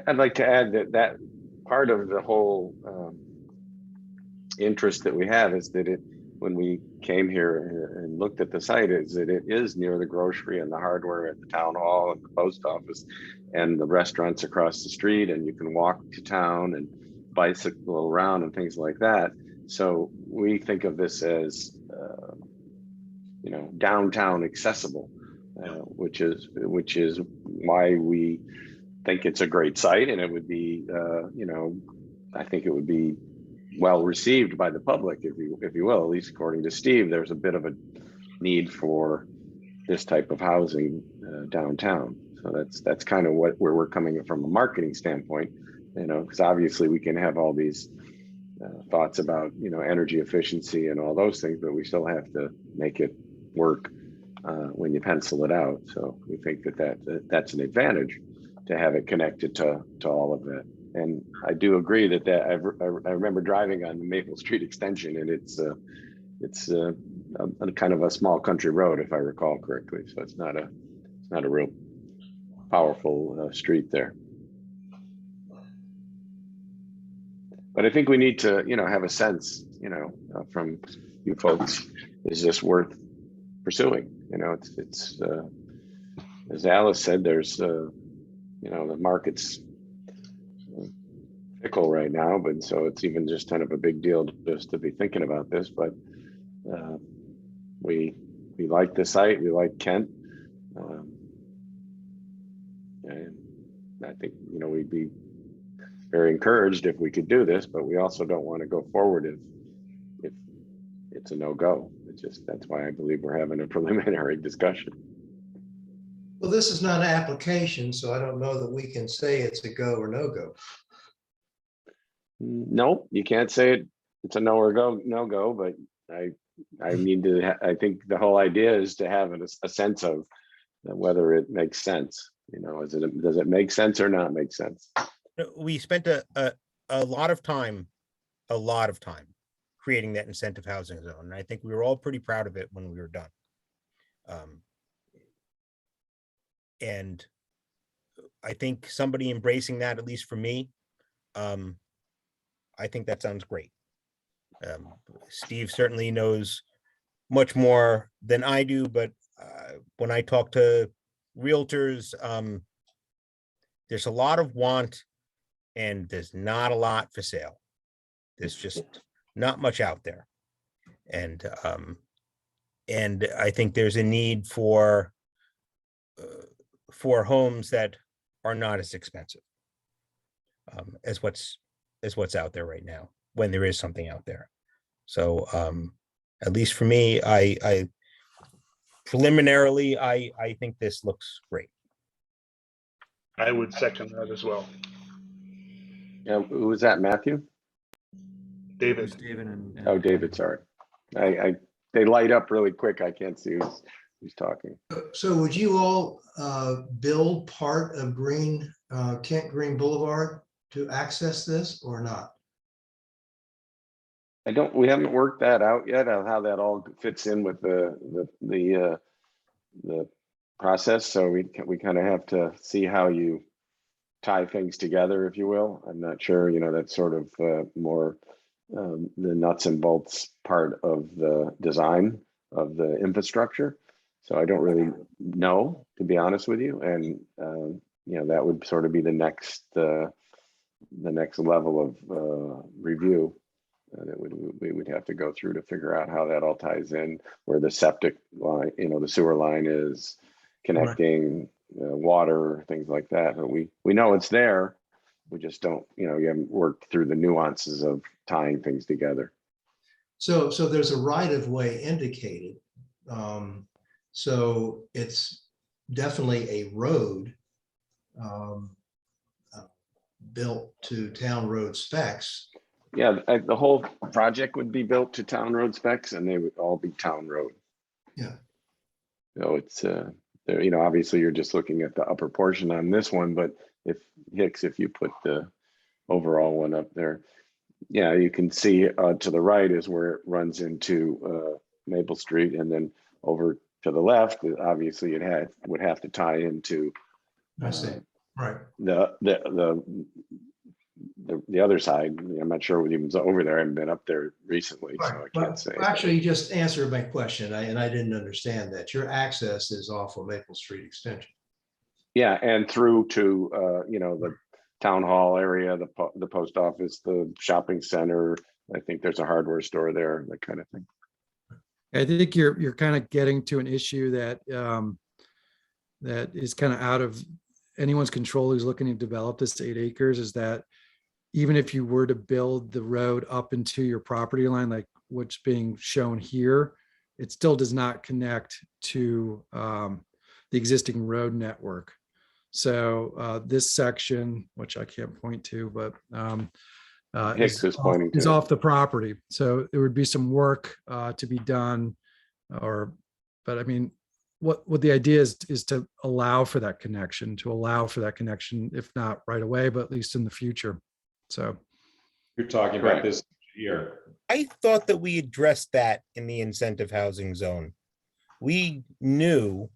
I'd like to add that part of the whole interest that we have is that when we came here and looked at the site, is that it is near the grocery and the hardware at the town hall and the post office and the restaurants across the street, and you can walk to town and bicycle around and things like that. So we think of this as you know, downtown accessible, which is why we think it's a great site, and it would be you know, I think it would be well received by the public, if you will. At least according to Steve, there's a bit of a need for this type of housing downtown. So that's kind of where we're coming from a marketing standpoint, you know, because obviously we can have all these thoughts about, you know, energy efficiency and all those things, but we still have to make it work when you pencil it out. So we think that's an advantage to have it connected to all of that. And I do agree that I remember driving on the Maple Street extension, and it's a kind of a small country road, if I recall correctly. So it's not a real powerful street there. But I think we need to, you know, have a sense, you know, from you folks, is this worth pursuing? You know, it's as Alice said, there's you know, the market's fickle right now, but so it's even just kind of a big deal just to be thinking about this. But we like the site, we like Kent, and I think, you know, we'd be very encouraged if we could do this, but we also don't want to go forward if it's a no-go. It's just, that's why I believe we're having a preliminary discussion. Well, this is not an application, so I don't know that we can say it's a go or no go. No, you can't say it's a no or no go, but I need to, I think the whole idea is to have a sense of whether it makes sense. You know, does it make sense or not make sense? We spent a lot of time, creating that incentive housing zone. And I think we were all pretty proud of it when we were done. And I think somebody embracing that, at least for me, I think that sounds great. Steve certainly knows much more than I do, but when I talk to realtors, there's a lot of want and there's not a lot for sale. There's just not much out there. And I think there's a need for homes that are not as expensive as what's out there right now, when there is something out there. So at least for me, I preliminarily, I think this looks great. I would second that as well. Yeah, who was that, Matthew? David. Oh, David, sorry. They light up really quick. I can't see who's talking. So would you all build part of Kent Green Boulevard to access this or not? We haven't worked that out yet on how that all fits in with the process. So we kind of have to see how you tie things together, if you will. I'm not sure, you know, that's sort of more the nuts and bolts part of the design of the infrastructure. So I don't really know, to be honest with you. And, you know, that would sort of be the next level of review that we would have to go through to figure out how that all ties in, where the septic line, you know, the sewer line is connecting, water, things like that. But we know it's there. We just don't, you know, you haven't worked through the nuances of tying things together. So there's a right of way indicated. So it's definitely a road built to town road specs. Yeah, the whole project would be built to town road specs, and they would all be town road. Yeah. So it's, you know, obviously you're just looking at the upper portion on this one, but if you put the overall one up there, yeah, you can see to the right is where it runs into Maple Street, and then over to the left, obviously it would have to tie into I see. Right. The other side. I'm not sure what even's over there. I haven't been up there recently, so I can't say. Actually, you just answered my question, and I didn't understand that. Your access is off of Maple Street Extension. Yeah, and through to you know, the town hall area, the post office, the shopping center. I think there's a hardware store there, that kind of thing. I think you're kind of getting to an issue that that is kind of out of anyone's control who's looking to develop this 8 acres, is that even if you were to build the road up into your property line, like what's being shown here, it still does not connect to the existing road network. So this section, which I can't point to, but Hicks is pointing to is off the property. So there would be some work to be done, but I mean, what the idea is to allow for that connection, if not right away, but at least in the future. So you're talking about this here. I thought that we addressed that in the incentive housing zone. We knew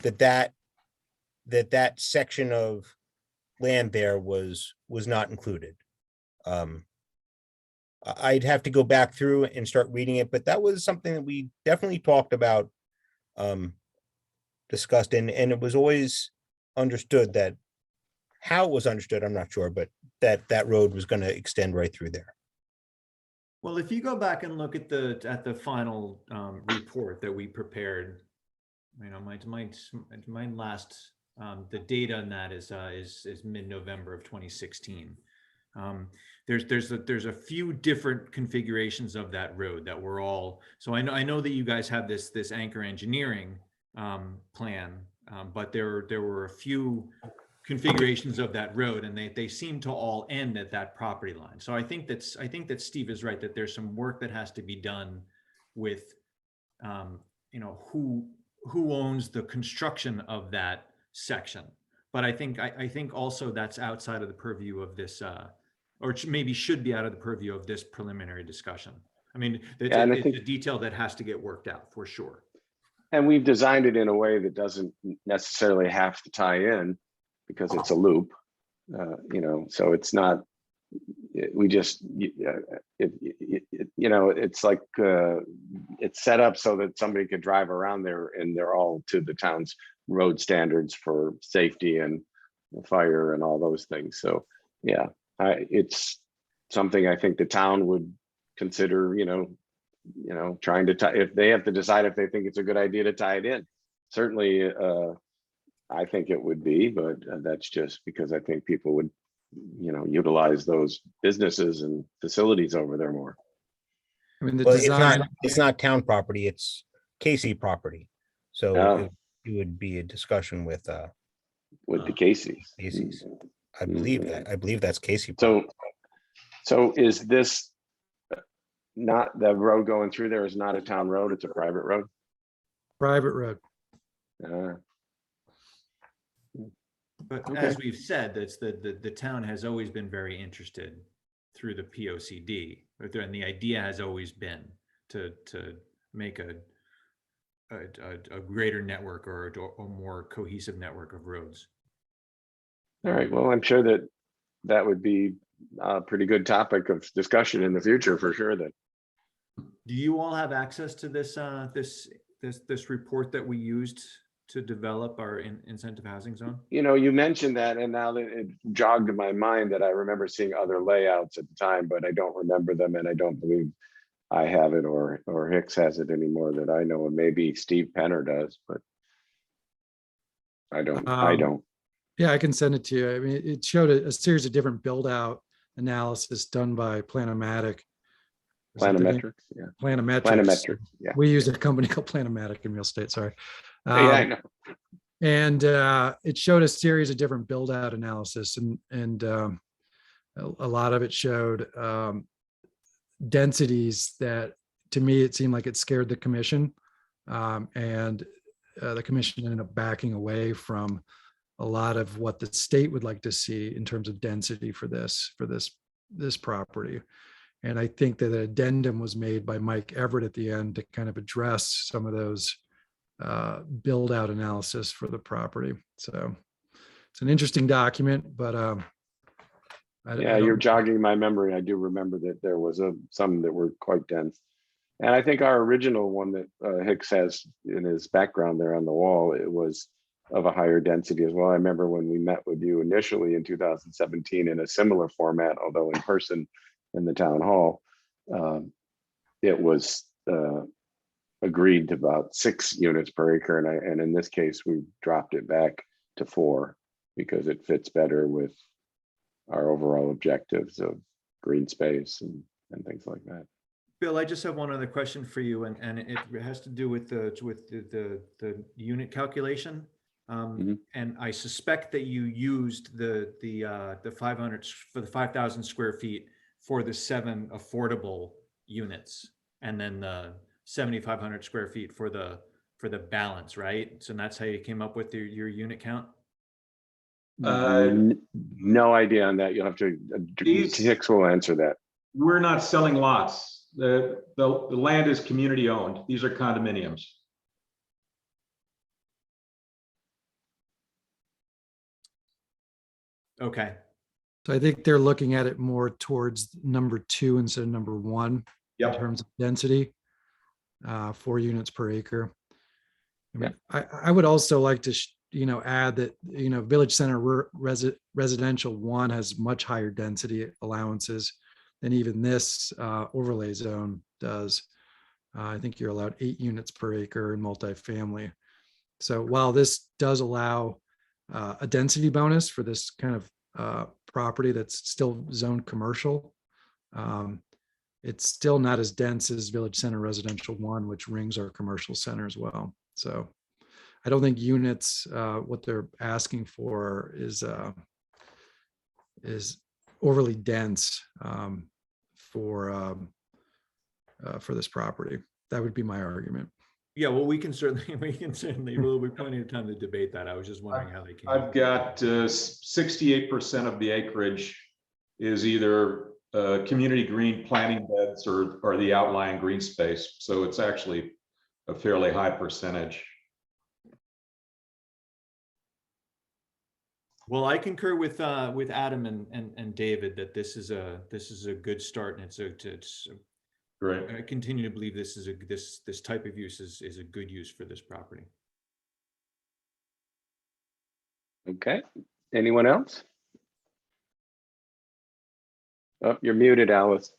that section of land there was not included. I'd have to go back through and start reading it, but that was something that we definitely talked about, discussed, and it was always understood that, how it was understood, I'm not sure, but that road was going to extend right through there. Well, if you go back and look at the final report that we prepared, you know, my last the date on that is mid-November of 2016. There's a few different configurations of that road that were all. So I know that you guys have this anchor engineering plan, but there were a few configurations of that road, and they seem to all end at that property line. So I think that Steve is right, that there's some work that has to be done with, you know, who owns the construction of that section. But I think also that's outside of the purview of this, or maybe should be out of the purview of this preliminary discussion. I mean, it's, Yeah, and I it's think, a detail that has to get worked out for sure. and we've designed it in a way that doesn't necessarily have to tie in because it's a loop, you know, so it's not, we just, you know, it's like, it's set up so that somebody could drive around there and they're all to the town's road standards for safety and fire and all those things. So, yeah, it's something I think the town would consider, you know, trying to tie, if they have to decide if they think it's a good idea to tie it in. Certainly, I think it would be, but that's just because I think people would, you know, utilize those businesses and facilities over there more. I mean, the Well, design, it's not town property, it's Casey property. So Oh. it would be a discussion with the Caseys. Casey's. I believe that's Casey. property. So is this not, the road going through there is not a town road, it's a private road? private road. But Okay. as we've said, that's the town has always been very interested through the POCD, and the idea has always been to make a greater network or a more cohesive network of roads. All right, well, I'm sure that would be a pretty good topic of discussion in the future for sure then. Do you all have access to this this report that we used to develop our incentive housing zone? You know, you mentioned that, and now that it jogged in my mind that I remember seeing other layouts at the time, but I don't remember them, and I don't believe I have it or Hicks has it anymore that I know, and maybe Steve Penner does, but I don't. Yeah, I can send it to you. I mean, it showed a series of different build out analysis done by Planomatic. Planometrics, yeah. Planometrics. Yeah. We use a company called Planomatic in real estate, sorry. Yeah, I know. And it showed a series of different build out analysis, and a lot of it showed densities that, to me, it seemed like it scared the commission, and the commission ended up backing away from a lot of what the state would like to see in terms of density for this property. And I think that an addendum was made by Mike Everett at the end to kind of address some of those build out analysis for the property. So it's an interesting document, but you're jogging my memory. I do remember that there was some that were quite dense. And I think our original one that Hicks has in his background there on the wall, it was of a higher density as well. I remember when we met with you initially in 2017 in a similar format, although in person in the town hall, it was agreed to about 6 units per acre. And in this case, we dropped it back to 4 because it fits better with our overall objectives of green space and things like that. Bill, I just have one other question for you, and it has to do with the unit calculation. And I suspect that you used the 500 for the 5,000 square feet for the 7 affordable units, and then the 7,500 square feet for the balance, right? So that's how you came up with your unit count. No idea on that. You'll have to. Hicks will answer that. We're not selling lots. The land is community owned. These are condominiums. Okay. So I think they're looking at it more towards number 2 instead of number 1 in terms of density, 4 units per acre. I mean, I would also like to, add that, Village Center Residential 1 has much higher density allowances than even this overlay zone does. I think you're allowed 8 units per acre in multifamily. So while this does allow a density bonus for this kind of property that's still zoned commercial, it's still not as dense as Village Center Residential 1, which rings our commercial center as well. So I don't think units, what they're asking for is overly dense for this property. That would be my argument. Yeah, well, we can certainly, we'll be plenty of time to debate that. I was just wondering how they came. I've got 68% of the acreage is either community green planting beds or the outlying green space. So it's actually a fairly high percentage. Well, I concur with Adam and David that this is a good start, and it's Great. I continue to believe this type of use is a good use for this property. Okay, anyone else? Oh, you're muted, Alice.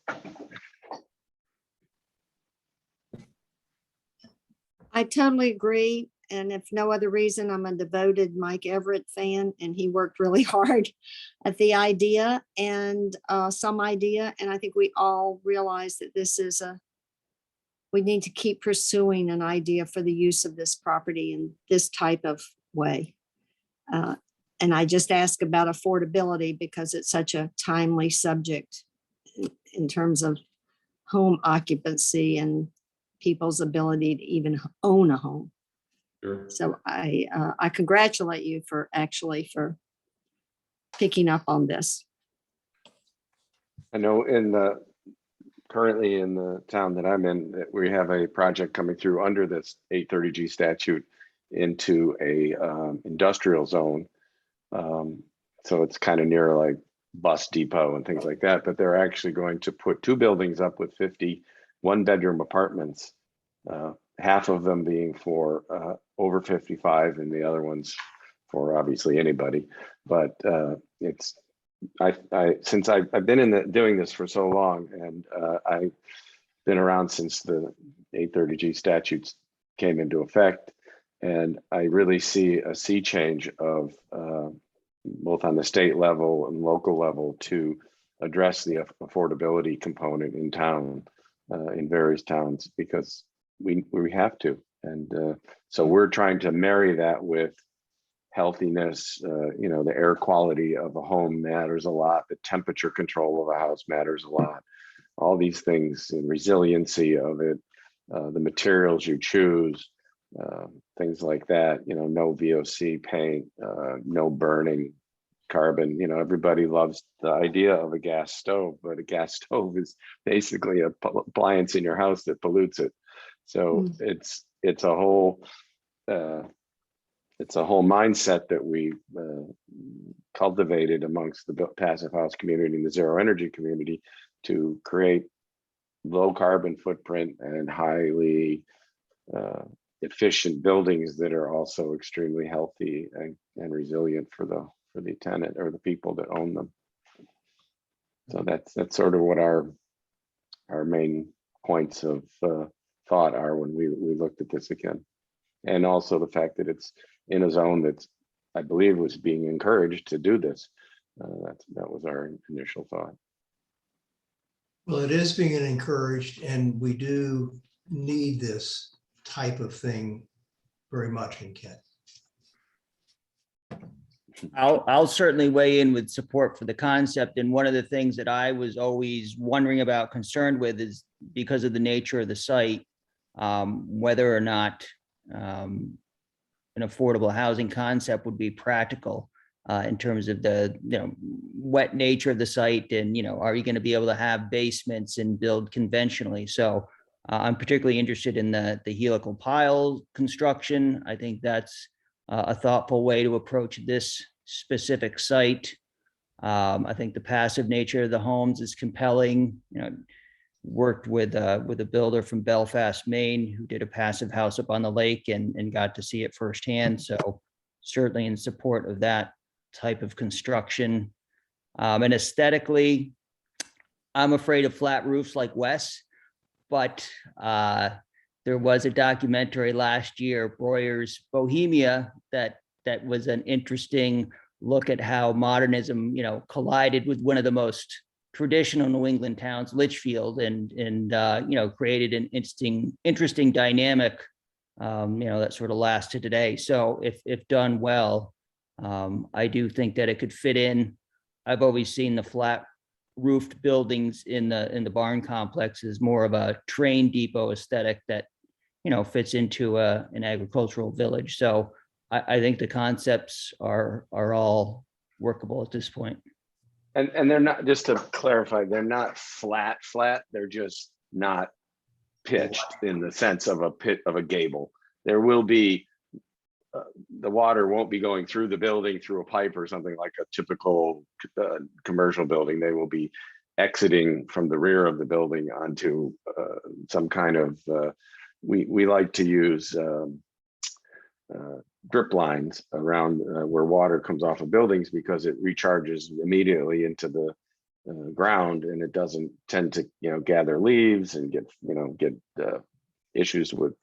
I totally agree. And if no other reason, I'm a devoted Mike Everett fan, and he worked really hard at the idea and some idea. And I think we all realize that this is we need to keep pursuing an idea for the use of this property in this type of way. And I just ask about affordability because it's such a timely subject in terms of home occupancy and people's ability to even own a home. Sure. So I congratulate you for picking up on this. I know currently in the town that I'm in, that we have a project coming through under this 830G statute into a industrial zone. So it's kind of near like bus depot and things like that, but they're actually going to put 2 buildings up with 50 one-bedroom apartments, half of them being for over 55 and the other ones for obviously anybody. But since I've been doing this for so long, and I've been around since the 830G statutes came into effect, and I really see a sea change of both on the state level and local level to address the affordability component in town, in various towns, because we have to. And so we're trying to marry that with healthiness. The air quality of a home matters a lot. The temperature control of a house matters a lot. All these things, and resiliency of it, the materials you choose, things like that. No VOC paint, no burning carbon. Everybody loves the idea of a gas stove, but a gas stove is basically a appliance in your house that pollutes it. So it's a whole mindset that we cultivated amongst the passive house community and the zero energy community to create low carbon footprint and highly efficient buildings that are also extremely healthy and resilient for the tenant or the people that own them. So that's sort of what our main points of thought are when we looked at this again. And also the fact that it's in a zone that's, I believe, was being encouraged to do this. That was our initial thought. Well, it is being encouraged, and we do need this type of thing very much in Kent. I'll certainly weigh in with support for the concept. And one of the things that I was always wondering about, concerned with, is because of the nature of the site, whether or not an affordable housing concept would be practical in terms of the wet nature of the site, and are you going to be able to have basements and build conventionally? So I'm particularly interested in the helical pile construction. I think that's a thoughtful way to approach this specific site. I think the passive nature of the homes is compelling. Worked with a builder from Belfast, Maine, who did a passive house up on the lake and got to see it firsthand. So certainly in support of that type of construction. And aesthetically, I'm afraid of flat roofs like Wes, but there was a documentary last year, Breuer's Bohemia, that was an interesting look at how modernism, collided with one of the most traditional New England towns, Litchfield, and created an interesting dynamic that sort of lasted today. So if done well, I do think that it could fit in. I've always seen the flat roofed buildings in the barn complex as more of a train depot aesthetic that, fits into an agricultural village. So I think the concepts are all workable at this point. And they're not, just to clarify, they're not flat, they're just not pitched in the sense of a gable. There will be, the water won't be going through the building through a pipe or something like a typical commercial building. They will be exiting from the rear of the building onto some kind of, we like to use drip lines around where water comes off of buildings, because it recharges immediately into the ground, and it doesn't tend to gather leaves and get issues with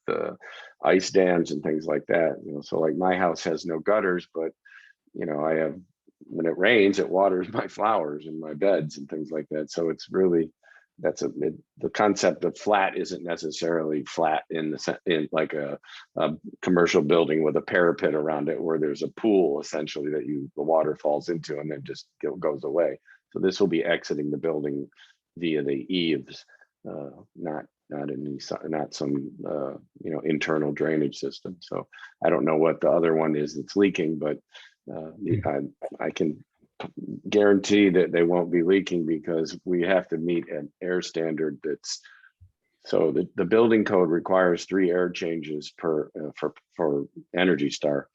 ice dams and things like that. So like my house has no gutters, but I have, when it rains, it waters my flowers and my beds and things like that. So it's really, the concept of flat isn't necessarily flat in like a commercial building with a parapet around it, where there's a pool essentially that the water falls into and then just goes away. So this will be exiting the building via the eaves, not some internal drainage system. So I don't know what the other one is that's leaking, but I can guarantee that they won't be leaking, because we have to meet an air standard that's, so the building code requires 3 air changes for Energy Star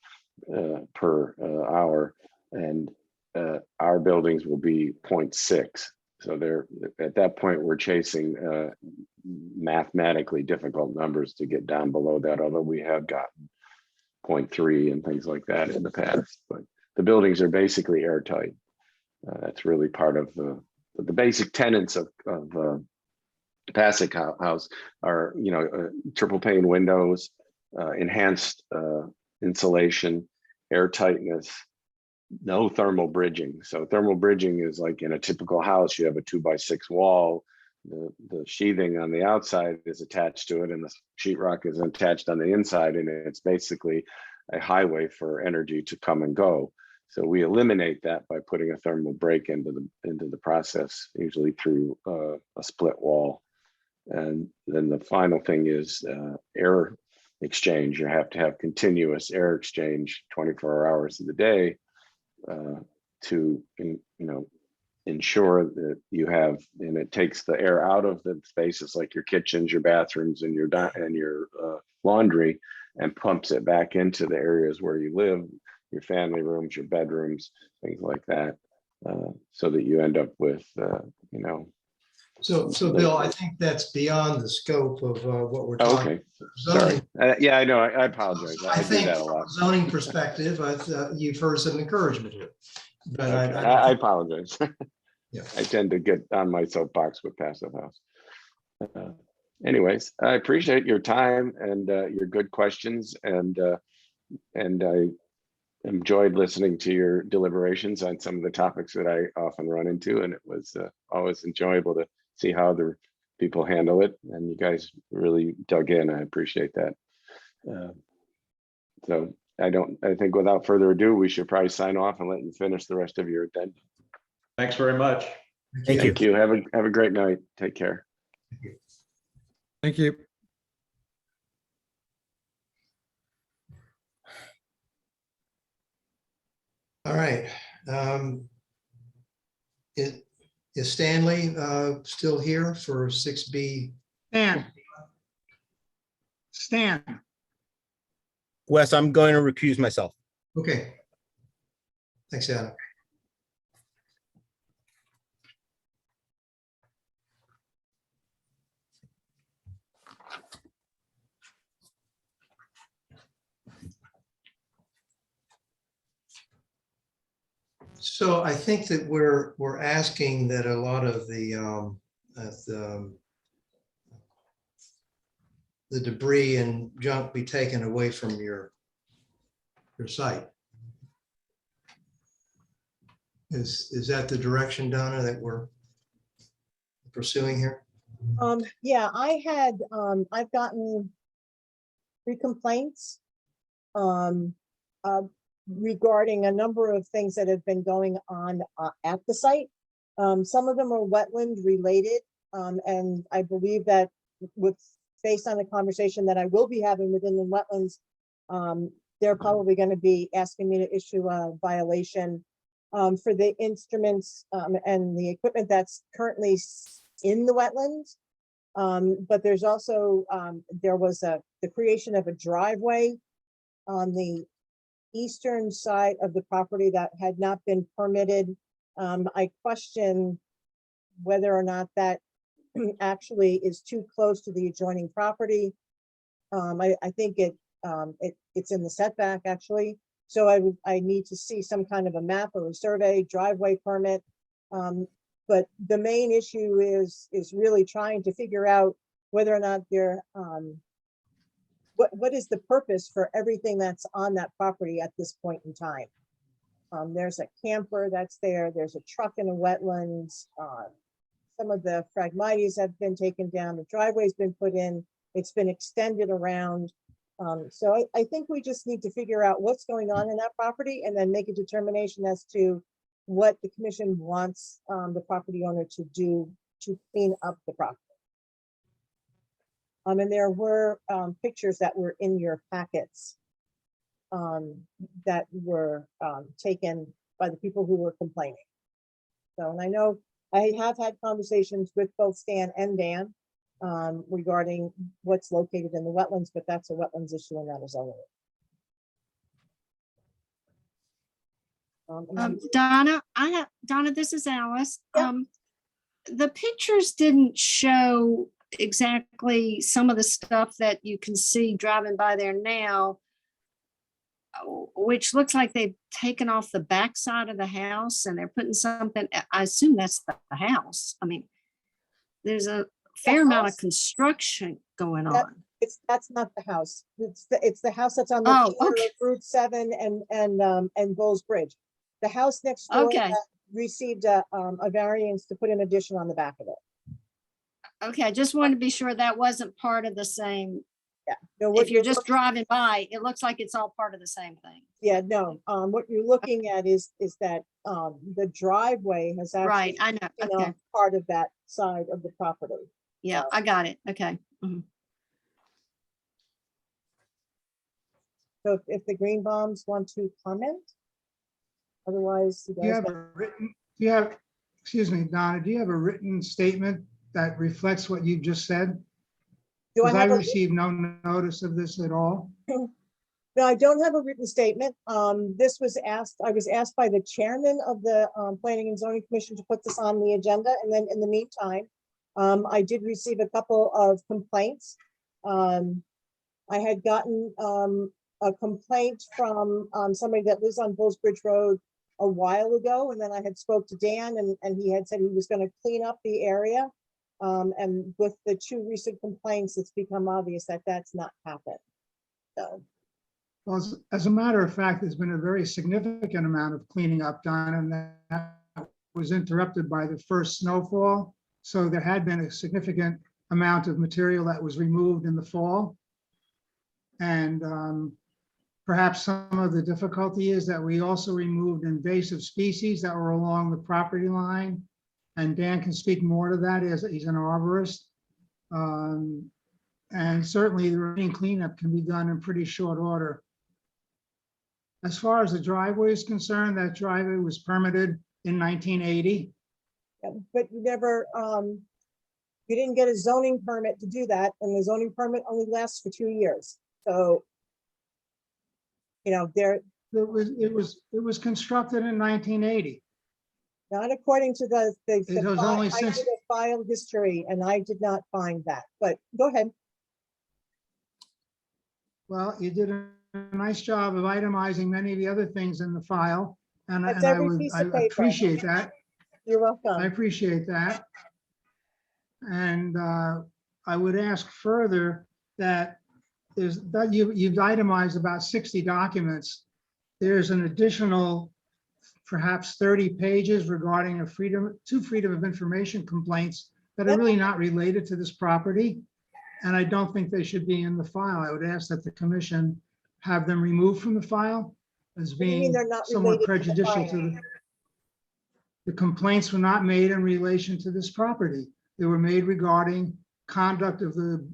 per hour, and our buildings will be 0.6. So they're, at that point, we're chasing mathematically difficult numbers to get down below that, although we have gotten 0.3 and things like that in the past. But the buildings are basically airtight. That's really part of the basic tenets of Passaic House are, triple pane windows, enhanced insulation, air tightness, no thermal bridging. So thermal bridging is like in a typical house, you have a 2x6 wall. The sheathing on the outside is attached to it, and the sheetrock is attached on the inside, and it's basically a highway for energy to come and go. So we eliminate that by putting a thermal break into the process, usually through a split wall. And then the final thing is air exchange. You have to have continuous air exchange 24 hours of the day to ensure that you have, and it takes the air out of the spaces like your kitchens, your bathrooms, and your laundry, and pumps it back into the areas where you live, your family rooms, your bedrooms, things like that, so that you end up with, So Bill, I think that's beyond the scope of what we're talking. Okay, Zoning. sorry. Yeah, I know. I apologize. I do think that a from lot. a zoning perspective, you've heard some encouragement here. But Okay. I I apologize. Yeah. I tend to get on my soapbox with Passive House. Anyways, I appreciate your time and your good questions, and I enjoyed listening to your deliberations on some of the topics that I often run into, and it was always enjoyable to see how other people handle it, and you guys really dug in. I appreciate that. So I think without further ado, we should probably sign off and let you finish the rest of your addendum. Thanks very much. Thank you. Have a great night. Take care. Thank you. All right. Is Stanley still here for 6B? Stan. Wes, I'm going to recuse myself. Okay. Thanks, Adam. So I think that we're asking that a lot of the debris and junk be taken away from your site. Is that the direction, Donna, that we're pursuing here? Yeah, I've gotten 3 complaints um, regarding a number of things that have been going on at the site. Some of them are wetland related, and I believe that based on the conversation that I will be having within the wetlands, they're probably going to be asking me to issue a violation for the instruments and the equipment that's currently in the wetlands. But there's also, there was the creation of a driveway on the eastern side of the property that had not been permitted. I question whether or not that actually is too close to the adjoining property. I think it's in the setback actually. So I need to see some kind of a map or a survey, driveway permit. But the main issue is really trying to figure out whether or not they're, what is the purpose for everything that's on that property at this point in time. There's a camper that's there. There's a truck in the wetlands. Some of the phragmites have been taken down. The driveway's been put in. It's been extended around. So I think we just need to figure out what's going on in that property and then make a determination as to what the commission wants the property owner to do to clean up the property. And there were pictures that were in your packets that were taken by the people who were complaining. So, and I know I have had conversations with both Stan and Dan regarding what's located in the wetlands, but that's a wetlands issue and that is only. Donna, this is Alice. Yeah. The pictures didn't show exactly some of the stuff that you can see driving by there now, which looks like they've taken off the backside of the house and they're putting something, I assume that's the house. I mean, there's a fair amount of construction going on. That's not the house. It's the house that's on the corner of Route 7 and Bowles Bridge. The house next door that received a variance to put an addition on the back of it. Okay, I just wanted to be sure that wasn't part of the same. Yeah. No, if you're just driving by, it looks like it's all part of the same thing. Yeah, no. What you're looking at is that the driveway has actually right. I know. Okay. Part of that side of the property. Yeah, I got it. Okay. Mm-hmm. So if the green bombs want to comment, otherwise you guys excuse me, Donna, do you have a written statement that reflects what you just said? Do I received no notice of this at all? No, I don't have a written statement. This was asked, I was asked by the chairman of the Planning and Zoning Commission to put this on the agenda. And then in the meantime, I did receive a couple of complaints. I had gotten a complaint from somebody that lives on Bulls Bridge Road a while ago. And then I had spoke to Dan and he had said he was going to clean up the area. And with the 2 recent complaints, it's become obvious that that's not happened. So, well, as a matter of fact, there's been a very significant amount of cleaning up done, and that was interrupted by the first snowfall. So there had been a significant amount of material that was removed in the fall. And perhaps some of the difficulty is that we also removed invasive species that were along the property line. And Dan can speak more to that as he's an arborist. And certainly the remaining cleanup can be done in pretty short order. As far as the driveway is concerned, that driveway was permitted in 1980. yeah, but you never, you didn't get a zoning permit to do that. And the zoning permit only lasts for 2 years. So, you know, it was constructed in 1980. Not according to the It was only I since did a file history and I did not find that, but go ahead. Well, you did a nice job of itemizing many of the other things in the file. And That's I every piece of paper. appreciate that. You're welcome. I appreciate that. And I would ask further that you've itemized about 60 documents. There's an additional perhaps 30 pages regarding two freedom of information complaints that are really not related to this property. and I don't think they should be in the file. I would ask that the commission have them removed from the file as What do you mean being they're not somewhat related to the prejudicial to file? the complaints were not made in relation to this property. They were made regarding conduct of the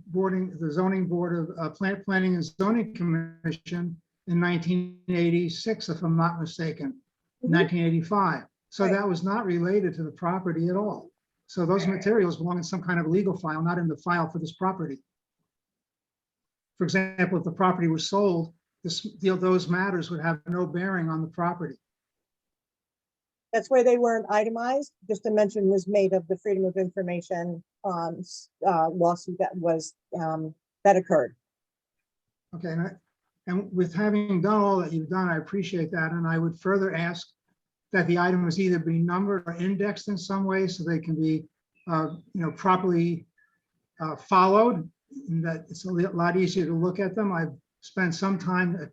zoning board of planning and zoning commission in 1986, if I'm not mistaken, 1985. So Right. that was not related to the property at all. So those materials belong in some kind of legal file, not in the file for this property. For example, if the property was sold, those matters would have no bearing on the property. That's where they weren't itemized. Just a mention was made of the Freedom of Information lawsuit that was that occurred. Okay, and with having done all that you've done, I appreciate that. And I would further ask that the items either be numbered or indexed in some way so they can be, properly followed. And that it's a lot easier to look at them. I've spent some time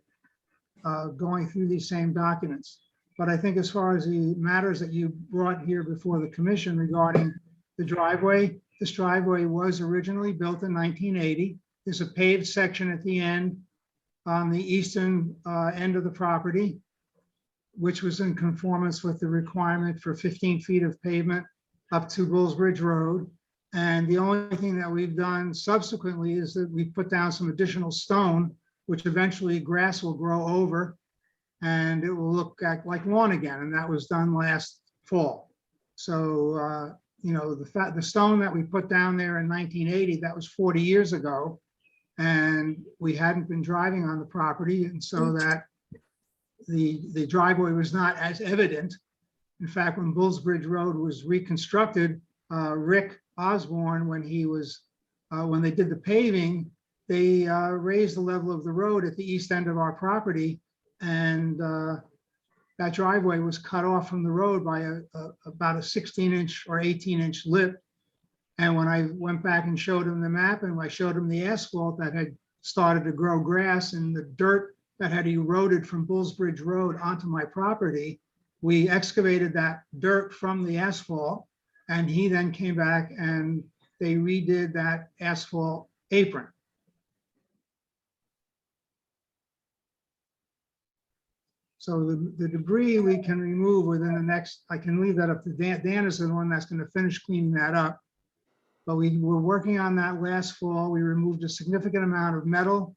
going through these same documents. But I think as far as the matters that you brought here before the commission regarding the driveway, this driveway was originally built in 1980. There's a paved section at the end on the eastern end of the property, which was in conformance with the requirement for 15 feet of pavement up to Bulls Bridge Road. And the only thing that we've done subsequently is that we put down some additional stone, which eventually grass will grow over and it will look like lawn again. And that was done last fall. So, the stone that we put down there in 1980, that was 40 years ago. And we hadn't been driving on the property. And so that the driveway was not as evident. In fact, when Bulls Bridge Road was reconstructed, Rick Osborne, when they did the paving, they raised the level of the road at the east end of our property. And that driveway was cut off from the road by about a 16-inch or 18-inch lip. And when I went back and showed him the map and I showed him the asphalt that had started to grow grass and the dirt that had eroded from Bulls Bridge Road onto my property, we excavated that dirt from the asphalt. And he then came back and they redid that asphalt apron. So the debris we can remove within the next, I can leave that up to Dan. Dan is the one that's going to finish cleaning that up. But we were working on that last fall. We removed a significant amount of metal,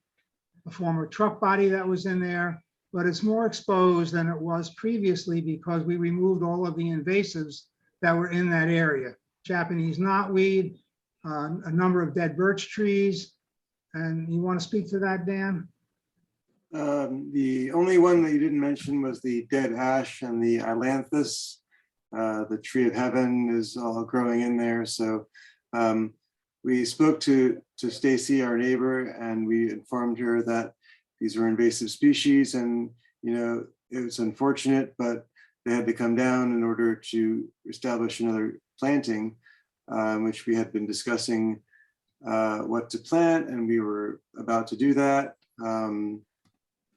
a former truck body that was in there, but it's more exposed than it was previously because we removed all of the invasives that were in that area. Japanese knotweed, a number of dead birch trees. And you want to speak to that, Dan? The only one that you didn't mention was the dead ash and the ailanthus. The tree of heaven is all growing in there. So we spoke to Stacy, our neighbor, and we informed her that these were invasive species. And, it was unfortunate, but they had to come down in order to establish another planting, which we had been discussing what to plant, and we were about to do that.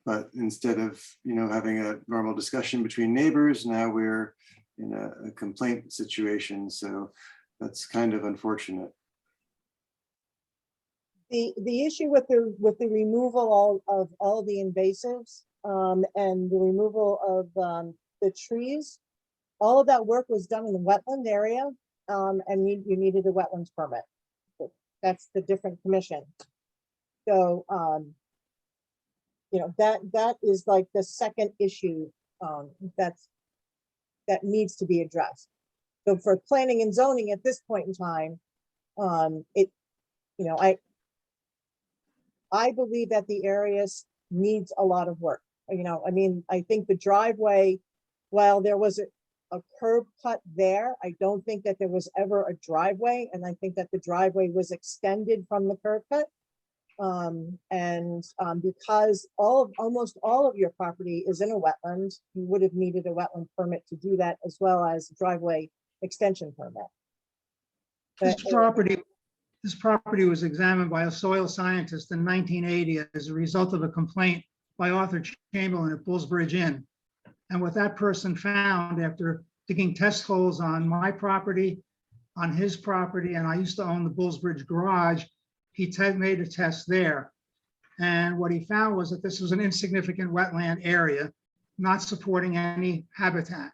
But instead of, having a normal discussion between neighbors, now we're in a complaint situation. So that's kind of unfortunate. The issue with the removal of all the invasives and the removal of the trees, all of that work was done in the wetland area, and you needed a wetlands permit. That's the different commission. So that is like the second issue that needs to be addressed. So for planning and zoning at this point in time, I believe that the area needs a lot of work. I think the driveway, while there was a curb cut there, I don't think that there was ever a driveway, and I think that the driveway was extended from the curb cut. Because almost all of your property is in a wetland, you would have needed a wetland permit to do that, as well as a driveway extension permit. This property was examined by a soil scientist in 1980 as a result of a complaint by Arthur Chamberlain at Bulls Bridge Inn. And what that person found after digging test holes on my property, on his property, and I used to own the Bulls Bridge garage, he made a test there. And what he found was that this was an insignificant wetland area, not supporting any habitat.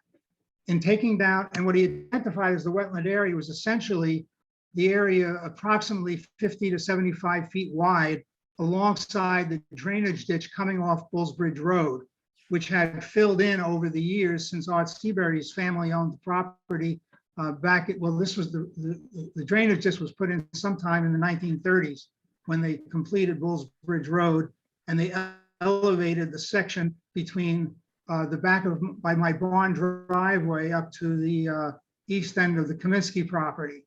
In taking down, and what he identified as the wetland area was essentially the area approximately 50 to 75 feet wide alongside the drainage ditch coming off Bullsbridge Road, which had filled in over the years since Art Seabury's family owned the property this was the drainage ditch was put in sometime in the 1930s when they completed Bullsbridge Road, and they elevated the section between the back of by my barn driveway up to the east end of the Kaminsky property.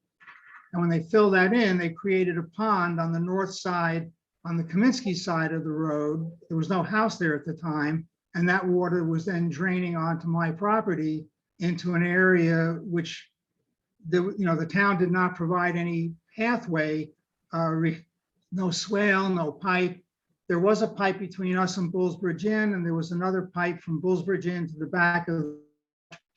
And when they filled that in, they created a pond on the north side, on the Kaminsky side of the road. There was no house there at the time. And that water was then draining onto my property into an area which the town did not provide any pathway, no swale, no pipe. There was a pipe between us and Bullsbridge Inn, and there was another pipe from Bullsbridge Inn to the back of the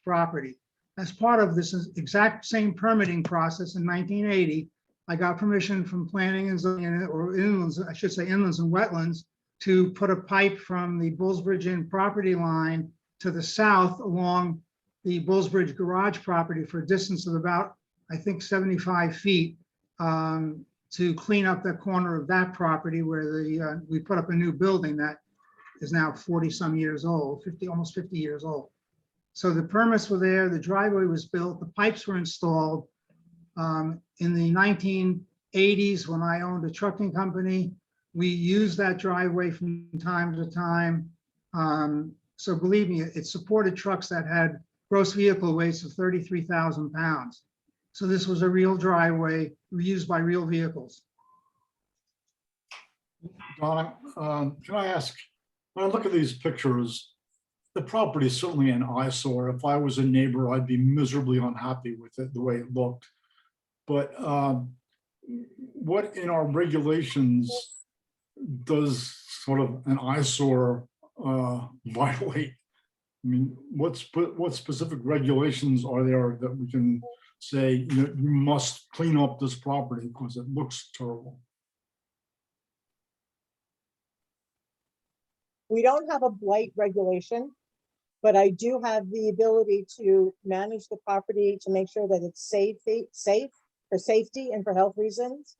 property. As part of this exact same permitting process in 1980, I got permission from planning and zoning, or inlands, I should say inlands and wetlands, to put a pipe from the Bullsbridge Inn property line to the south along the Bullsbridge garage property for a distance of about, I think, 75 feet to clean up the corner of that property where we put up a new building that is now 40 some years old, almost 50 years old. So the permits were there, the driveway was built, the pipes were installed. In the 1980s, when I owned a trucking company, we used that driveway from time to time. So believe me, it supported trucks that had gross vehicle weights of 33,000 pounds. So this was a real driveway used by real vehicles. Donna, can I ask, when I look at these pictures, the property is certainly an eyesore. If I was a neighbor, I'd be miserably unhappy with it, the way it looked. But what in our regulations does sort of an eyesore violate? I mean, what specific regulations are there that we can say, you must clean up this property because it looks terrible? We don't have a blight regulation, but I do have the ability to manage the property to make sure that it's safe for safety and for health reasons.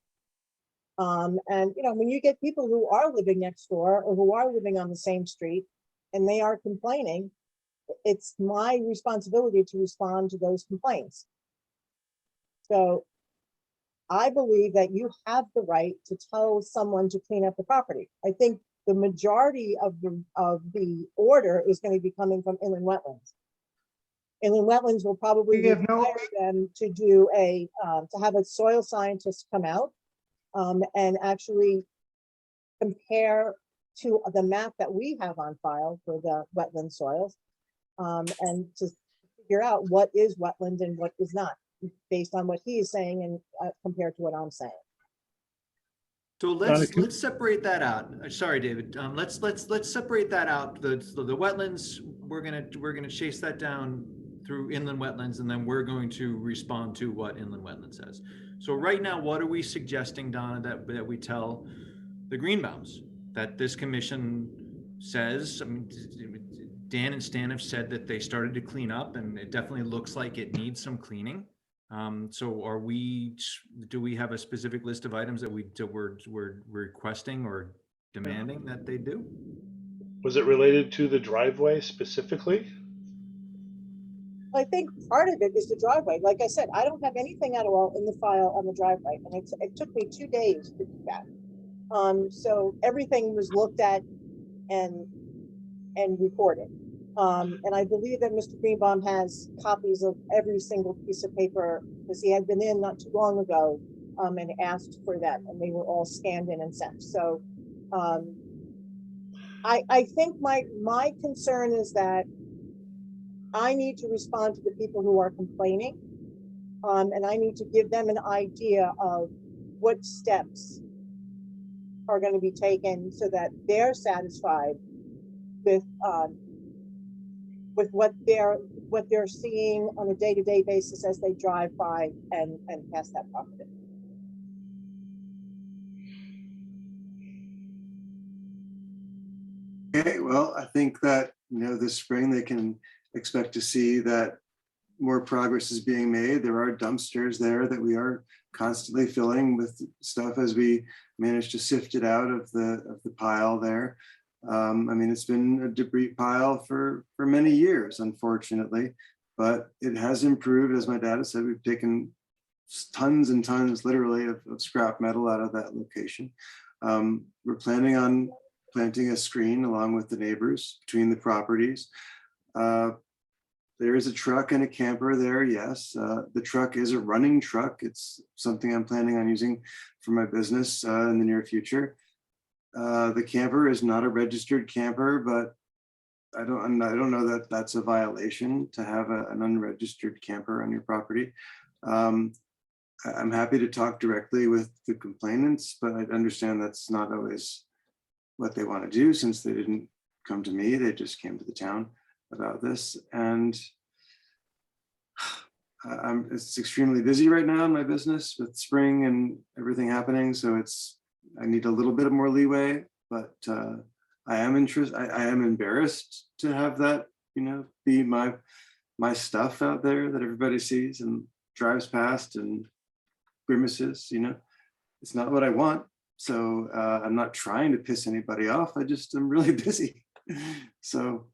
And when you get people who are living next door or who are living on the same street and they are complaining, it's my responsibility to respond to those complaints. So I believe that you have the right to tell someone to clean up the property. I think the majority of the order is going to be coming from inland wetlands. Inland wetlands will probably require them to do to have a soil scientist come out and actually compare to the map that we have on file for the wetland soils and to figure out what is wetland and what is not, based on what he is saying and compared to what I'm saying. So let's separate that out. Sorry, David. Let's separate that out. The wetlands, we're gonna chase that down through inland wetlands, and then we're going to respond to what inland wetland says. So right now, what are we suggesting, Donna, that we tell the Greenbaums that this commission says? I mean, Dan and Stan have said that they started to clean up, and it definitely looks like it needs some cleaning. So do we have a specific list of items that we're requesting or demanding that they do? Was it related to the driveway specifically? I think part of it is the driveway. Like I said, I don't have anything at all in the file on the driveway, and it took me 2 days to do that. So everything was looked at and recorded. And I believe that Mr. Greenbaum has copies of every single piece of paper because he had been in not too long ago and asked for them, and they were all scanned in and sent. So I think my concern is that I need to respond to the people who are complaining, and I need to give them an idea of what steps are going to be taken so that they're satisfied with what they're seeing on a day-to-day basis as they drive by and pass that property. Okay, well, I think that, this spring they can expect to see that more progress is being made. There are dumpsters there that we are constantly filling with stuff as we manage to sift it out of the pile there. I mean, it's been a debris pile for many years, unfortunately, but it has improved. As my dad has said, we've taken tons and tons, literally, of scrap metal out of that location. We're planning on planting a screen along with the neighbors between the properties. There is a truck and a camper there, yes. The truck is a running truck. It's something I'm planning on using for my business in the near future. The camper is not a registered camper, but I don't know that that's a violation to have an unregistered camper on your property. I'm happy to talk directly with the complainants, but I understand that's not always what they want to do, since they didn't come to me, they just came to the town about this. And it's extremely busy right now in my business with spring and everything happening. So I need a little bit of more leeway, but I am embarrassed to have that, be my stuff out there that everybody sees and drives past and grimaces, it's not what I want. So I'm not trying to piss anybody off. I'm really busy. So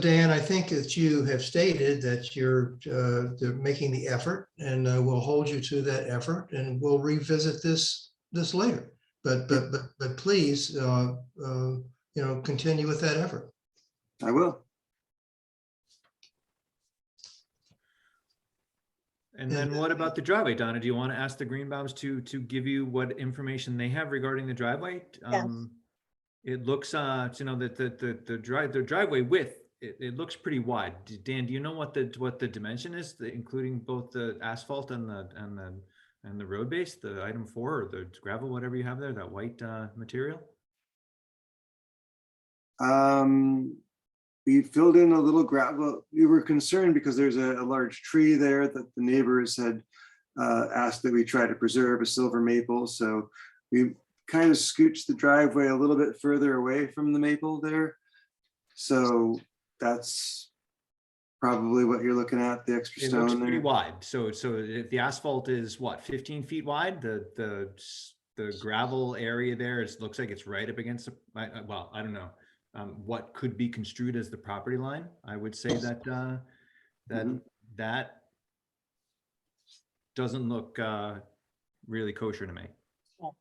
Dan, I think that you have stated that you're making the effort, and we'll hold you to that effort, and we'll revisit this later. But please, continue with that effort. I will. And then what about the driveway, Donna? Do you want to ask the Greenbaums to give you what information they have regarding the driveway? Yes. It looks, that the driveway width, it looks pretty wide. Dan, do you know what the dimension is, including both the asphalt and the road base, the item 4 or the gravel, whatever you have there, that white material? We filled in a little gravel. We were concerned because there's a large tree there that the neighbors had asked that we try to preserve, a silver maple. So we kind of scooched the driveway a little bit further away from the maple there. So that's probably what you're looking at, the extra stone looks there. pretty wide. So if the asphalt is what, 15 feet wide, the gravel area there, it looks like it's right up against well, I don't know. What could be construed as the property line. I would say that that doesn't look really kosher to me.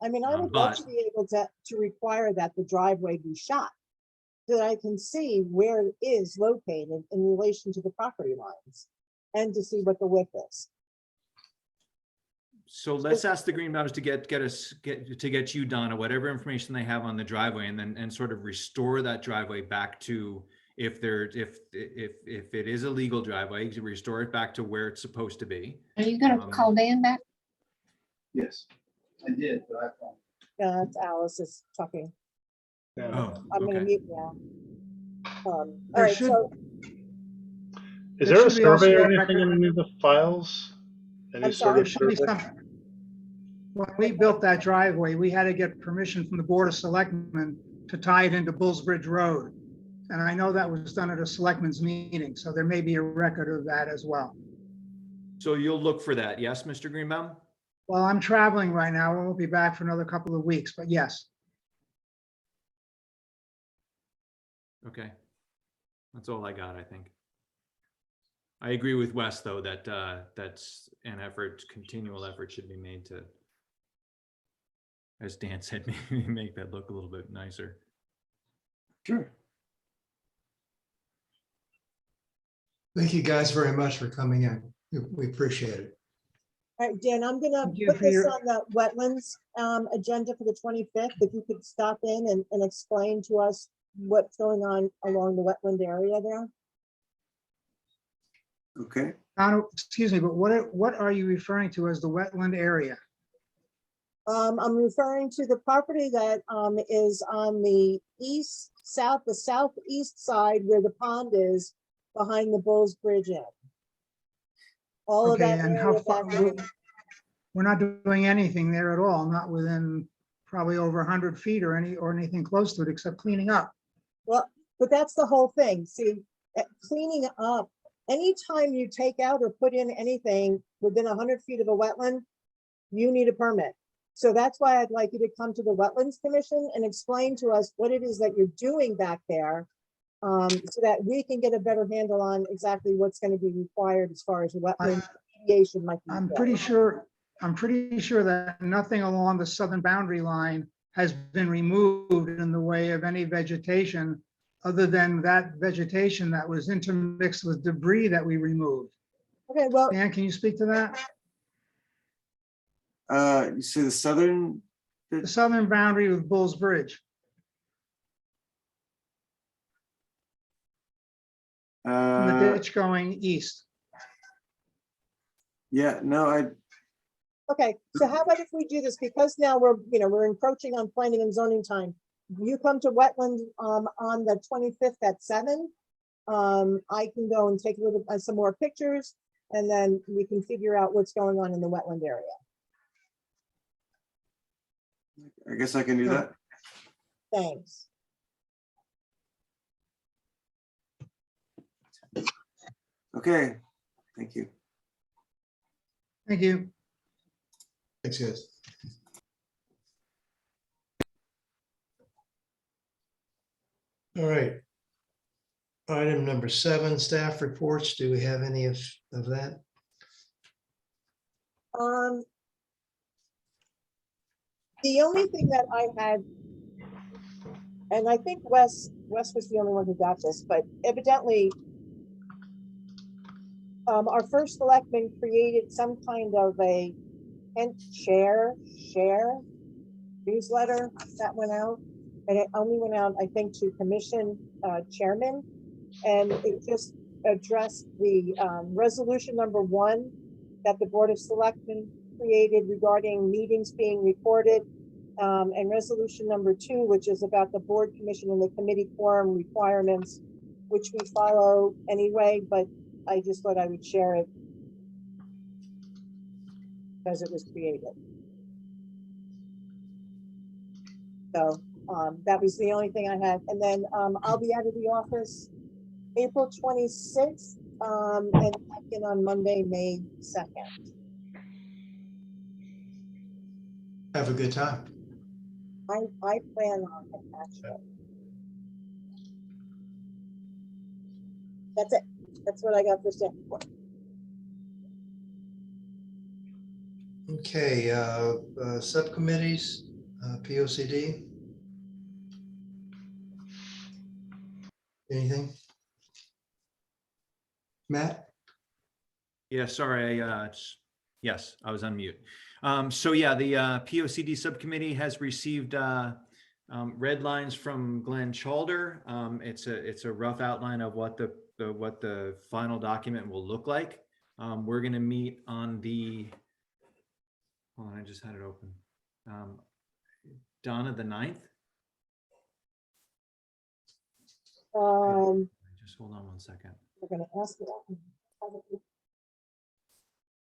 I mean, I would love to be able to require that the driveway be shot, so that I can see where it is located in relation to the property lines, and to see what the width is. So let's ask the Greenbaums to get you, Donna, whatever information they have on the driveway, and sort of restore that driveway back to, if it is a legal driveway, to restore it back to where it's supposed to be. Are you gonna call Dan back? Yes, I did, but I phoned. Yeah, that's Alice is talking. Oh, I'm gonna okay. mute now. All right, so Is There there a should be also survey or a anything in record- any of the files? Any I'm sort sorry? of There should be survey? some. When we built that driveway, we had to get permission from the Board of Selectmen to tie it into Bulls Bridge Road. And I know that was done at a selectmen's meeting, so there may be a record of that as well. So you'll look for that, yes, Mr. Greenbaum? Well, I'm traveling right now. I won't be back for another couple of weeks, but yes. Okay. That's all I got, I think. I agree with Wes, though, that that's an effort, continual effort should be made to, as Dan said, maybe make that look a little bit nicer. Sure. Thank you guys very much for coming in. We appreciate it. all right, Dan, I'm gonna Thank you put for this your- on the wetlands agenda for the 25th. If you could stop in and explain to us what's going on along the wetland area there. Okay. Excuse me, but what are you referring to as the wetland area? I'm referring to the property that is on the southeast side where the pond is behind the Bulls Bridge Inn. All of Okay, that and how area far, back. we're not doing anything there at all, not within probably over 100 feet or anything close to it, except cleaning up. Well, but that's the whole thing. See, cleaning up, anytime you take out or put in anything within 100 feet of a wetland, you need a permit. So that's why I'd like you to come to the Wetlands Commission and explain to us what it is that you're doing back there, so that we can get a better handle on exactly what's going to be required as far as wetland mediation might be. I'm pretty sure that nothing along the southern boundary line has been removed in the way of any vegetation other than that vegetation that was intermixed with debris that we removed. Okay, well, Dan, can you speak to that? You say the southern? The southern boundary with Bull's Bridge. From the ditch going east. Yeah, no, Okay, so how about if we do this, because now we're encroaching on planning and zoning time. You come to wetland on the 25th at 7. I can go and take a little some more pictures, and then we can figure out what's going on in the wetland area. I guess I can do that. Thanks. Okay, thank you. Thank you. Thanks, guys. All right. Item number 7, staff reports. Do we have any of that? The only thing that I had, and I think Wes was the only one who got this, but evidently our first selectman created some kind of a share newsletter that went out, and it only went out, I think, to commission chairman, and it just addressed the resolution number 1 that the Board of Selectmen created regarding meetings being recorded, and resolution number 2, which is about the board, commission, and the committee quorum requirements, which we follow anyway, but I just thought I would share it because it was created. So that was the only thing I had. And then I'll be out of the office April 26th and back in on Monday, May 2nd. Have a good time. I plan on it, actually. That's it. That's what I got for staff report. Okay, subcommittees, POCD. Anything? Matt? Yeah, sorry. Yes, I was on mute. So yeah, the POCD subcommittee has received red lines from Glenn Chalder. It's a rough outline of what the final document will look like. We're going to meet on the. Hold on, I just had it open. Donna, the 9th. Just hold on one second. We're going to ask you.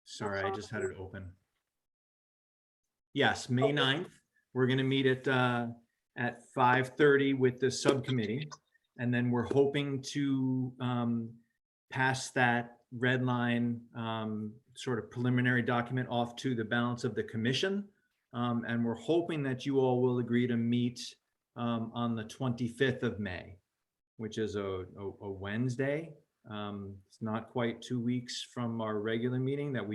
Sorry, I just had it open. Yes, May 9th. We're going to meet at 5:30 with the subcommittee, and then we're hoping to pass that red line sort of preliminary document off to the balance of the commission, and we're hoping that you all will agree to meet on the 25th of May, which is a Wednesday. It's not quite 2 weeks from our regular meeting that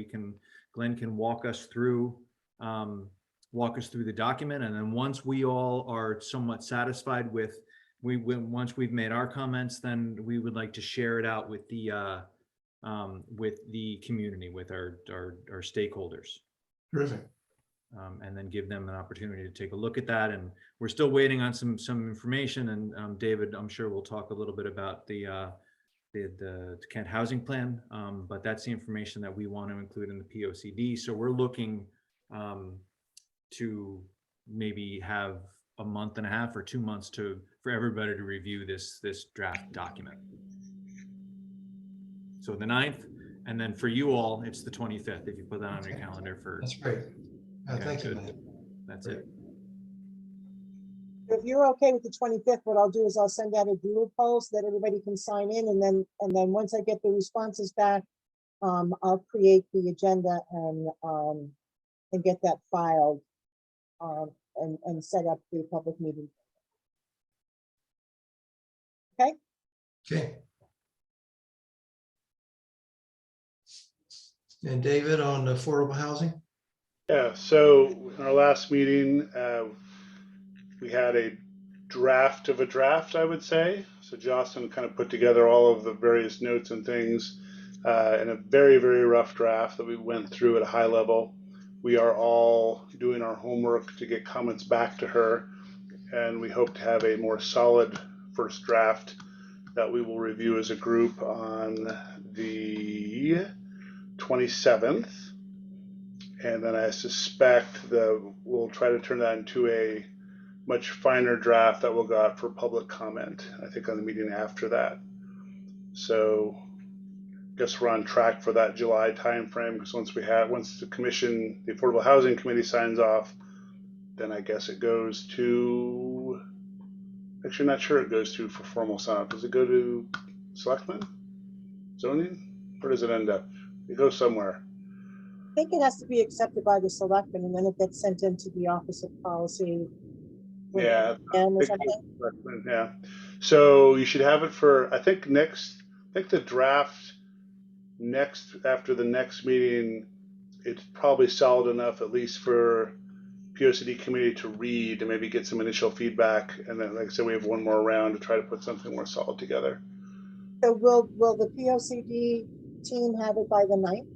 Glenn can walk us through the document, and then once we all are somewhat satisfied with once we've made our comments, then we would like to share it out with the community, with our stakeholders. Terrific. And then give them an opportunity to take a look at that. And we're still waiting on some information. And David, I'm sure we'll talk a little bit about the Kent housing plan, but that's the information that we want to include in the POCD. So we're looking to maybe have a month and a half or 2 months for everybody to review this draft document. So the 9th, and then for you all, it's the 25th, if you put that on your calendar for. That's great. Okay, Thank you, good. Matt. That's Great. it. If you're okay with the 25th, what I'll do is I'll send out a Google poll so that everybody can sign in, and then once I get the responses back, I'll create the agenda and get that filed, and set up the public meeting. Okay. Okay. And David, on affordable housing? Yeah, so in our last meeting, we had a draft of a draft, I would say. So Jocelyn kind of put together all of the various notes and things in a very, very rough draft that we went through at a high level. We are all doing our homework to get comments back to her, and we hope to have a more solid first draft that we will review as a group on the 27th. And then I suspect that we'll try to turn that into a much finer draft that we'll go out for public comment, I think, on the meeting after that. So I guess we're on track for that July timeframe, because once the commission, the Affordable Housing Committee signs off, then I guess it goes to, actually not sure it goes to for formal sign off. Does it go to selectmen? Zoning? Where does it end up? It goes somewhere. I think it has to be accepted by the selectmen, and then it gets sent into the Office of Policy. Yeah. Or something. Yeah. So you should have it for, I think the draft next, after the next meeting, it's probably solid enough, at least for POCD committee to read and maybe get some initial feedback. And then, like I said, we have one more round to try to put something more solid together. So will the POCD team have it by the 9th?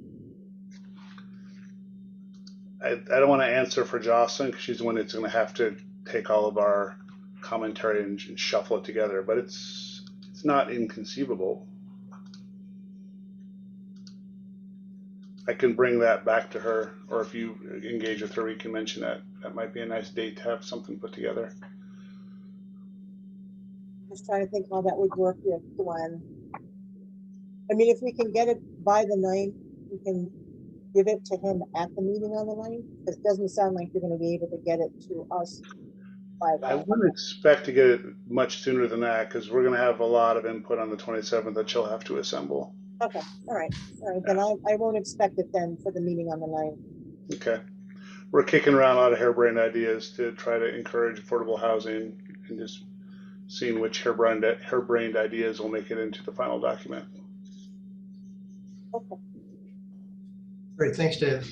I don't want to answer for Jocelyn, because she's the one that's going to have to take all of our commentary and shuffle it together, but it's not inconceivable. I can bring that back to her, or if you engage with her, we can mention that. That might be a nice date to have something put together. Just trying to think how that would work with Glenn. I mean, if we can get it by the 9th, we can give it to him at the meeting on the 9th, because it doesn't sound like you're going to be able to get it to us by I then. wouldn't expect to get it much sooner than that, because we're going to have a lot of input on the 27th that she'll have to assemble. Okay, all right. Then I won't expect it then for the meeting on the 9th. Okay. We're kicking around a lot of harebrained ideas to try to encourage affordable housing, and just seeing which harebrained ideas will make it into the final document. Okay. Great, thanks, Dave.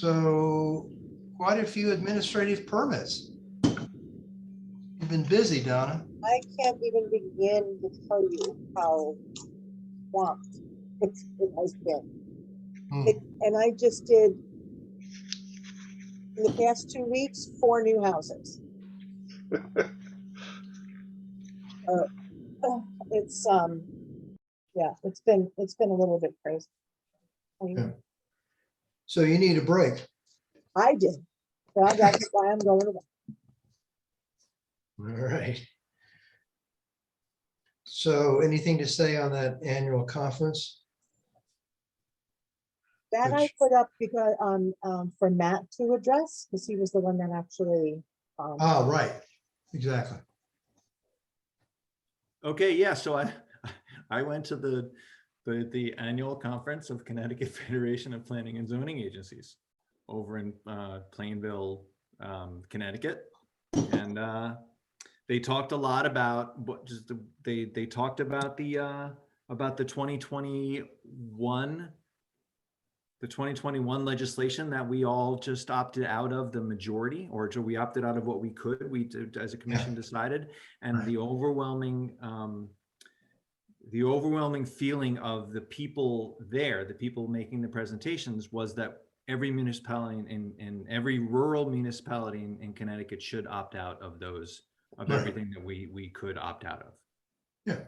So quite a few administrative permits. You've been busy, Donna. I can't even begin to tell you how swamped it has been. And I just did, in the past 2 weeks, 4 new houses. It's yeah, it's been a little bit crazy. Yeah. So you need a break. I did. Well, that's why I'm going away. All right. So anything to say on that annual conference? That I put up because for Matt to address, because he was the one that actually. Oh, right. Exactly. Okay, yeah, so I went to the annual conference of Connecticut Federation of Planning and Zoning Agencies over in Plainville, Connecticut, and they talked a lot about what just they talked about the 2021 legislation that we all just opted out of, the majority, or we opted out of what we could, as a commission decided, and the overwhelming feeling of the people there, the people making the presentations, was that every municipality in every rural municipality in Connecticut should opt out of everything that we could opt out of. Yeah.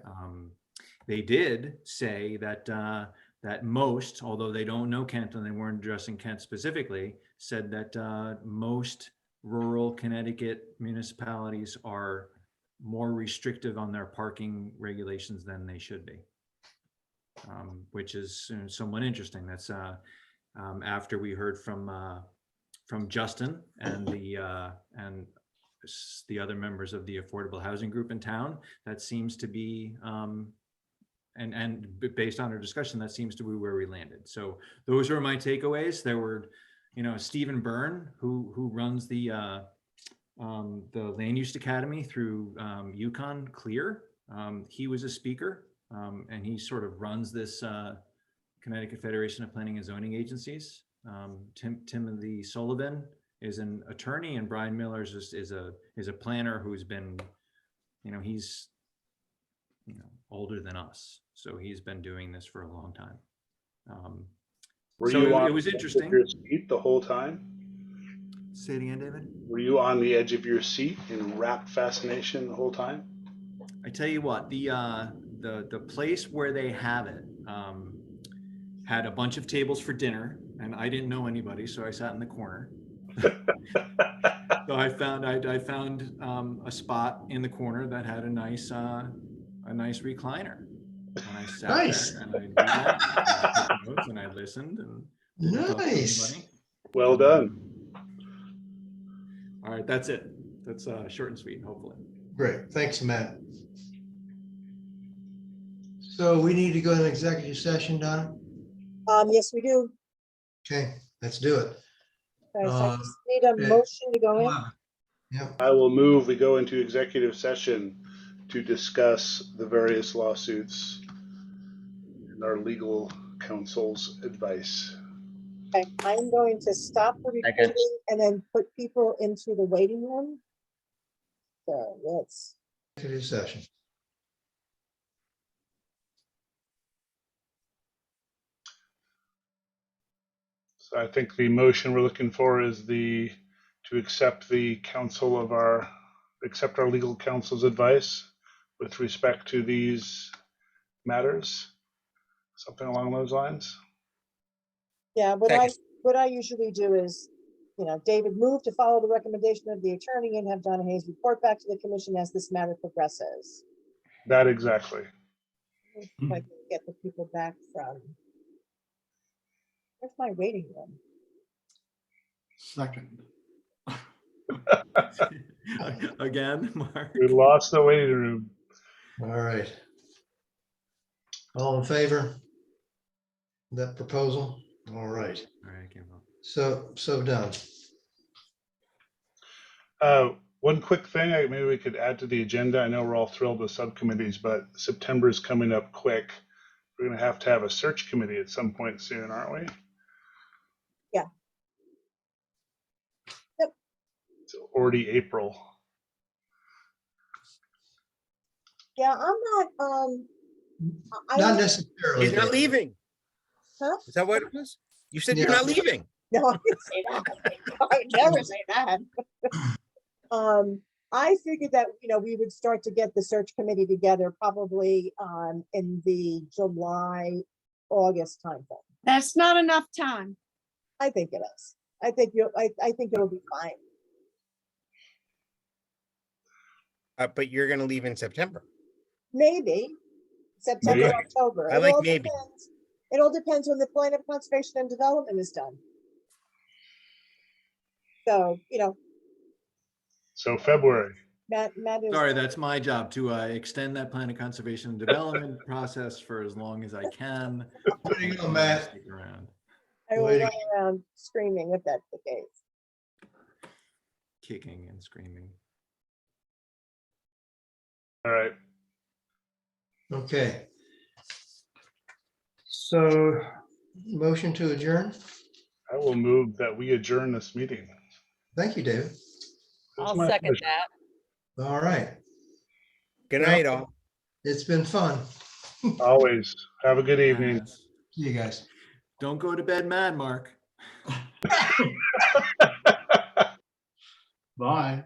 They did say that that most, although they don't know Kent and they weren't addressing Kent specifically, said that most rural Connecticut municipalities are more restrictive on their parking regulations than they should be, which is somewhat interesting. That's after we heard from from Justin and the other members of the affordable housing group in town, that seems to be, based on our discussion, that seems to be where we landed. So those are my takeaways. There were, Stephen Byrne, who runs the Land Use Academy through Yukon Clear. He was a speaker, and he sort of runs this Connecticut Federation of Planning and Zoning Agencies. Timothy Sullivan is an attorney, and Brian Miller is a planner who's been, he's older than us, so he's been doing this for a long time. It was interesting. Your seat the whole time? Say it again, David. Were you on the edge of your seat in rapt fascination the whole time? I tell you what, the place where they have it had a bunch of tables for dinner, and I didn't know anybody, so I sat in the corner. So I found a spot in the corner that had a nice recliner, and I sat there and I did that, and I took notes and I listened and didn't talk to anybody. Well done. All right, that's it. That's short and sweet, hopefully. Great, thanks, Matt. So we need to go to an executive session, Donna? Yes, we do. Okay, let's do it. Okay, so I just need a motion to go in. Yep. I will move, we go into executive session to discuss the various lawsuits and our legal counsel's advice. Okay, I'm going to stop the recording and then put people into the waiting room. So let's. Executive session. So I think the motion we're looking for is to accept our legal counsel's advice with respect to these matters, something along those lines. Yeah, what I usually do is, David moved to follow the recommendation of the attorney and have Donna Hayes report back to the commission as this matter progresses. That exactly. If I can get the people back from. Where's my waiting room? Second. Again, Mark. We lost the waiting room. All right. All in favor of that proposal? All right. All right, I can't vote. So done. One quick thing, maybe we could add to the agenda. I know we're all thrilled with subcommittees, but September is coming up quick. We're going to have a search committee at some point soon, aren't we? Yeah. Yep. It's already April. Yeah, I'm not. Not necessarily. He's not leaving. Huh? Is that what it was? You said you're not leaving. No, I didn't say that. I would never say that. I figured that, we would start to get the search committee together probably in the July, August timeframe. That's not enough time. I think it is. I think it'll be fine. But you're going to leave in September. Maybe September, Maybe. October. I like maybe. It all depends when the plan of conservation and development is done. So, So February. Matt is. Sorry, that's my job to extend that plan of conservation and development process for as long as I can. There you go, Matt. Stick around. I will run around screaming if that's the case. Kicking and screaming. All right. Okay. So motion to adjourn. I will move that we adjourn this meeting. Thank you, David. I'll my second pleasure. that. All right. Good night, all. It's been fun. Always. Have a good evening. See you guys. Don't go to bed mad, Mark. Bye.